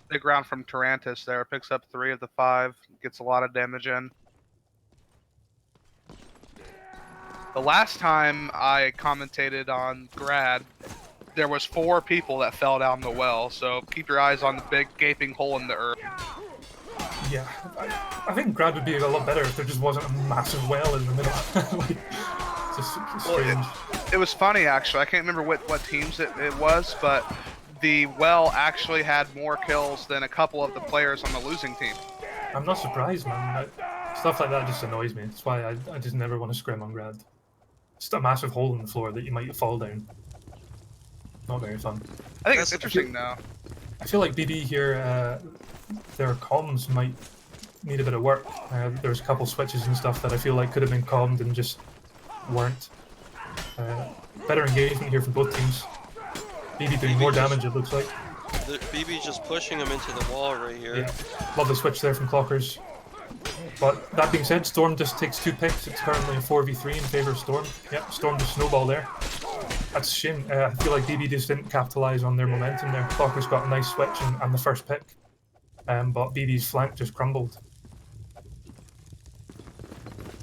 Big round from Tarantis there. Picks up 3 of the 5. Gets a lot of damage in. The last time I commentated on Grad, there was 4 people that fell down the well, so keep your eyes on the big gaping hole in the earth. Yeah, I think Grad would be a lot better if there just wasn't a massive well in the middle. Like, just strange. It was funny, actually. I can't remember what teams it was, but the well actually had more kills than a couple of the players on the losing team. I'm not surprised, man. Stuff like that just annoys me. That's why I just never want to scrim on Grad. Just a massive hole in the floor that you might fall down. Not very fun. I think it's interesting, though. I feel like BB here, their comms might need a bit of work. There's a couple switches and stuff that I feel like could have been commed and just weren't. Better engagement here from both teams. BB doing more damage, it looks like. BB just pushing him into the wall right here. Yeah, lovely switch there from Clockers. But that being said, Storm just takes 2 picks. It's currently a 4v3 in favor of Storm. Yep, Storm just snowball there. That's a shame. I feel like BB just didn't capitalize on their momentum there. Clockers got a nice switch and the first pick. But BB's flank just crumbled.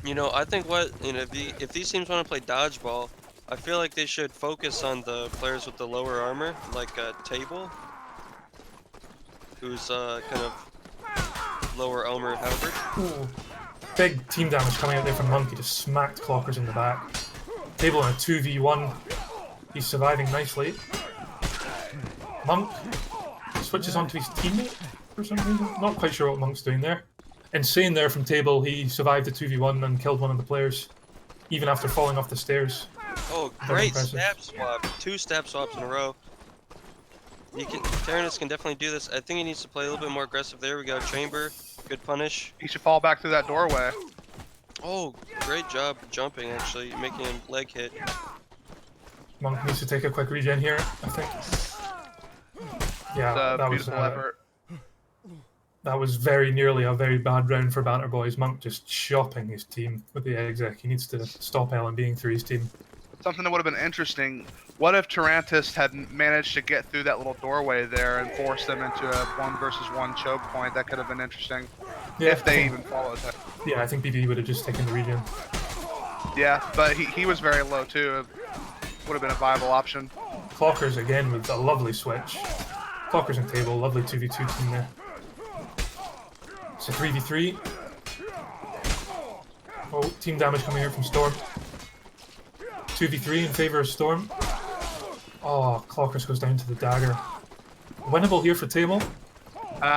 I think if these teams want to play dodgeball, I feel like they should focus on the players with the lower armor, like Table, who's kind of lower armor halberd. Ooh. Big team damage coming out there from Monk. He just smacked Clockers in the back. Table in a 2v1. He's surviving nicely. Monk switches onto his teammate for some reason. Not quite sure what Monk's doing there. Insane there from Table. He survived the 2v1 and killed one of the players, even after falling off the stairs. Oh, great stab swap. 2 stab swaps in a row. Tyrannus can definitely do this. I think he needs to play a little bit more aggressive. There we go. Chamber. Good punish. He should fall back through that doorway. Oh, great job jumping, actually, making him leg hit. Monk needs to take a quick regen here, I think. Yeah, that was very nearly a very bad round for Banter Boys. Monk just chopping his team with the exec. He needs to stop LMBing through his team. something that would have been interesting. What if Tarantis had managed to get through that little doorway there and force them into a 1-versus-1 choke point? That could have been interesting. Yeah, If they even followed that. Yeah, I think BB would have just taken the regen. Yeah, but he was very low too. It would have been a viable option. Clockers again with a lovely switch. Clockers and table, lovely 2v2 team there. It's a 3v3. Oh, team damage coming here from Storm. 2v3 in favor of Storm. Oh, Clockers goes down to the dagger. Winnable here for table.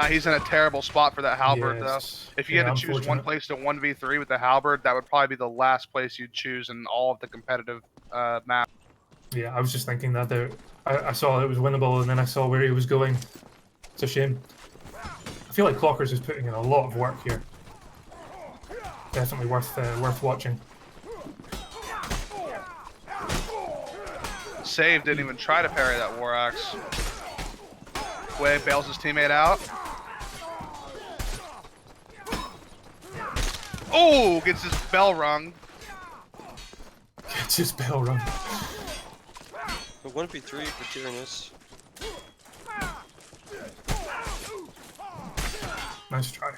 He's in a terrible spot for that halberd Yes. though. If you had to choose one place to 1v3 with the halberd, that would probably be the last place you'd choose in all of the competitive map. Yeah, I was just thinking that there. I saw it was winnable, and then I saw where he was going. It's a shame. I feel like Clockers is putting in a lot of work here. Definitely worth watching. Save didn't even try to parry that War Axe. Way bails his teammate out. Oh, gets his bell rung. Gets his bell rung. But 1v3 for Tyrannus. Nice try.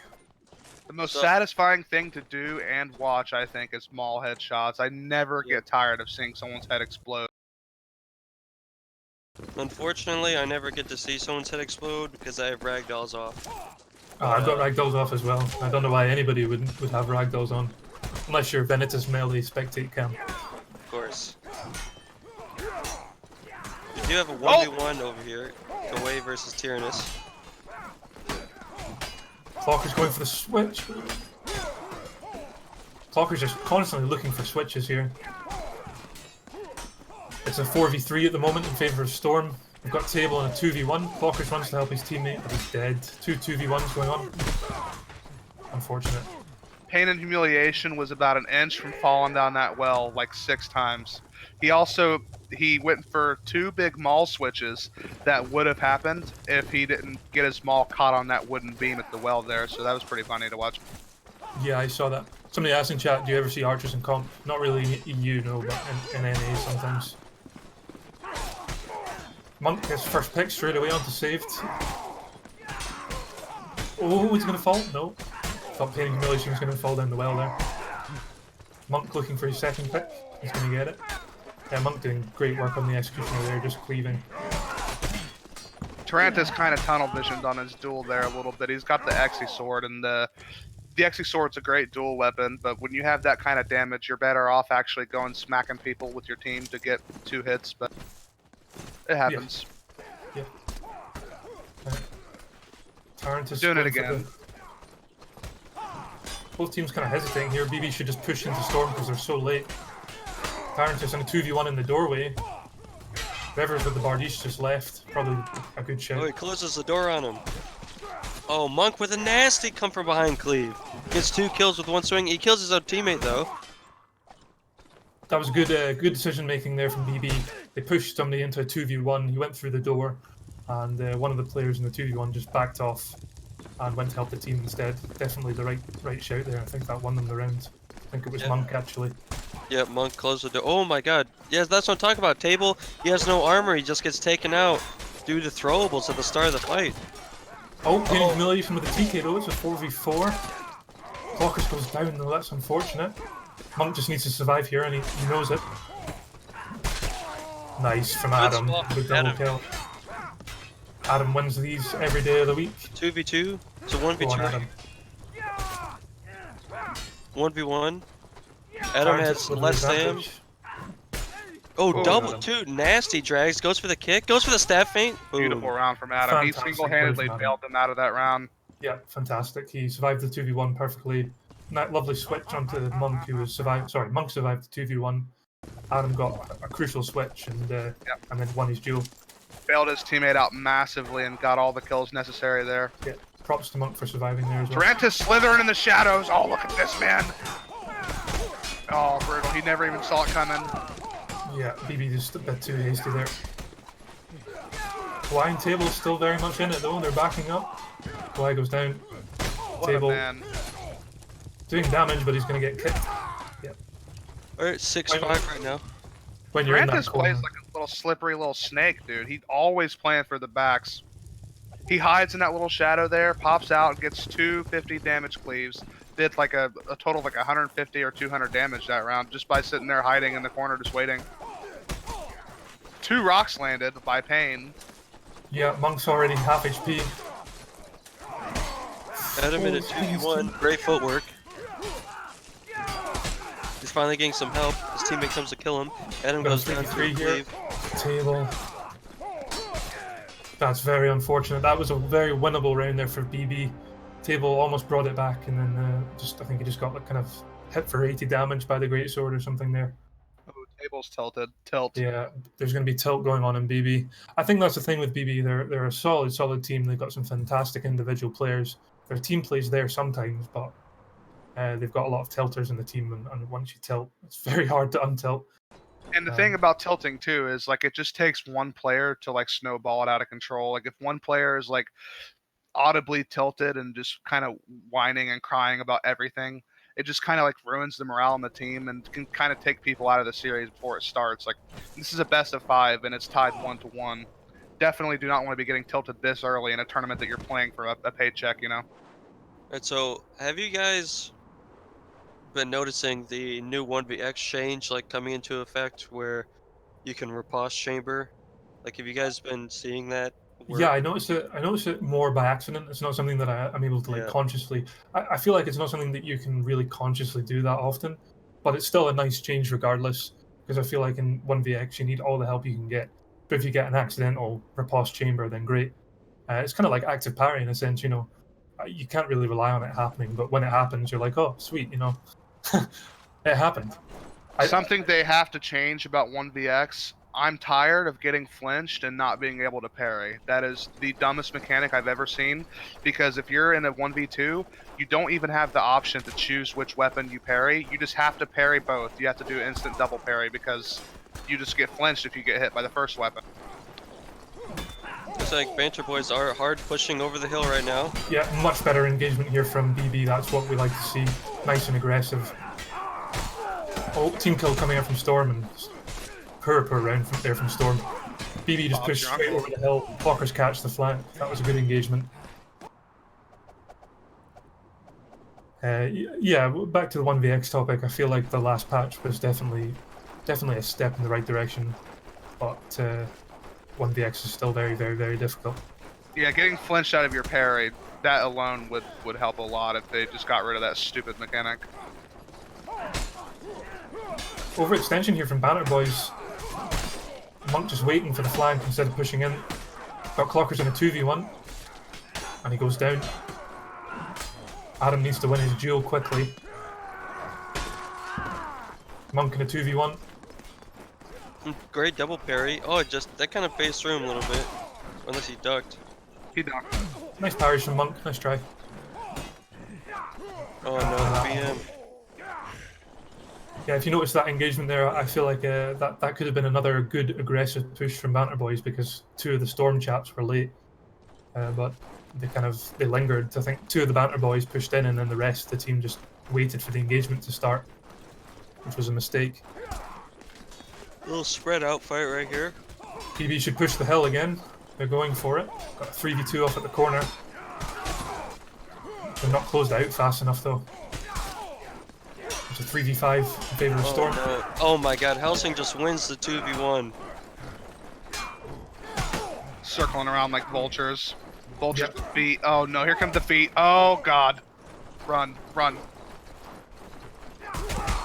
The most satisfying thing to do and watch, I think, is maul headshots. I never get tired of seeing someone's head explode. Unfortunately, I never get to see someone's head explode because I have ragdolls off. I've got ragdolls off as well. I don't know why anybody would have ragdolls on. Unless you're Venitus Melee Spectate Cam. Of course. We do have a 1v1 over here. Away versus Tyrannus. Clocker's going for the switch. Clocker's just constantly looking for switches here. It's a 4v3 at the moment in favour of Storm. We've got Table on a 2v1. Clockers runs to help his teammate, but he's dead. Two 2v1s going on. Unfortunate. Pain and Humiliation was about an inch from falling down that well like 6 times. He went for 2 big maul switches that would have happened if he didn't get his maul caught on that wooden beam at the well there, so that was pretty funny to watch. Yeah, I saw that. Somebody asked in chat, do you ever see archers in comp? Not really in EU, no, but in NA sometimes. Monk gets first pick straight away onto saved. Oh, he's gonna fall? No. Thought Pain and Humiliation was gonna fall down the well there. Monk looking for his second pick. He's gonna get it. Yeah, Monk doing great work on the executioner there, just cleaving. Tarantis kind of tunnel visioned on his duel there a little bit. He's got the Exy sword, and the Exy sword's a great dual weapon, but when you have that kind of damage, you're better off actually going smacking people with your team to get 2 hits, but it happens. Yeah. Tarantis Doing it going for again. Both teams kind of hesitating here. BB should just push into Storm because they're so late. Tarantis in a 2v1 in the doorway. Whoever's with the Bardiche just left. Probably a good shout. Oh, he closes the door on him. Oh, Monk with a nasty come from behind cleave. Gets 2 kills with 1 swing. He kills his own teammate though. That was good good decision making there from BB. They pushed somebody into a 2v1. He went through the door, and one of the players in the 2v1 just backed off and went to help the team instead. Definitely the right shout there. I think that won them the round. I think it was Monk actually. Yeah, Monk closed the door. Oh my god. Yes, that's what I'm talking about. Table, he has no armor. He just gets taken out due to throwables at the start of the fight. Oh, Pain and Humiliation with the TK though. It's a 4v4. Clockers goes down though. That's unfortunate. Monk just needs to survive here, and he knows it. Nice from Adam with double kill. Adam wins these every day of the week. 2v2. It's a Go on, 1v2. Adam. 1v1. Adam Tarantis has with the less damage. advantage. Oh, double Adam. 2. Nasty drags. Goes for the kick. Goes for the stab feint. Beautiful Boom. round from Adam. He Fantastic single-handedly play from bailed them out of that round. Yeah, fantastic. He survived the 2v1 perfectly. And that lovely switch onto Monk, who was Monk survived the 2v1. Adam got a crucial switch and then won his duel. Bailed his teammate out massively and got all the kills necessary there. Yeah, props to Monk for surviving there as well. Tarantis slithering in the shadows. Oh, look at this, man. Oh, brutal. He never even saw it coming. Yeah, BB just a bit too hasty there. Blind Table is still very much in it though. They're backing up. Kawhi goes down. What Table a man. doing damage, but he's going to get kicked. Alright, 6-5 right now. when you're in that Francis corner. plays like a little slippery little snake, dude. He's always playing for the backs. He hides in that little shadow there, pops out, and gets 250 damage cleaves. Did like a total of like 150 or 200 damage that round just by sitting there hiding in the corner just waiting. 2 rocks landed by Pain. Yeah, Monk's already half HP. Adam in a 2v1, great footwork. He's finally getting some help. His teammate comes to kill him. Adam goes down to a here. cleave. Table. That's very unfortunate. That was a very winnable round there for BB. Table almost brought it back, and then I think he just got like kind of hit for 80 damage by the greatsword or something there. Oh, table's tilted. Tilt. Yeah, there's going to be tilt going on in BB. I think that's the thing with BB. They're a solid team. They've got some fantastic individual players. Their team plays there sometimes, but they've got a lot of tilters in the team, and once you tilt, it's very hard to untilt. And the thing about tilting too is like it just takes one player to like snowball it out of control. Like if one player is like audibly tilted and just kind of whining and crying about everything, it just kind of like ruins the morale on the team and can kind of take people out of the series before it starts. Like this is a best of 5 and it's tied 1-1. Definitely do not want to be getting tilted this early in a tournament that you're playing for a paycheck, you know. And so, have you guys been noticing the new 1vx change like coming into effect where you can riposte chamber? Like, have you guys been seeing that? Yeah, I noticed it more by accident. It's not something that I'm able to like Yeah. consciously. I feel like it's not something that you can really consciously do that often, but it's still a nice change regardless. Because I feel like in 1vx you need all the help you can get. But if you get an accidental riposte chamber, then great. It's kind of like active parry in a sense, you know. You can't really rely on it happening, but when it happens, you're like, oh, sweet, you know, it happened. Something they have to change about 1vx. I'm tired of getting flinched and not being able to parry. That is the dumbest mechanic I've ever seen, because if you're in a 1v2, you don't even have the option to choose which weapon you parry. You just have to parry both. You have to do instant double parry because you just get flinched if you get hit by the first weapon. Looks like Banter Boys are hard pushing over the hill right now. Yeah, much better engagement here from BB. That's what we like to see. Nice and aggressive. Oh, team kill coming out from Storm, and poor round there from Storm. BB just pushed straight over the hill. Clockers catch the flank. That was a good engagement. Yeah, back to the 1vx topic. I feel like the last patch was definitely a step in the right direction, but 1vx is still very, very, very difficult. Yeah, getting flinched out of your parry, that alone would help a lot if they just got rid of that stupid mechanic. Overextension here from Banter Boys. Monk just waiting for the flank instead of pushing in. Got Clockers in a 2v1, and he goes down. Adam needs to win his duel quickly. Monk in a 2v1. Great double parry. Oh, that kind of phased through him a little bit. Unless he ducked. He ducked. Nice parries from Monk. Nice try. Oh no, the BM. Yeah, if you notice that engagement there, I feel like that could have been another good aggressive push from Banter Boys because 2 of the Storm chaps were late, but they lingered. I think 2 of the Banter Boys pushed in, and then the rest of the team just waited for the engagement to start, which was a mistake. A little spread out fight right here. PB should push the hill again. They're going for it. Got a 3v2 off at the corner. They're not closed out fast enough though. It's a 3v5 in favor of Storm. No. Oh my god, Helsing just wins the 2v1. Circling around like vultures. Vultures with feet. Oh no, here come the feet. Oh god. Run, run.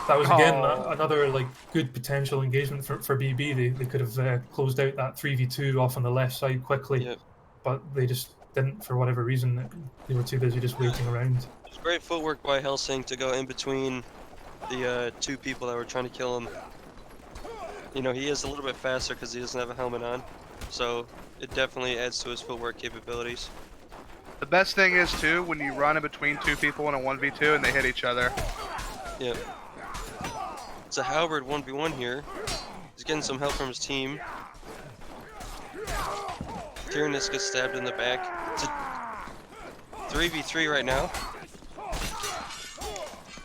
That was again another like good potential engagement for BB. They could have closed out that 3v2 off on the left side quickly, but they just didn't for whatever reason. They were too busy just waiting around. It's great footwork by Helsing to go in between the 2 people that were trying to kill him. You know, he is a little bit faster because he doesn't have a helmet on, so it definitely adds to his footwork capabilities. The best thing is too when you run in between 2 people in a 1v2 and they hit each other. Yep. It's a Halberd 1v1 here. He's getting some help from his team. Tyrannus gets stabbed in the back. It's a 3v3 right now.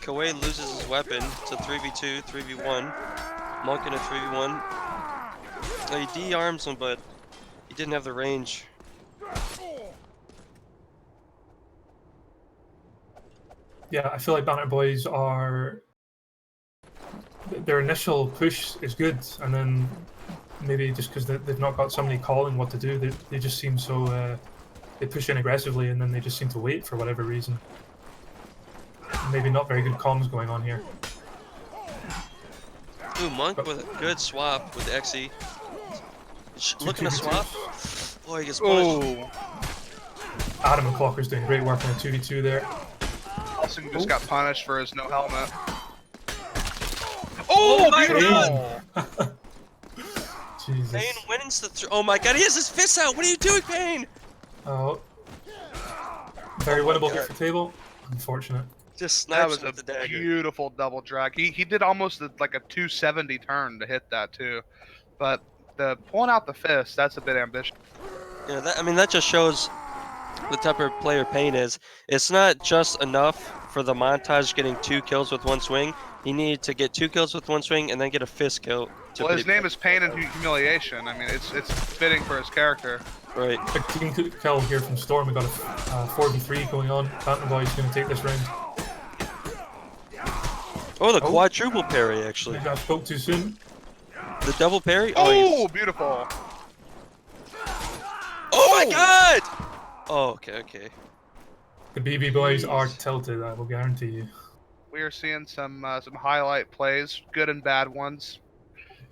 Koei loses his weapon. It's a 3v2, 3v1. Monk in a 3v1. He de-arms him, but he didn't have the range. Yeah, I feel like Banner Boys are... Their initial push is good, and then maybe just because they've not got somebody calling what to do, they just seem so... they push in aggressively, and then they just seem to wait for whatever reason. Maybe not very good comms going on here. Ooh, Monk with a good swap with Xe. Looking to swap. Oh, he gets punished. Oh, Adam and Clocker's doing great work in a 2v2 there. Helsing just got punished for his no helmet. Oh, my beautiful! Jesus. Payne wins the oh my god, he has his fists out! What are you doing, Payne? Oh. Very Oh my winnable here God. for table. Unfortunate. Just That snipes was him a with the dagger. beautiful double drag. He did almost like a 270 turn to hit that too, but the pulling out the fist, that's a bit ambitious. Yeah, I mean, that just shows the type of player Payne is. It's not just enough for the montage getting 2 kills with 1 swing. He needed to get 2 kills with 1 swing and then get a fist kill. To Well, his be- name is Pain and Humiliation. I mean, it's fitting for his character. Right. Big team kill here from Storm. We got a 4v3 going on. Bantam Boy's going to take this round. Oh, the Oh. quadruple parry, actually. Maybe I spoke too soon. The double parry? Oh, beautiful! Oh my god! Oh, okay. The BB boys are Jeez. tilted, I will guarantee you. We are seeing some highlight plays, good and bad ones.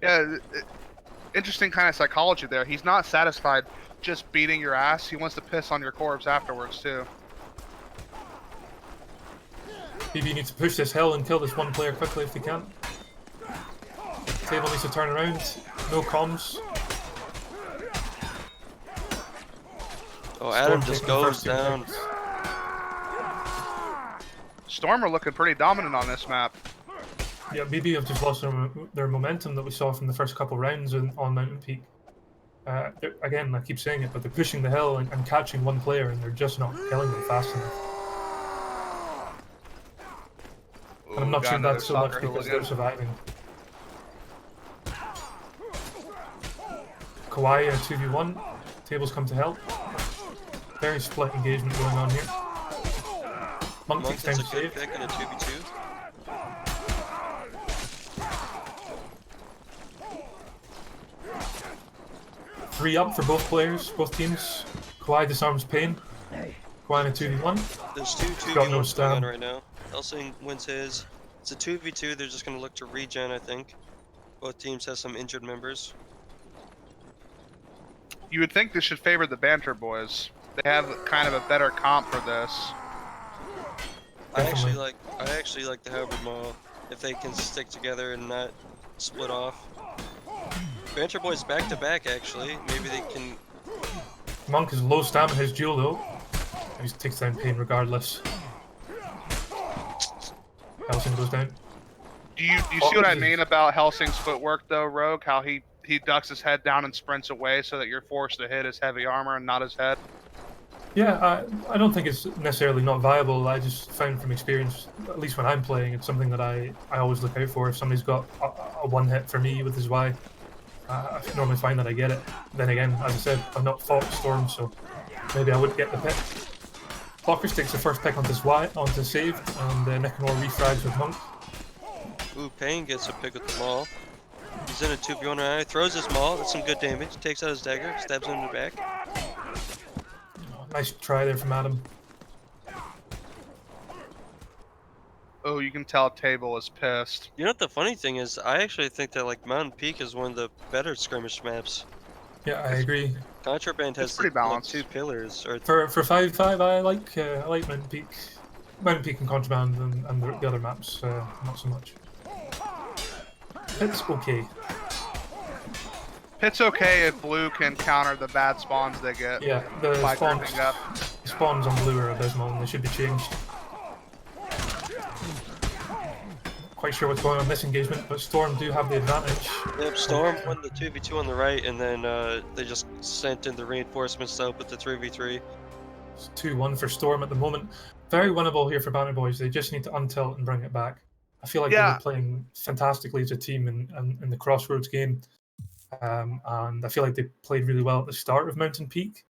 Yeah, interesting kind of psychology there. He's not satisfied just beating your ass. He wants to piss on your corpse afterwards too. BB needs to push this hill and kill this one player quickly if they can. Table needs to turn around. No comms. Oh, Adam Storm just taking the goes first 2 down. picks. Storm are looking pretty dominant on this map. Yeah, BB have just lost their momentum that we saw from the first couple rounds on Mountain Peak. Again, I keep saying it, but they're pushing the hill and catching one player, and they're just not killing them fast enough. And I'm not Got sure another that's so much soccer because hooligan. they're surviving. Kawaii in a 2v1. Tables come to help. Very split engagement going on here. Monk Monk takes gets time a to good save. pick in a 2v2. Three up for both players, both teams. Kawaii disarms Pain. Kawaii in a 2v1. There's 2 Got 2v1s no going stab. on right now. Helsing wins his. It's a 2v2. They're just going to look to regen, I think. Both teams have some injured members. You would think this should favor the Banter Boys. They have kind of a better comp for this. I actually Definitely. like the Hybrid Maul if they can stick together and not split off. Banter Boys back to back actually. Maybe they can. Monk is low stamina his duel though. He takes down Pain regardless. Helsing goes down. Do you see what I mean about Helsing's footwork though, Rogue? How he ducks his head down and sprints away so that you're forced to hit his heavy armor and not his head? Yeah, I don't think it's necessarily not viable. I just found from experience, at least when I'm playing, it's something that I always look out for. If somebody's got a one hit for me with his Y, I normally find that I get it. Then again, as I said, I've not fought Storm, so maybe I would get the pick. Clockers takes the first pick onto his Y, onto save, and Nicanor refrags with Monk. Ooh, Payne gets a pick with the Maul. He's in a 2v1 right now. He throws his Maul. That's some good damage. Takes out his dagger. Stabs him in the back. Nice try there from Adam. Oh, you can tell Table is pissed. You know what the funny thing is? I actually think that like Mountain Peak is one of the better skirmish maps. Yeah, I agree. Contraband has It's pretty like balanced. 2 pillars. Or For 5-5, I like Mountain Peak. Mountain Peak and Contraband and the other maps, not so much. It's okay. It's okay if Blue can counter the bad spawns they get Yeah, the by spawns, grouping up. spawns on blue are abysmal and they should be changed. Quite sure what's going on in this engagement, but Storm do have the advantage. Yep, Storm won the 2v2 on the right, and then they just sent in the reinforcements to help with the 3v3. It's 2-1 for Storm at the moment. Very winnable here for Banner Boys. They just need to untilt and bring it back. I feel like they were playing fantastically as a team in the Crossroads game, and I feel like they played really well at the start of Mountain Peak.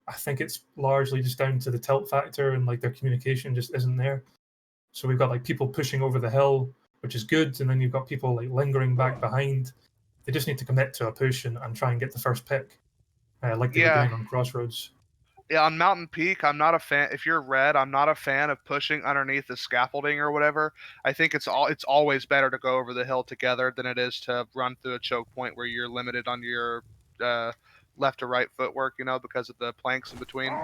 I think it's largely just down to the tilt factor and like their communication just isn't there. So we've got like people pushing over the hill, which is good, and then you've got people like lingering back behind. They just need to commit to a push and try and get the first pick, like they were doing on Crossroads. Yeah, on Mountain Peak, I'm not a fan. If you're red, I'm not a fan of pushing underneath the scaffolding or whatever. I think it's always better to go over the hill together than it is to run through a choke point where you're limited on your left to right footwork, because of the planks in between.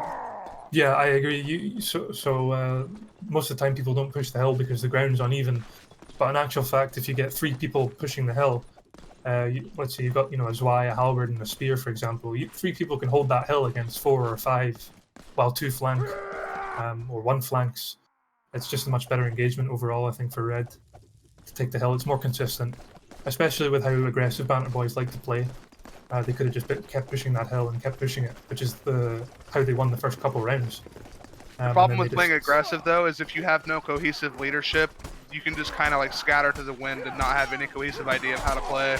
Yeah, I agree. Most of the time people don't push the hill because the ground's uneven. But in actual fact, if you get 3 people pushing the hill, let's say you've got a Zwei, a halberd, and a spear, for example. 3 people can hold that hill against 4 or 5, while 2 flank, or 1 flanks. It's just a much better engagement overall, I think, for red to take the hill. It's more consistent, especially with how aggressive Banter Boys like to play. They could have just kept pushing that hill and kept pushing it, which is how they won the first couple rounds. The problem with playing aggressive, though, is if you have no cohesive leadership, you can just kind of like scatter to the wind and not have any cohesive idea of how to play.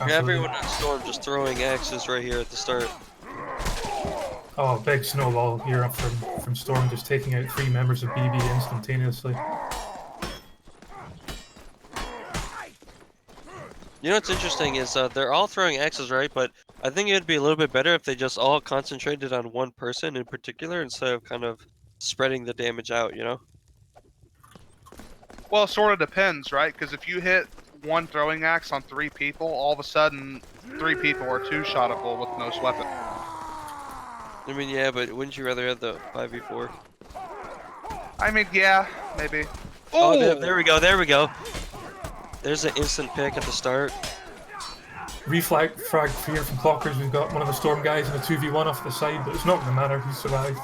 Yeah, everyone in Storm just throwing axes right here at the start. Oh, big snowball here from Storm, just taking out 3 members of BB instantaneously. You know what's interesting is they're all throwing axes, right? But I think it'd be a little bit better if they just all concentrated on one person in particular instead of kind of spreading the damage out, Well, it sort of depends, right? Because if you hit 1 throwing axe on 3 people, all of a sudden 3 people are 2-shottable with no weapon. I mean, yeah, but wouldn't you rather have the 5v4? I mean, yeah, maybe. Oh, there we go, there we go. There's an instant pick at the start. Frag here from Clockers. We've got one of the Storm guys in a 2v1 off the side, but it's not going to matter. He's survived.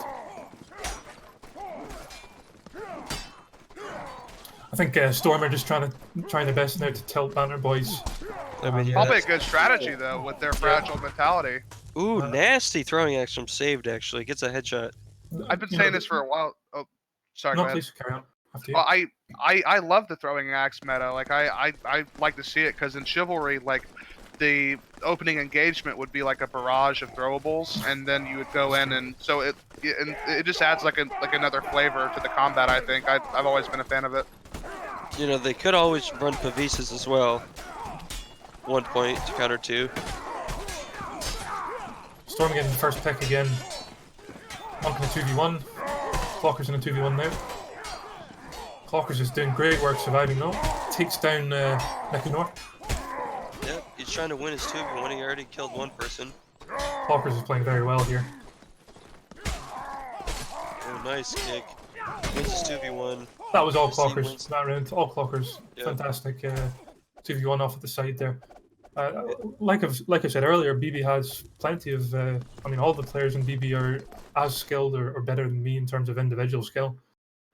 I think Storm are just trying their best now to tilt Banter Boys. I mean, yeah, probably a good strategy though, with their fragile mentality. Ooh, nasty throwing axe from Saved. Actually, gets a headshot. I've been saying this for a while. Oh, sorry. No, please carry on. Well, I love the throwing axe meta. Like I like to see it because in Chivalry, like the opening engagement would be like a barrage of throwables, and then you would go in, and so it just adds like another flavor to the combat. I think I've always been a fan of it. They could always run Pavises as well. 1 point to counter 2. Storm getting the first pick again. Monk in a 2v1. Clockers in a 2v1 now. Clockers is doing great work surviving though. Takes down Nicanor. Yep, he's trying to win his 2v1. He already killed 1 person. Clockers is playing very well here. Oh, nice kick. Wins his 2v1. That was all Clockers that round. All Clockers. Yep. Fantastic 2v1 off at the side there. Like I said earlier, BB has plenty of. All the players in BB are as skilled or better than me in terms of individual skill.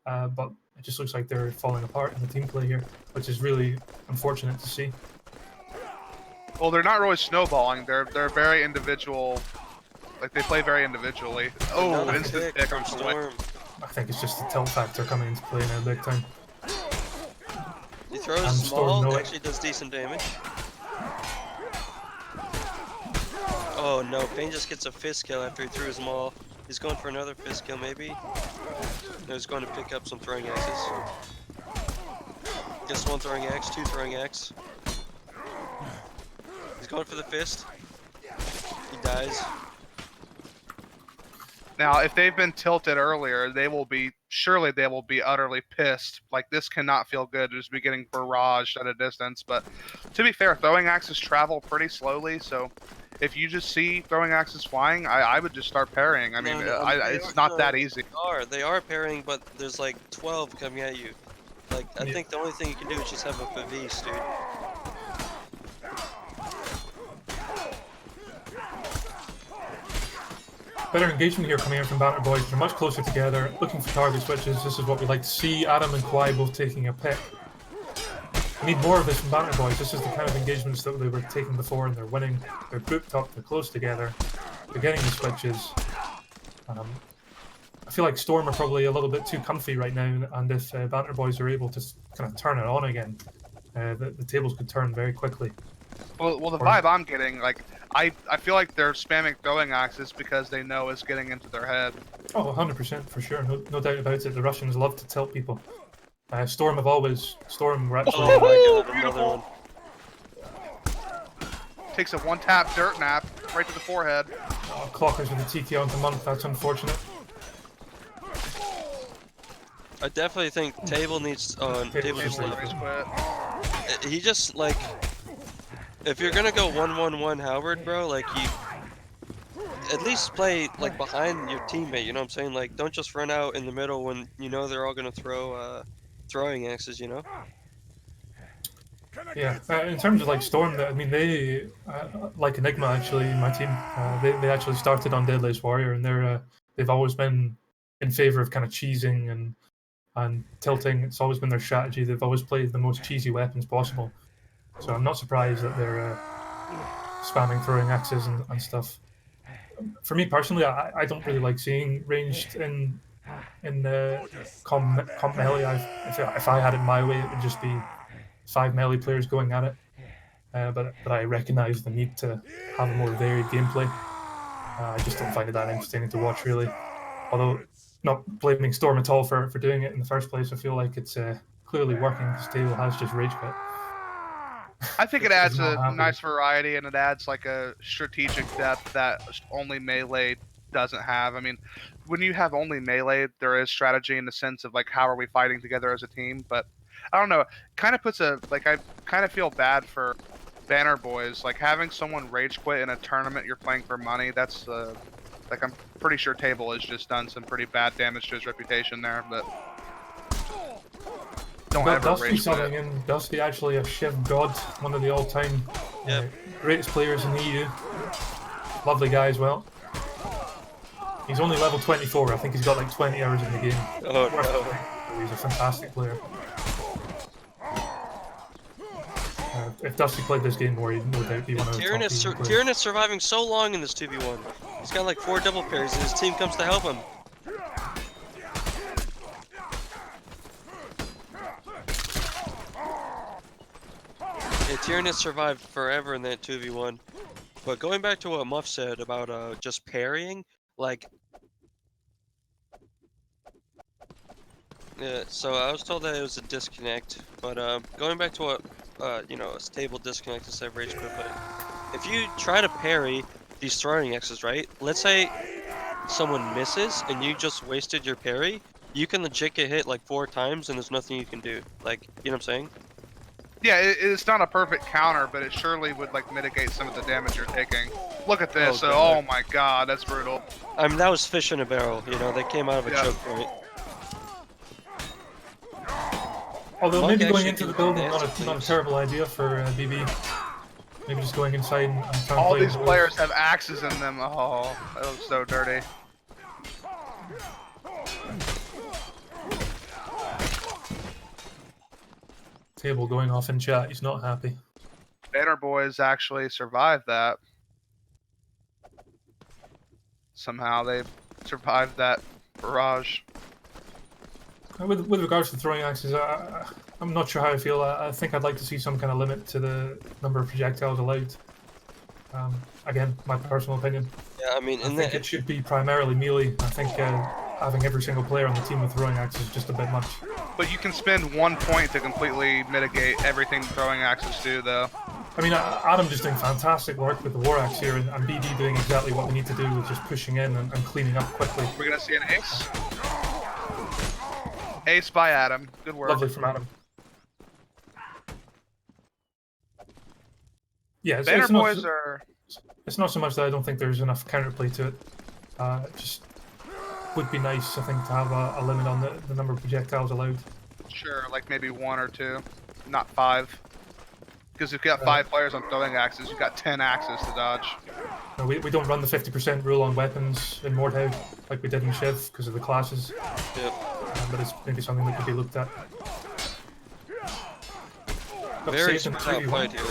But it just looks like they're falling apart in the team play here, which is really unfortunate to see. Well, they're not really snowballing. They're very individual. Like they play very individually. Oh, instant pick from Storm. I think it's just the tilt factor coming into play now big time. He throws small, actually does decent damage. Oh no, Payne just gets a fist kill after he threw his maul. He's going for another fist kill maybe. No, he's going to pick up some throwing axes. Gets 1 throwing axe, 2 throwing axe. He's going for the fist. He dies. Now, if they've been tilted earlier, surely they will be utterly pissed. Like, this cannot feel good to just be getting barraged at a distance. But to be fair, throwing axes travel pretty slowly, so if you just see throwing axes flying, I would just start parrying. I mean, it's not that easy. They are parrying, but there's like 12 coming at you. Like, I think the only thing you can do is just have a Pavise, dude. Better engagement here coming in from Banter Boys. They're much closer together, looking for target switches. This is what we like to see. Adam and Kwai both taking a pick. We need more of this from Banter Boys. This is the kind of engagements that they were taking before, and they're winning. They're grouped up, they're close together, they're getting the switches. I feel like Storm are probably a little bit too comfy right now, and if Banter Boys are able to kind of turn it on again, the tables could turn very quickly. Well, the vibe I'm getting, like, I feel like they're spamming throwing axes because they know it's getting into their head. Oh, 100% for sure, no doubt about it. The Russians love to tilt people. Storm were actually. Oh my god, another one. Takes a one-tap dirt nap right to the forehead. Clockers with a TK onto Monk, that's unfortunate. I definitely think Table needs. Table just Table left. rage quit. He just like. If you're gonna go 1-1-1 Howard, bro, like you. At least play like behind your teammate. You know what I'm saying? Like, don't just run out in the middle when you know they're all gonna throw throwing axes. You know. Yeah, in terms of like Storm, I mean they like Enigma actually. My team, they actually started on Deadliest Warrior, and they've always been in favor of kind of cheesing and tilting. It's always been their strategy. They've always played the most cheesy weapons possible. So I'm not surprised that they're spamming throwing axes and stuff. For me personally, I don't really like seeing ranged in comp melee. If I had it my way, it would just be 5 melee players going at it. But I recognise the need to have a more varied gameplay. I just don't find it that interesting to watch, really. Although, not blaming Storm at all for doing it in the first place, I feel like it's clearly working because Table has just rage quit. I think it adds not a happy. nice variety, and it adds like a strategic depth that only melee doesn't have. I mean, when you have only melee, there is strategy in the sense of like how are we fighting together as a team. But I don't know, kind of puts a like I kind of feel bad for Banner Boys, like having someone rage quit in a tournament you're playing for money. That's like I'm pretty sure Table has just done some pretty bad damage to his reputation there, but. Don't ever Dusty rage quit. subbing in. Dusty actually a Shiv god, one of the all-time greatest players in the EU. Lovely guy as well. He's only level 24. I think he's got like 20 hours in the game. Oh no. He's a fantastic player. If Dusty played this game more, he'd no doubt be one of the top EU players. Tyrann is surviving so long in this 2v1. He's got like 4 double parries and his team comes to help him. Yeah, Tyrann has survived forever in that 2v1. But going back to what Muff said about just parrying, like... Yeah, so I was told that it was a disconnect, but going back to what, you know, a stable disconnect instead of rage quit, but if you try to parry these throwing axes, right? Let's say someone misses and you just wasted your parry, you can legit get hit like 4 times and there's nothing you can do. Like, you know what I'm saying? Yeah, it's not a perfect counter, but it surely would like mitigate some of the damage you're taking. Look at this! Oh, Oh my god, that's brutal. I mean, that was fish in a barrel, you know, they came out of a choke point. Although Monk maybe going actually into the can building, dance, not a please. terrible idea for BB. Maybe just going inside and trying All to play these the players have axes in them. Oh, that was so dirty. Table going off in chat. He's not happy. Banner Boys actually survived that. Somehow they survived that barrage. With regards to throwing axes, I'm not sure how I feel. I think I'd like to see some kind of limit to the number of projectiles allowed. Again, my personal opinion. Yeah, I mean, I think it should be primarily melee. I think having every single player on the team with throwing axes is just a bit much. But you can spend 1 point to completely mitigate everything throwing axes do, though. I mean, Adam just doing fantastic work with the war axe here, and BD doing exactly what we need to do with just pushing in and cleaning up quickly. We're gonna see an ace. Ace by Adam. Good work. Lovely from Adam. Yeah, Banner it's not, Boys are. it's not so much that I don't think there's enough counterplay to it. It just would be nice, I think, to have a limit on the number of projectiles allowed. Sure, like maybe 1 or 2, not 5. Because if you got 5 players on throwing axes, you've got 10 axes to dodge. No, we don't run the 50% rule on weapons in Mordhau like we did in Shiv because of the classes. Yep. But it's maybe something that could be looked at. Got Very saved in spread out 2v1. fight here.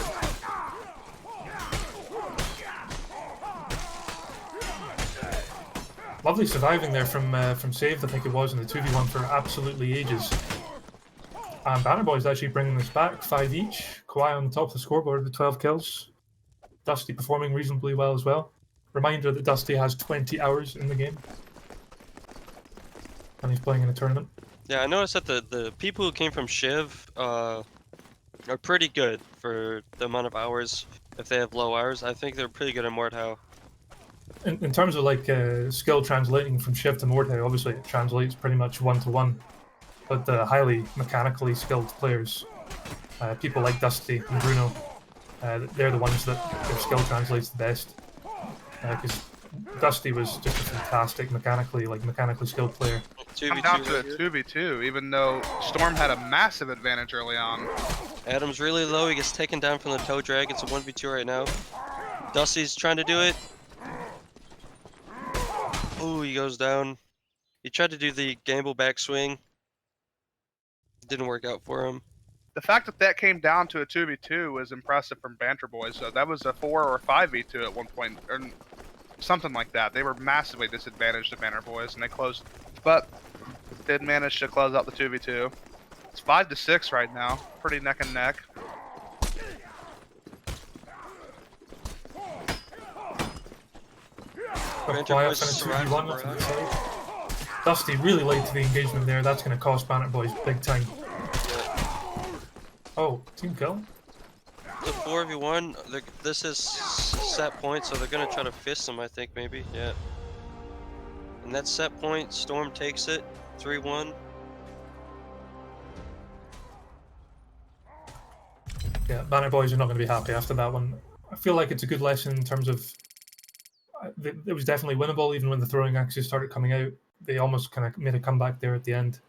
Lovely surviving there from Saved, I think it was, in the 2v1 for absolutely ages. And Banner Boys actually bringing this back, 5 each. Kawhi on the top of the scoreboard with 12 kills. Dusty performing reasonably well as well. Reminder that Dusty has 20 hours in the game. And he's playing in a tournament. Yeah, I noticed that the people who came from Shiv are pretty good for the amount of hours. If they have low hours, I think they're pretty good at Mordhau. In terms of like skill translating from Shiv to Mordhau, obviously it translates pretty much 1-to-1. But the highly mechanically skilled players, people like Dusty and Bruno, they're the ones that their skill translates the best. Because Dusty was just a fantastic mechanically skilled player. Come down to a 2v2, even though Storm had a massive advantage early on. Adam's really low. He gets taken down from the toe drag. It's a 1v2 right now. Dusty's trying to do it. Ooh, he goes down. He tried to do the gamble backswing. Didn't work out for him. The fact that that came down to a 2v2 was impressive from Banter Boys. So that was a 4 or 5v2 at one point, or something like that. They were massively disadvantaged to Banter Boys, and they closed, but did manage to close out the 2v2. It's 5-6 right now, pretty neck and neck. Quiet for a 2v1 off to the side. Dusty really late to the engagement there. That's going to cost Banner Boys big time. Oh, team kill. The 4v1, this is set point, so they're going to try to fist them, I think, maybe. Yeah. And that's set point. Storm takes it. 3-1. Yeah, Banner Boys are not going to be happy after that one. I feel like it's a good lesson in terms of it was definitely winnable even when the throwing axes started coming out. They almost kind of made a comeback there at the end.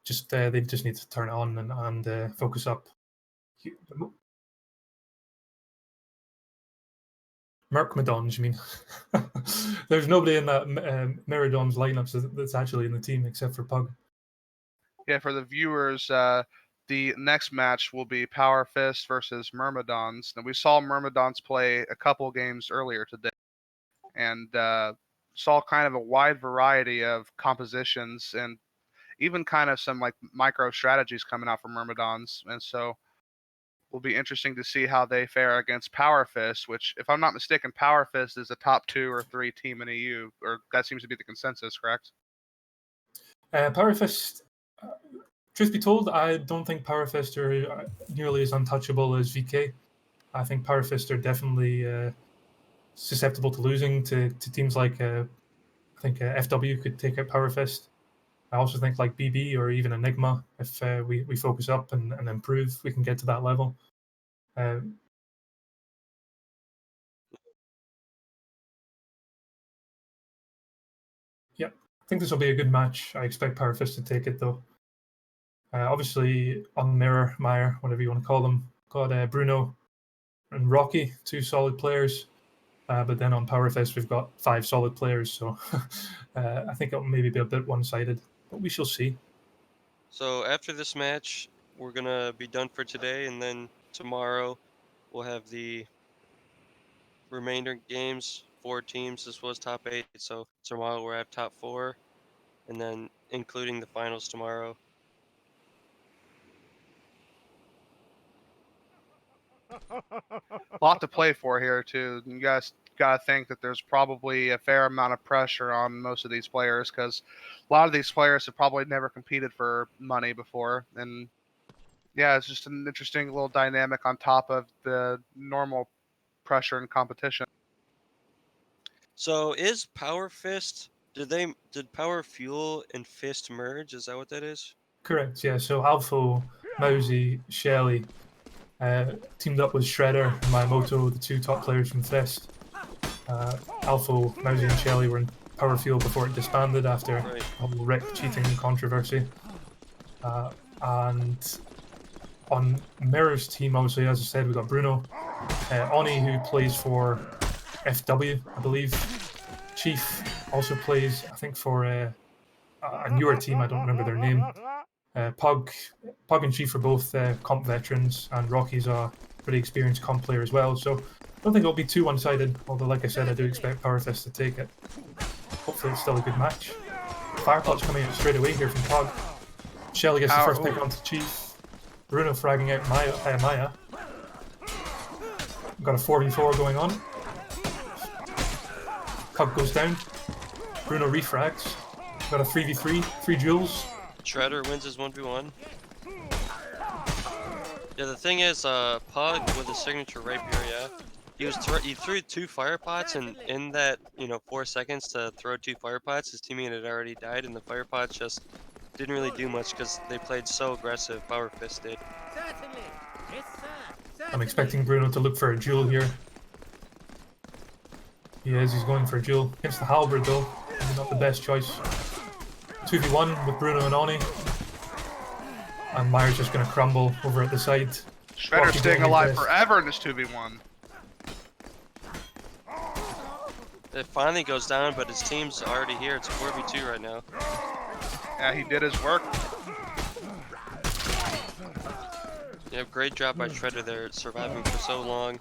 Just they just need to turn it on and focus up. Mercmadons, you mean? There's nobody in that Miradom's lineup that's actually in the team except for Pug. Yeah, for the viewers, the next match will be Power Fist versus Myrmidons. Now, we saw Myrmidons play a couple games earlier today, and saw kind of a wide variety of compositions and even kind of some like micro strategies coming out from Myrmidons. And so will be interesting to see how they fare against Power Fist, which, if I'm not mistaken, Power Fist is a top 2 or 3 team in EU, or that seems to be the consensus, correct? Power Fist, truth be told, I don't think Power Fist are nearly as untouchable as VK. I think Power Fist are definitely susceptible to losing to teams like I think FW could take out Power Fist. I also think like BB or even Enigma, if we focus up and improve, we can get to that level. Yeah, I think this will be a good match. I expect Power Fist to take it though. Obviously on Mirror, Meyer, whatever you want to call them, got Bruno and Rocky, 2 solid players. But then on Power Fist, we've got 5 solid players, so I think it'll maybe be a bit one-sided, but we shall see. So after this match, we're going to be done for today, and then tomorrow we'll have the remainder games, 4 teams. This was top 8, so tomorrow we're at top 4, and then including the finals tomorrow. A lot to play for here, too. You guys got to think that there's probably a fair amount of pressure on most of these players, because a lot of these players have probably never competed for money before. And yeah, it's just an interesting little dynamic on top of the normal pressure and competition. So is Power Fist, did Power Fuel and Fist merge? Is that what that is? Correct, yeah. So Alpha, Mousy, Shelly teamed up with Shredder and Miyamoto, the 2 top players from Fist. Alpha, Mousy and Shelly were in Power Fuel before it disbanded after Right. a whole Rick cheating controversy. And on Mirror's team, obviously, as I said, we've got Bruno, Oni, who plays for FW, I believe. Chief also plays, I think, for a newer team, I don't remember their name. Pug and Chief are both comp veterans, and Rocky's a pretty experienced comp player as well, so I don't think it'll be too one-sided, although like I said, I do expect Power Fist to take it. hopefully it's still a good match. Firepot's coming out straight away here from Pog. Shelly gets the first pick onto Chief. Bruno fragging out Maya. Got a 4v4 going on. Pug goes down. Bruno refrags. Got a 3v3, 3 duels. Shredder wins his 1v1. Yeah, the thing is, Pug with his signature rapier, yeah. He threw 2 fire pots, and in that, 4 seconds to throw 2 fire pots, his teammate had already died, and the fire pots just didn't really do much because they played so aggressive, Power Fist did. I'm expecting Bruno to look for a duel here. He is, he's going for a duel. Against the Halberd though, maybe not the best choice. 2v1 with Bruno and Oni. And Meyer's just going to crumble over at the side. Shredder's staying alive forever in this 2v1. It finally goes down, but his team's already here. It's 4v2 right now. Yeah, he did his work. Yeah, great job by Shredder there, surviving for so long.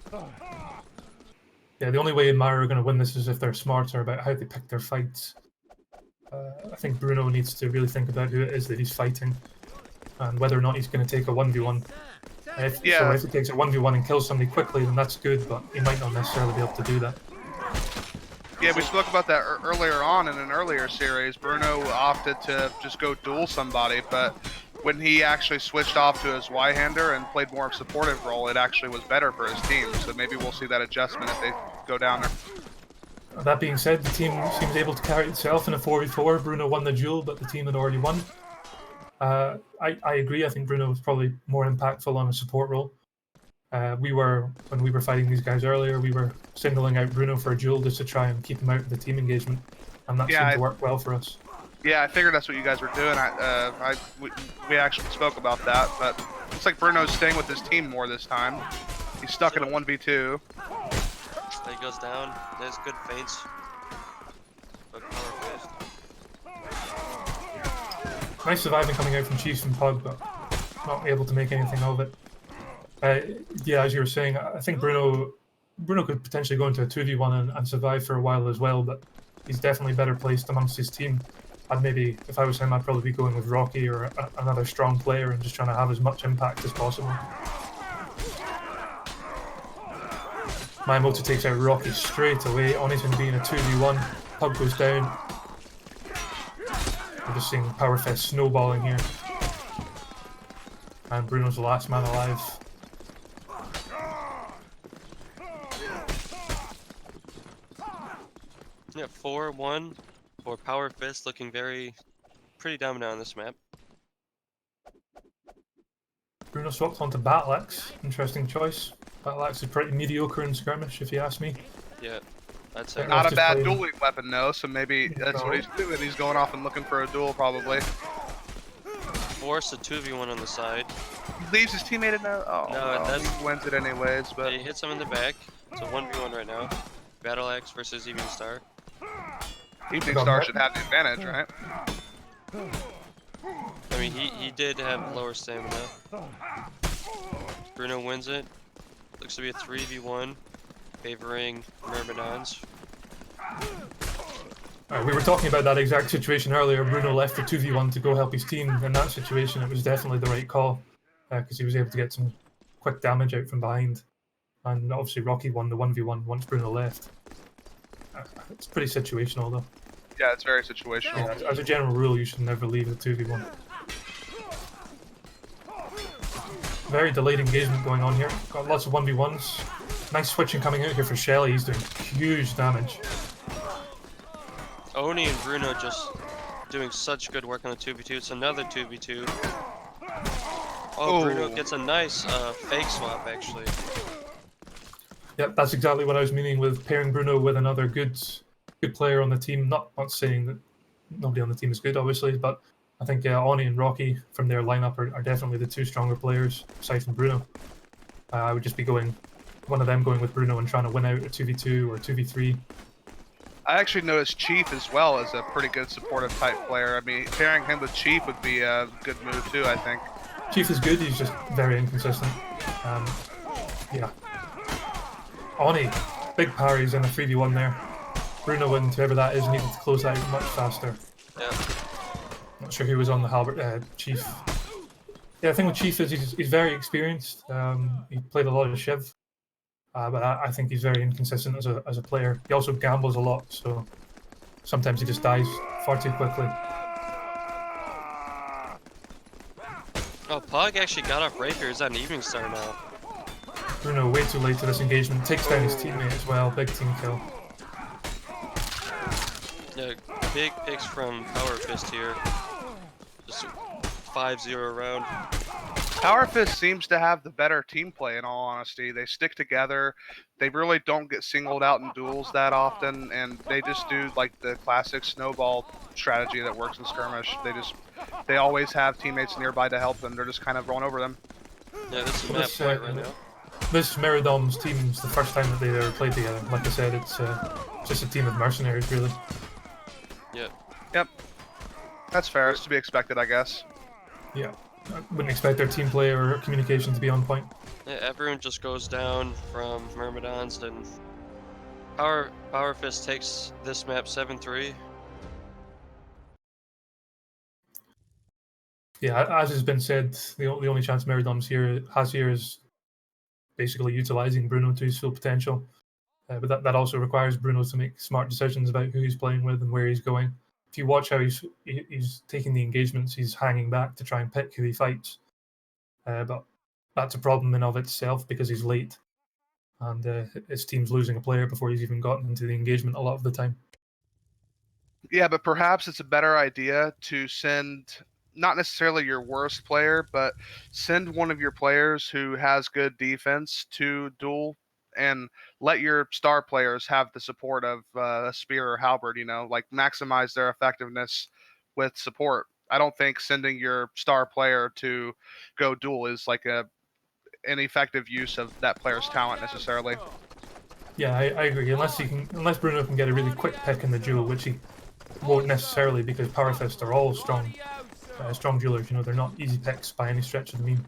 Yeah, the only way Meyer are going to win this is if they're smarter about how they pick their fights. I think Bruno needs to really think about who it is that he's fighting and whether or not he's going to take a 1v1. So if he takes a 1v1 and kills somebody quickly, then that's good, but he might not necessarily be able to do that. Yeah, we spoke about that earlier on in an earlier series. Bruno opted to just go duel somebody, but when he actually switched off to his Y-hander and played more of a supportive role, it actually was better for his team. So maybe we'll see that adjustment if they go down there. That being said, the team seems able to carry itself in a 4v4. Bruno won the duel, but the team had already won. I agree. I think Bruno was probably more impactful on a support role. When we were fighting these guys earlier, we were singling out Bruno for a duel just to try and keep him out of the team engagement, and that seemed to work well for us. Yeah, I figured that's what you guys were doing. We actually spoke about that, but looks like Bruno's staying with his team more this time. He's stuck in a 1v2. He goes down. There's good feints. But Power Fist. Nice surviving coming out from Chiefs and Pug, but not able to make anything of it. Yeah, as you were saying, I think Bruno could potentially go into a 2v1 and survive for a while as well, but he's definitely better placed amongst his team. I'd maybe, if I was him, I'd probably be going with Rocky or another strong player and just trying to have as much impact as possible. Miyamoto takes out Rocky straight away. Oni's going to be in a 2v1. Pug goes down. We're just seeing Power Fest snowballing here. And Bruno's the last man alive. Yeah, 4-1 for Power Fist, looking pretty dominant on this map. Bruno swapped onto Battle Axe. Interesting choice. Battle Axe is pretty mediocre in Skirmish, if you ask me. Yeah, I'd say. Not a bad dueling weapon, though, so maybe that's what he's doing. He's going off and looking for a duel, probably. Force a 2v1 on the side. He leaves his teammate in there. Oh, no, he wins it anyways, but... He hits him in the back. It's a 1v1 right now. Battle Axe versus Evening Star. Evening Star should have the advantage, right? I mean, he did have lower stamina. Bruno wins it. Looks to be a 3v1, favoring Myrmidons. We were talking about that exact situation earlier. Bruno left the 2v1 to go help his team. In that situation, it was definitely the right call, because he was able to get some quick damage out from behind. And obviously Rocky won the 1v1 once Bruno left. It's pretty situational though. Yeah, it's very situational. Yeah, as a general rule, you should never leave the 2v1. Very delayed engagement going on here. Got lots of 1v1s. Nice switching coming out here for Shelly. He's doing huge damage. Oni and Bruno just doing such good work on the 2v2. It's another 2v2. Oh, Bruno gets a nice fake swap, actually. Yep, that's exactly what I was meaning with pairing Bruno with another good player on the team. Not saying that nobody on the team is good, obviously, but I think Oni and Rocky from their lineup are definitely the two stronger players, aside from Bruno. I would just be one of them going with Bruno and trying to win out a 2v2 or 2v3. I actually noticed Chief as well as a pretty good supportive type player. I mean, pairing him with Chief would be a good move too, I think. Chief is good, he's just very inconsistent. Yeah. Oni, big parries in a 3v1 there. Bruno and whoever that is needed to close that out much faster. Yeah. Not sure who was on the Halberd, Chief. Yeah, the thing with Chief is he's very experienced. He played a lot of Shiv, but I think he's very inconsistent as a player. He also gambles a lot, so sometimes he just dies far too quickly. Oh, Pog actually got off Rapier. Is that an Evening Star now? Bruno way too late to this engagement. Takes down his teammate as well. Big team kill. Yeah, big picks from Power Fist here. Just 5-0 round. Power Fist seems to have the better team play, in all honesty. They stick together. They really don't get singled out in duels that often, and they just do like the classic snowball strategy that works in Skirmish. They always have teammates nearby to help them. They're just kind of rolling over them. Yeah, this is map point right now. This Meridom's team is the first time that they've ever played together. Like I said, it's just a team of mercenaries, really. Yep. That's fair. It's to be expected, I guess. Yeah. I wouldn't expect their team play or communication to be on point. Yeah, everyone just goes down from Myrmidons, and Power Fist takes this map 7-3. Yeah, as has been said, the only chance Meridom's has here is basically utilizing Bruno to his full potential. But that also requires Bruno to make smart decisions about who he's playing with and where he's going. If you watch how he's taking the engagements, he's hanging back to try and pick who he fights. But that's a problem in of itself because he's late, and his team's losing a player before he's even gotten into the engagement a lot of the time. Yeah, but perhaps it's a better idea to send not necessarily your worst player, but send one of your players who has good defense to duel and let your star players have the support of a spear or halberd, like maximize their effectiveness with support. I don't think sending your star player to go duel is like an effective use of that player's talent necessarily. Yeah, I agree. Unless Bruno can get a really quick pick in the duel, which he won't necessarily because Power Fist are all strong duelers. They're not easy picks by any stretch of the mean.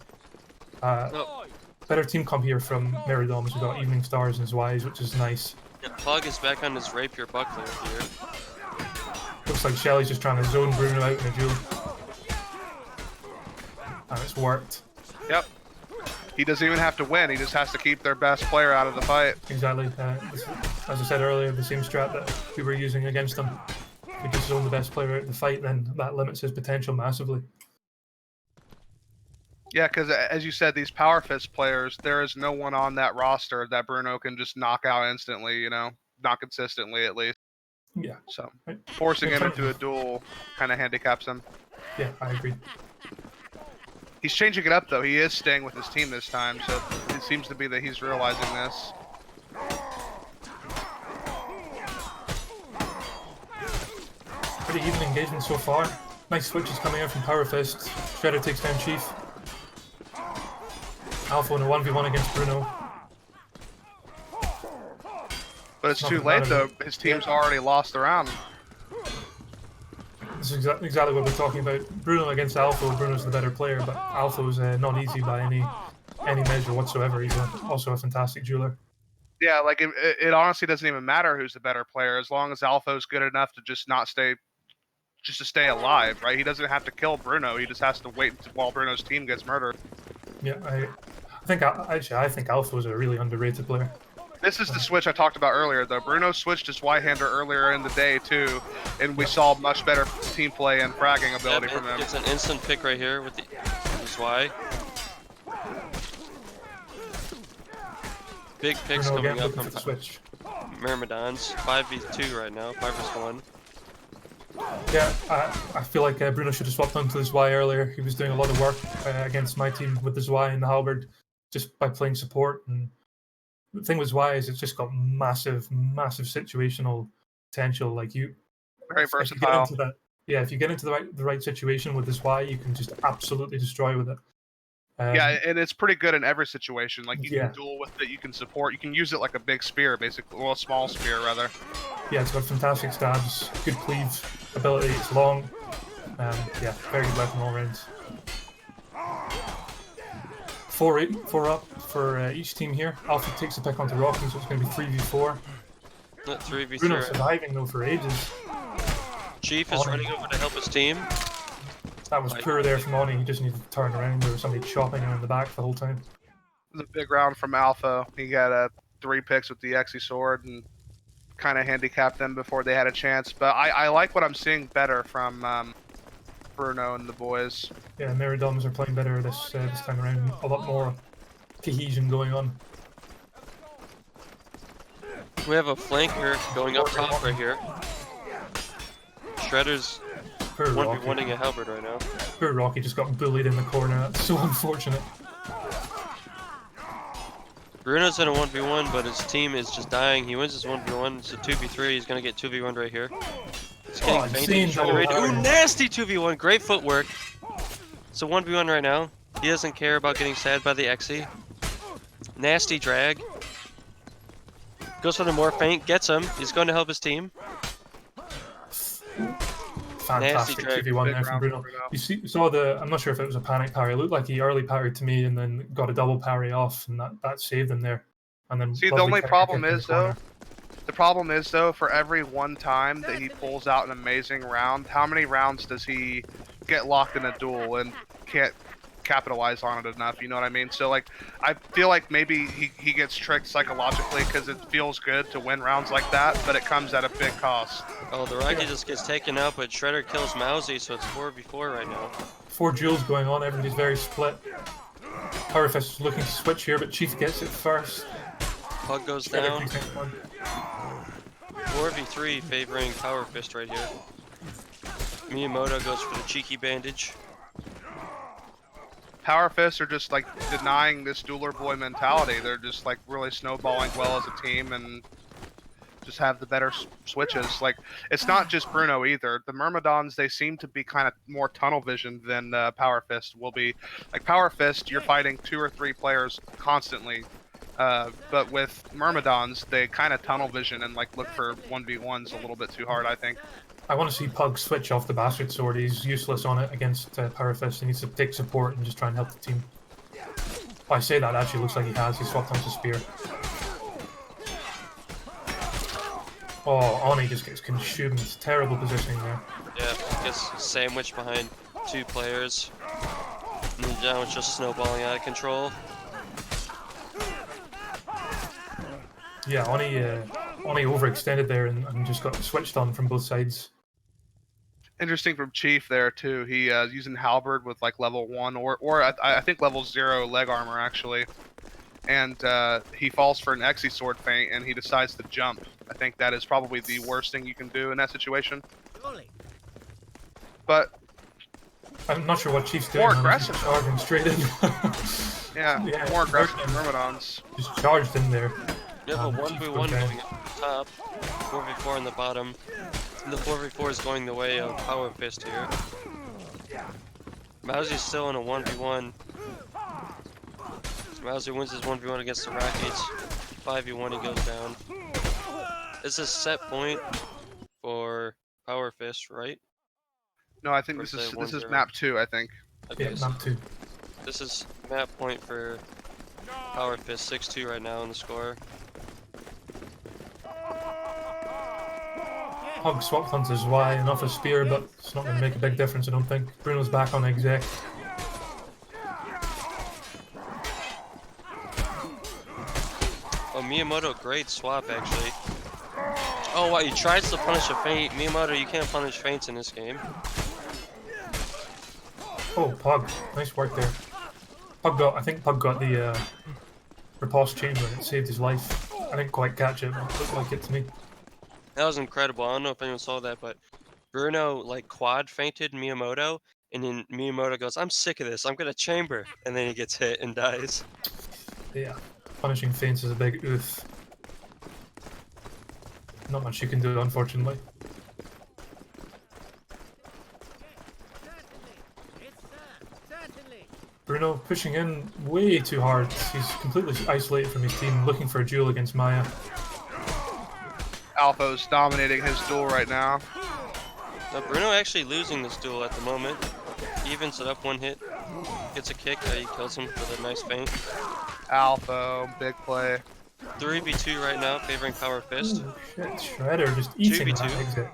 No. Better team comp here from Meridoms. We've got Evening Stars and Zwei's, which is nice. Yeah, Pug is back on his Rapier Buckler here. Looks like Shelly's just trying to zone Bruno out in a duel. And it's worked. Yep. He doesn't even have to win. He just has to keep their best player out of the fight. Exactly. As I said earlier, the same strat that we were using against them. If we just zone the best player out of the fight, then that limits his potential massively. Yeah, because as you said, these Power Fist players, there is no one on that roster that Bruno can just knock out instantly, not consistently at least. Yeah. So forcing him into a duel kind of handicaps him. Yeah, I agree. He's changing it up, though. He is staying with his team this time, so it seems to be that he's realizing this. Pretty even engagement so far. Nice switches coming out from Power Fist. Shredder takes down Chief. Alpha in a 1v1 against Bruno. But it's too late, though. His team's already lost the round. This is exactly what we're talking about. Bruno against Alpha. Bruno's the better player, but Alpha's not easy by any measure whatsoever. He's also a fantastic jeweler. Yeah, like it honestly doesn't even matter who's the better player as long as Alpha's good enough to just to stay alive, right? He doesn't have to kill Bruno. He just has to wait while Bruno's team gets murdered. Yeah, I think Alpha was a really underrated player. This is the switch I talked about earlier, though. Bruno switched his Y-hander earlier in the day, too, and we saw much better team play and fragging ability from him. It's an instant pick right here with his Y. Big picks Bruno coming again up looking for the from switch. Myrmidons. 5v2 right now, 5v1. Yeah, I feel like Bruno should have swapped onto his Y earlier. He was doing a lot of work against my team with his Y and the halberd just by playing support. And the thing with Y is it's just got massive situational potential. Like very versatile. If you get into the right situation with this Y, you can just absolutely destroy with it. Yeah, and it's pretty good in every situation. Like you Yeah. can duel with it, you can support, you can use it like a big spear, basically, well, a small spear rather. Yeah, it's got fantastic stabs, good cleave ability. It's long. Yeah, very good weapon all rounds. 4 up for each team here. Alpha takes the pick onto Rocky, so it's going to be 3v4. Not 3v3. Bruno surviving though for ages. Chief is running over to help his team. That was poor there from Oni. He just needed to turn around. There was somebody chopping him in the back the whole time. It was a big round from Alpha. He got 3 picks with the Xe sword and kind of handicapped them before they had a chance. But I like what I'm seeing better from Bruno and the boys. Yeah, Meridoms are playing better this time around. A lot more cohesion going on. We have a flanker going up top right here. Shredder's Poor Rocky. 1v1ing a halberd right now. Poor Rocky just got bullied in the corner. That's so unfortunate. Bruno's in a 1v1, but his team is just dying. He wins his 1v1. It's a 2v3. He's gonna get 2v1 right here. He's getting fainted. Trying to raid. Ooh, nasty 2v1. Great footwork. It's a 1v1 right now. He doesn't care about getting sad by the Xe. Nasty drag. Goes for the more feint. Gets him. He's going to help his team. Fantastic 2v1 there from Bruno. You saw the, I'm not sure if it was a panic parry. It looked like he early parried to me and then got a double parry off, and that saved him there. And then see, the only problem is though, for every one time that he pulls out an amazing round, how many rounds does he get locked in a duel and can't capitalize on it enough? You know what I mean? So like, I feel like maybe he gets tricked psychologically because it feels good to win rounds like that, but it comes at a big cost. Oh, the Rocky just gets taken out, but Shredder kills Mousy, so it's 4v4 right now. 4 duels going on, everybody's very split. Powerfist is looking to switch here, but Chief gets it first. Pug goes down. 4v3 favoring Power Fist right here. Miyamoto goes for the cheeky bandage. Power Fists are just like denying this dueler boy mentality. They're just like really snowballing well as a team and just have the better switches. Like, it's not just Bruno either. The Myrmidons, they seem to be kind of more tunnel vision than Power Fist will be. Like Power Fist, you're fighting 2 or 3 players constantly. But with Myrmidons, they kind of tunnel vision and like look for 1v1s a little bit too hard, I think. I want to see Pug switch off the Bastard Sword. He's useless on it against Power Fist. He needs to take support and just try and help the team. I say that, actually looks like he has. He swapped onto Spear. Oh, Oni just gets consumed. It's terrible positioning there. Yeah, gets sandwiched behind 2 players. And now it's just snowballing out of control. Yeah, Oni overextended there and just got switched on from both sides. Interesting from Chief there too. He using Halberd with like level 1 or I think level 0 leg armor actually, and he falls for an Xe sword feint and he decides to jump. I think that is probably the worst thing you can do in that situation. But I'm not sure what Chief's doing. More aggressive. He's charging straight in. yeah, more aggressive than Myrmidons. Just charged in there. You have a 1v1 going up top, 4v4 on the bottom. And the 4v4 is going the way of Power Fist here. Mousy's still in a 1v1. Mousy wins his 1v1 against the Rockets. 5v1 he goes down. This is set point for Power Fist, right? No, I think this is map 2, I think. Okay, Yeah, so map 2. this is map point for Power Fist, 6-2 right now in the score. Pug swapped onto his Y and off a Spear, but it's not going to make a big difference, I don't think. Bruno's back on exec. Oh, Miyamoto, great swap actually. Oh, wow, he tries to punish a feint. Miyamoto, you can't punish feints in this game. Oh, Pug. Nice work there. I think Pug got the riposte chamber and it saved his life. I didn't quite catch it, but it looked like it to me. That was incredible. I don't know if anyone saw that, but Bruno like quad feinted Miyamoto, and then Miyamoto goes, "I'm sick of this. I'm gonna chamber," and then he gets hit and dies. Yeah, punishing feints is a big oof. Not much you can do, unfortunately. Bruno pushing in way too hard. He's completely isolated from his team, looking for a duel against Maya. Alpha's dominating his duel right now. Now Bruno actually losing this duel at the moment. He evens it up 1 hit, gets a kick that he kills him with a nice feint. Alpha, big play. 3v2 right now, favoring Power Fist. Oh, shit, Shredder just eating that 2v2. exit.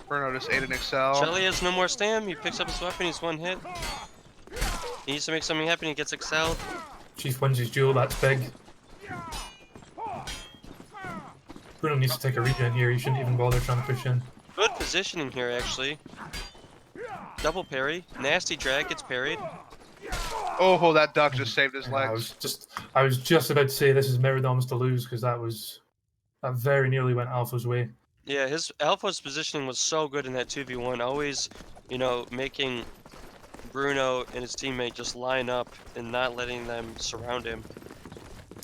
Bruno just ate an Excel. Shelly has no more stam. He picks up his weapon. He's one hit. He needs to make something happen. He gets excelled. Chief wins his duel, that's big. Bruno needs to take a regen here, he shouldn't even bother trying to push in. Good positioning here, actually. Double parry. Nasty drag gets parried. Oh, that duck just saved his Yeah, legs. I was just about to say this is Meridom's to lose because that very nearly went Alpha's way. Yeah, his Alpha's positioning was so good in that 2v1. Always, you know, making Bruno and his teammate just line up and not letting them surround him.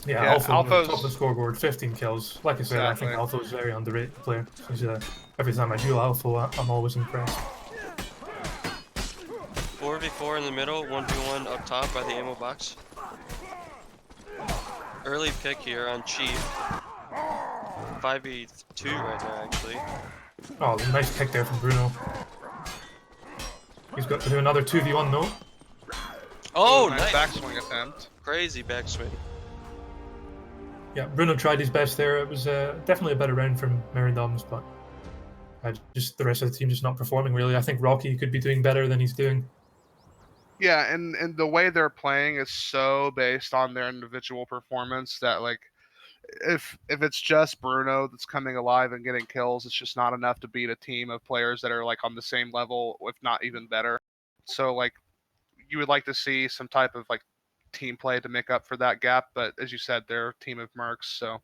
Yeah, Yeah, Alpha on the Alpha's- top of the scoreboard, 15 kills. Like I said, I think Exactly. Alpha's a very underrated player. He's, every time I duel Alpha, I'm always impressed. 4v4 in the middle, 1v1 up top by the ammo box. Early pick here on Chief. 5v2 right now, actually. Oh, nice kick there from Bruno. He's got to do another 2v1 though. Oh, nice nice! backswing attempt. Crazy backswing. Yeah, Bruno tried his best there. It was definitely a better round from Meridoms, but just the rest of the team just not performing really. I think Rocky could be doing better than he's doing. Yeah, and the way they're playing is so based on their individual performance that like if it's just Bruno that's coming alive and getting kills, it's just not enough to beat a team of players that are like on the same level, if not even better. So like you would like to see some type of like team play to make up for that gap, but as you said, they're a team of mercs, so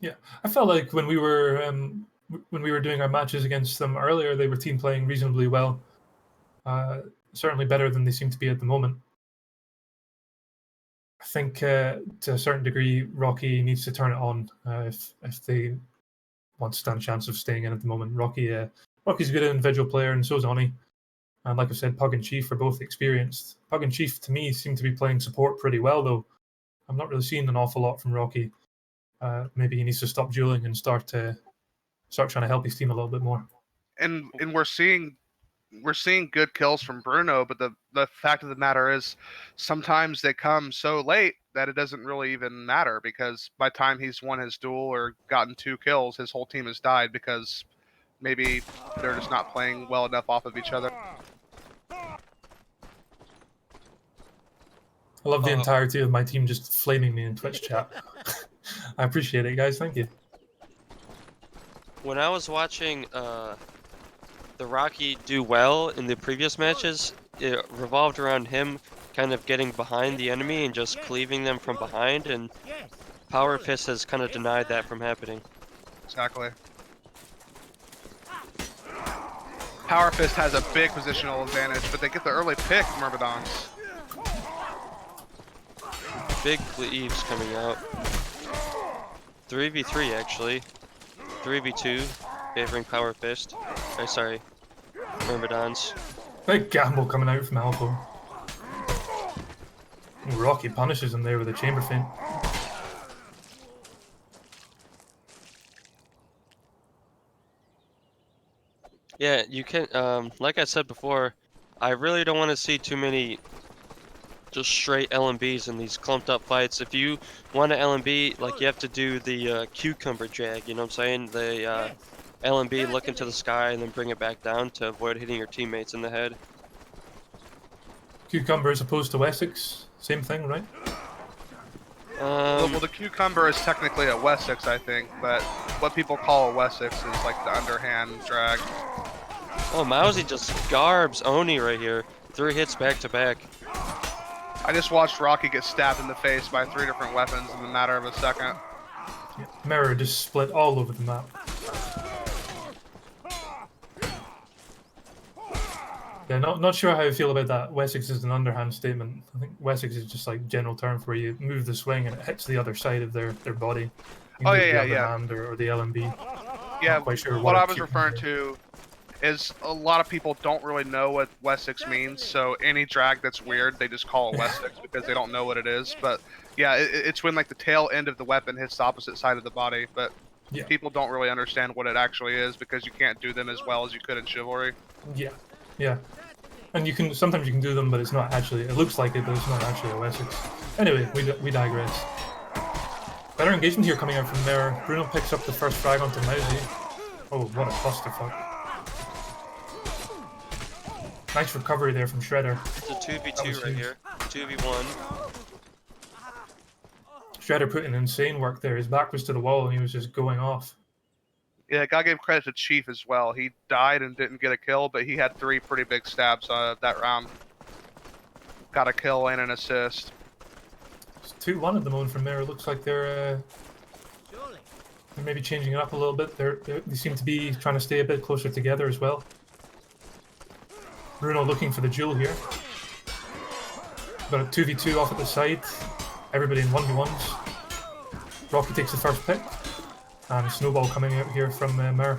Yeah, I felt like when we were doing our matches against them earlier, they were team playing reasonably well. Certainly better than they seem to be at the moment. I think to a certain degree, Rocky needs to turn it on if they want to stand a chance of staying in at the moment. Rocky's a good individual player, and so is Oni. And like I said, Pug and Chief are both experienced. Pug and Chief, to me, seem to be playing support pretty well, though. I'm not really seeing an awful lot from Rocky. Maybe he needs to stop dueling and start trying to help his team a little bit more. and we're seeing good kills from Bruno, but the fact of the matter is sometimes they come so late that it doesn't really even matter because by the time he's won his duel or gotten 2 kills, his whole team has died because maybe they're just not playing well enough off of each other. I love the entirety of my team just flaming me in Twitch chat. I appreciate it, guys. Thank you. When I was watching the Rocky do well in the previous matches, it revolved around him kind of getting behind the enemy and just cleaving them from behind, and Power Fist has kind of denied that from happening. Exactly. Power Fist has a big positional advantage, but they get the early pick, Myrmidons. Big cleaves coming out. 3v3 actually. 3v2 favoring Power Fist. Oh, sorry. Myrmidons. Big gamble coming out from Alpha. Rocky punishes him there with a chamber feint. Yeah, you can, like I said before, I really don't want to see too many just straight LMBs in these clumped up fights. If you want an LMB, like you have to do the cucumber drag, you know what I'm saying? The LMB, look into the sky and then bring it back down to avoid hitting your teammates in the head. Cucumber as opposed to Wessex, same thing, right? Well, the cucumber is technically a Wessex, I think, but what people call a Wessex is like the underhand drag. Oh, Mousy just garbs Oni right here. 3 hits back to back. I just watched Rocky get stabbed in the face by 3 different weapons in a matter of a second. Yeah. Mirror just split all over the map. Yeah, not sure how I feel about that. Wessex is an underhand statement. I think Wessex is just like general term for you move the swing and it hits the other side of their body. You Oh, move yeah, the yeah. underhand or the LMB. Yeah, Not quite sure what a I was cucumber referring to is a lot of people don't really know what Wessex means, so any drag that's weird, they just call it Wessex because they don't know what it is. But yeah, it's when like the tail end of the weapon hits the opposite side of the body, but Yeah. people don't really understand what it actually is because you can't do them as well as you could in Chivalry. Yeah. And sometimes you can do them, but it's not actually. It looks like it, but it's not actually a Wessex. Anyway, we digress. Better engagement here coming out from there. Bruno picks up the first frag onto Mousy. Oh, what a clusterfuck. Nice recovery there from Shredder. It's a 2v2 right here. 2v1. Shredder put in insane work there. His back was to the wall and he was just going off. Yeah, gotta give credit to Chief as well. He died and didn't get a kill, but he had 3 pretty big stabs that round. Got a kill and an assist. It's 2-1 at the moment from there. It looks like they're maybe changing it up a little bit. They seem to be trying to stay a bit closer together as well. Bruno looking for the duel here. Got a 2v2 off at the side. Everybody in 1v1s. Rocky takes the first pick. And Snowball coming out here from Mir.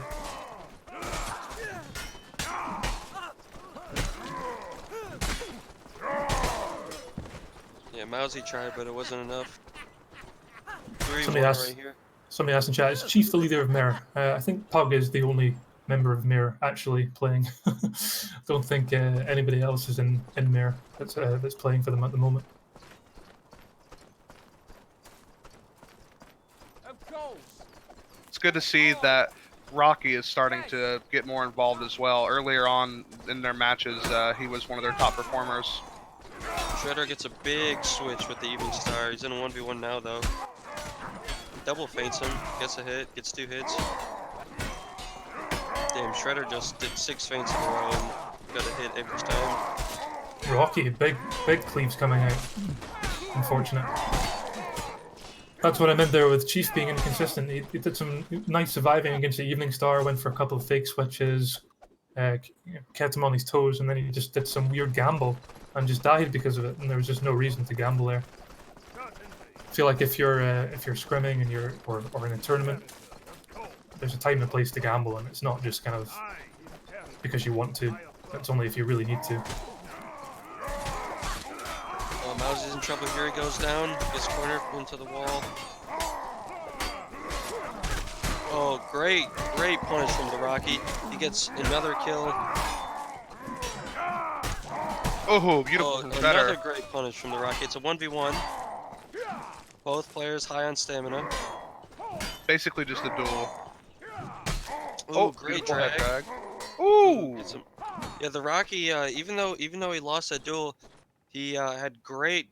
Yeah, Mousy tried, but it wasn't enough. 3-1 Somebody asked, right here. somebody asked in chat, is Chief the leader of Mir? I think Pug is the only member of Mir actually playing. Don't think anybody else is in Mir that's playing for them at the moment. It's good to see that Rocky is starting to get more involved as well. Earlier on in their matches, he was one of their top performers. Shredder gets a big switch with the Evening Star. He's in a 1v1 now, though. Double feints him, gets a hit, gets 2 hits. Damn, Shredder just did 6 feints in a row and got a hit every time. Rocky, big cleaves coming out. Unfortunate. That's what I meant there with Chief being inconsistent. He did some nice surviving against the Evening Star, went for a couple of fake switches, kept him on his toes, and then he just did some weird gamble and just died because of it, and there was just no reason to gamble there. I feel like if you're scrimming and or in a tournament, there's a time and place to gamble, and it's not just kind of because you want to. It's only if you really need to. Oh, Mousy's in trouble here. He goes down, gets cornered into the wall. Oh, great punish from the Rocky. He gets another kill. Oh, beautiful Oh, from another Shredder. great punish from the Rocky. It's a 1v1. Both players high on stamina. Basically just a duel. Ooh, great beautiful head drag. Ooh! Yeah, the Rocky, even though he lost that duel, he had great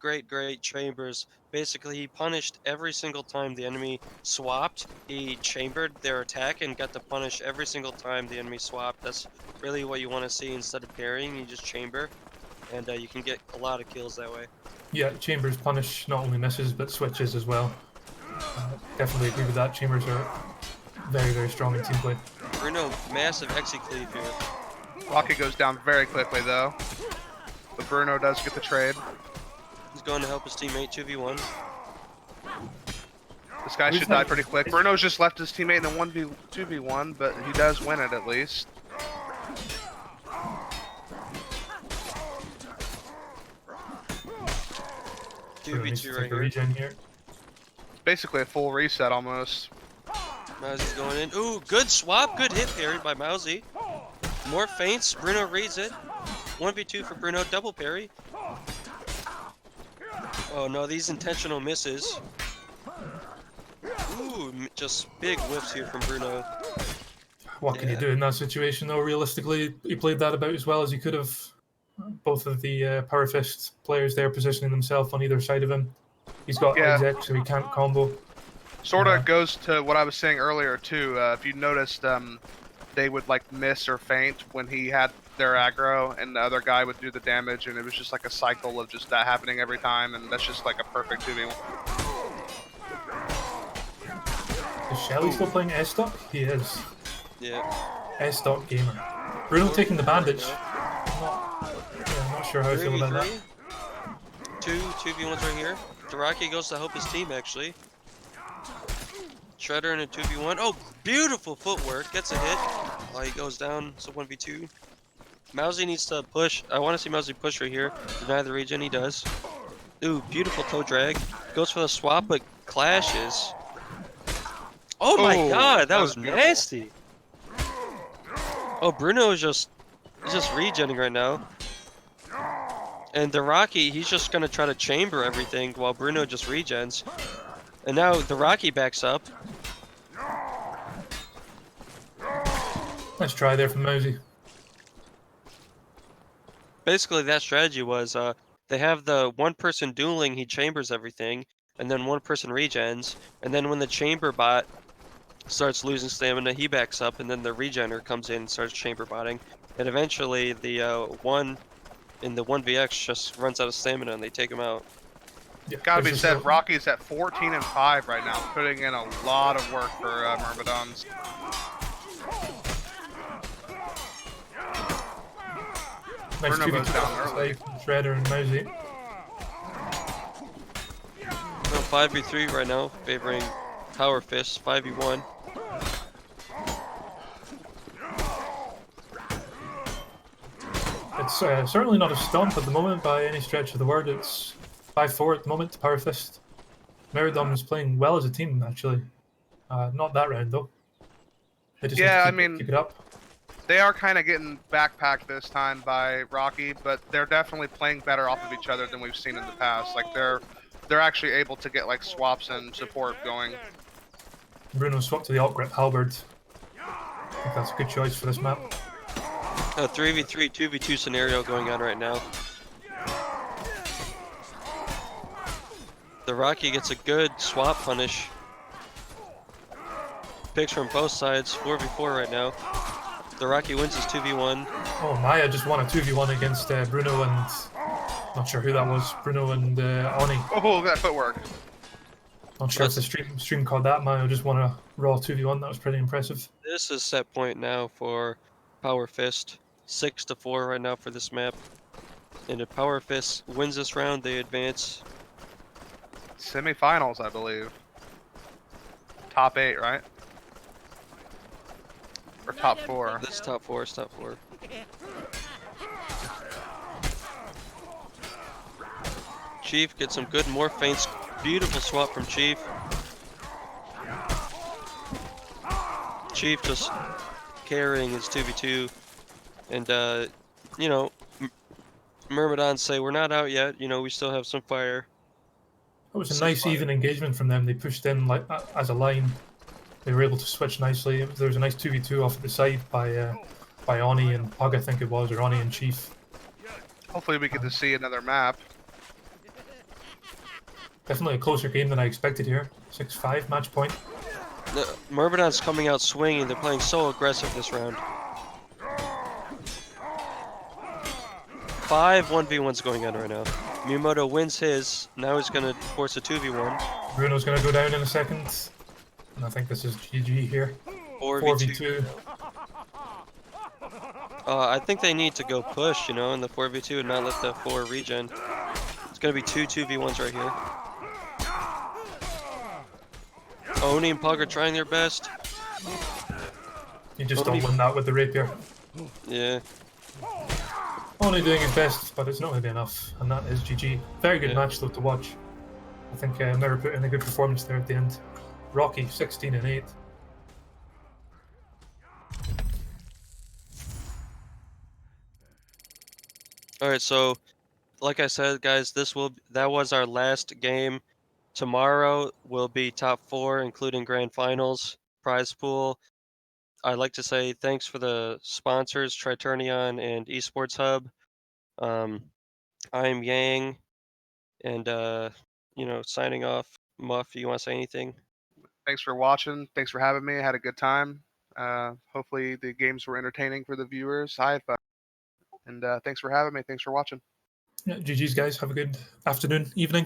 chambers. Basically, he punished every single time the enemy swapped. He chambered their attack and got to punish every single time the enemy swapped. That's really what you want to see. Instead of parrying, you just chamber, and you can get a lot of kills that way. Yeah, Chambers punish not only misses but switches as well. Definitely agree with that. Chambers are very strong in team play. Bruno, massive execleave here. Rocky goes down very quickly though. But Bruno does get the trade. He's going to help his teammate 2v1. This guy should die pretty quick. Bruno's just left his teammate in a 2v1, but he does win it at least. Needs 2v2 to right take a here. regen here. It's basically a full reset almost. Mousy's going in. Ooh, good swap, good hit parried by Mousy. More feints, Bruno reads it. 1v2 for Bruno, double parry. Oh no, these intentional misses. Ooh, just big whiffs here from Bruno. What can you do in that situation though? Realistically, he played that about as well as he could have. Both of the Power Fist players there positioning themselves on either side of him. He's got exec, so he can't combo. Sorta goes to what I was saying earlier too. If you noticed, they would like miss or feint when he had their aggro, and the other guy would do the damage, and it was just like a cycle of just that happening every time, and that's just like a perfect 2v1. Is Shelly still playing S-Stock? He is. Yeah. S-Stock gamer. Bruno taking the bandage. I'm not sure how I feel about that. 2v1s right here. Daraki goes to help his team actually. Shredder in a 2v1. Oh, beautiful footwork. Gets a hit. Oh, he goes down. It's a 1v2. Mousy needs to push. I want to see Mousy push right here. Deny the regen. He does. Ooh, beautiful toe drag. Goes for the swap, but clashes. Oh my god, that was nasty. Oh, Bruno is just regenning right now. And the Rocky, he's just gonna try to chamber everything while Bruno just regens. And now the Rocky backs up. Nice try there from Mosey. Basically, that strategy was they have the one person dueling, he chambers everything, and then one person regens, and then when the chamber bot starts losing stamina, he backs up, and then the regener comes in and starts chamber botting, and eventually the one in the 1vx just runs out of stamina and they take him out. Yeah, Gotta be there's said, just Rocky's at 14 and 5 right now, putting in a lot of work for Myrmidons. nice Bruno goes 2v2 down off the early. side from Shredder and Mosey. No, 5v3 right now, favoring Power Fist, 5v1. It's certainly not a stomp at the moment by any stretch of the word. It's 5-4 at the moment to Power Fist. Myrmidon is playing well as a team, actually. Not that round, though. They just Yeah, I need to mean, keep it up. they are kind of getting backpacked this time by Rocky, but they're definitely playing better off of each other than we've seen in the past. Like they're actually able to get like swaps and support going. Bruno swapped to the alt grip halberd. I think that's a good choice for this map. A 3v3, 2v2 scenario going on right now. The Rocky gets a good swap punish. Picks from both sides, 4v4 right now. The Rocky wins his 2v1. Oh, Maya just won a 2v1 against Bruno and... Not sure who that was. Bruno and Oni. Oh, look at that footwork. Not sure if the stream called that. Maya just won a raw 2v1. That was pretty impressive. This is set point now for Power Fist. 6-4 right now for this map. And if Power Fist wins this round, they advance. Semifinals, I believe. Top 8, right? Or top 4. This is top 4, it's top 4. Chief gets some good morph feints. Beautiful swap from Chief. Chief just carrying his 2v2. And, you know, Myrmidons say, we're not out yet. You know, we still have some fire. It was a nice even engagement from them. They pushed in like as a line. They were able to switch nicely. There was a nice 2v2 off at the side by Oni and Pug, I think it was, or Oni and Chief. Hopefully we get to see another map. Definitely a closer game than I expected here. 6-5 match point. The Myrmidons coming out swinging. They're playing so aggressive this round. 5 1v1s going on right now. Miyamoto wins his. Now he's going to force a 2v1. Bruno's going to go down in a second. And I think this is GG here. 4v2. I think they need to go push, you know, in the 4v2 and not let the 4 regen. It's going to be 2 2v1s right here. Oni and Pug are trying their best. You just don't win that with the rapier. Yeah. Only doing his best, but it's not going to be enough. And that is GG. Very good match, though, to watch. I think Mirror put in a good performance there at the end. Rocky, 16 and 8. Alright, so like I said, guys, that was our last game. Tomorrow will be top 4, including grand finals, prize pool. I'd like to say thanks for the sponsors, Triturnion and Esports Hub. I'm Yang, and you know, signing off. Muff, you want to say anything? Thanks for watching. Thanks for having me. I had a good time. Hopefully the games were entertaining for the viewers. I had fun. And thanks for having me. Thanks for watching. Yeah, GG's, guys. Have a good afternoon, evening.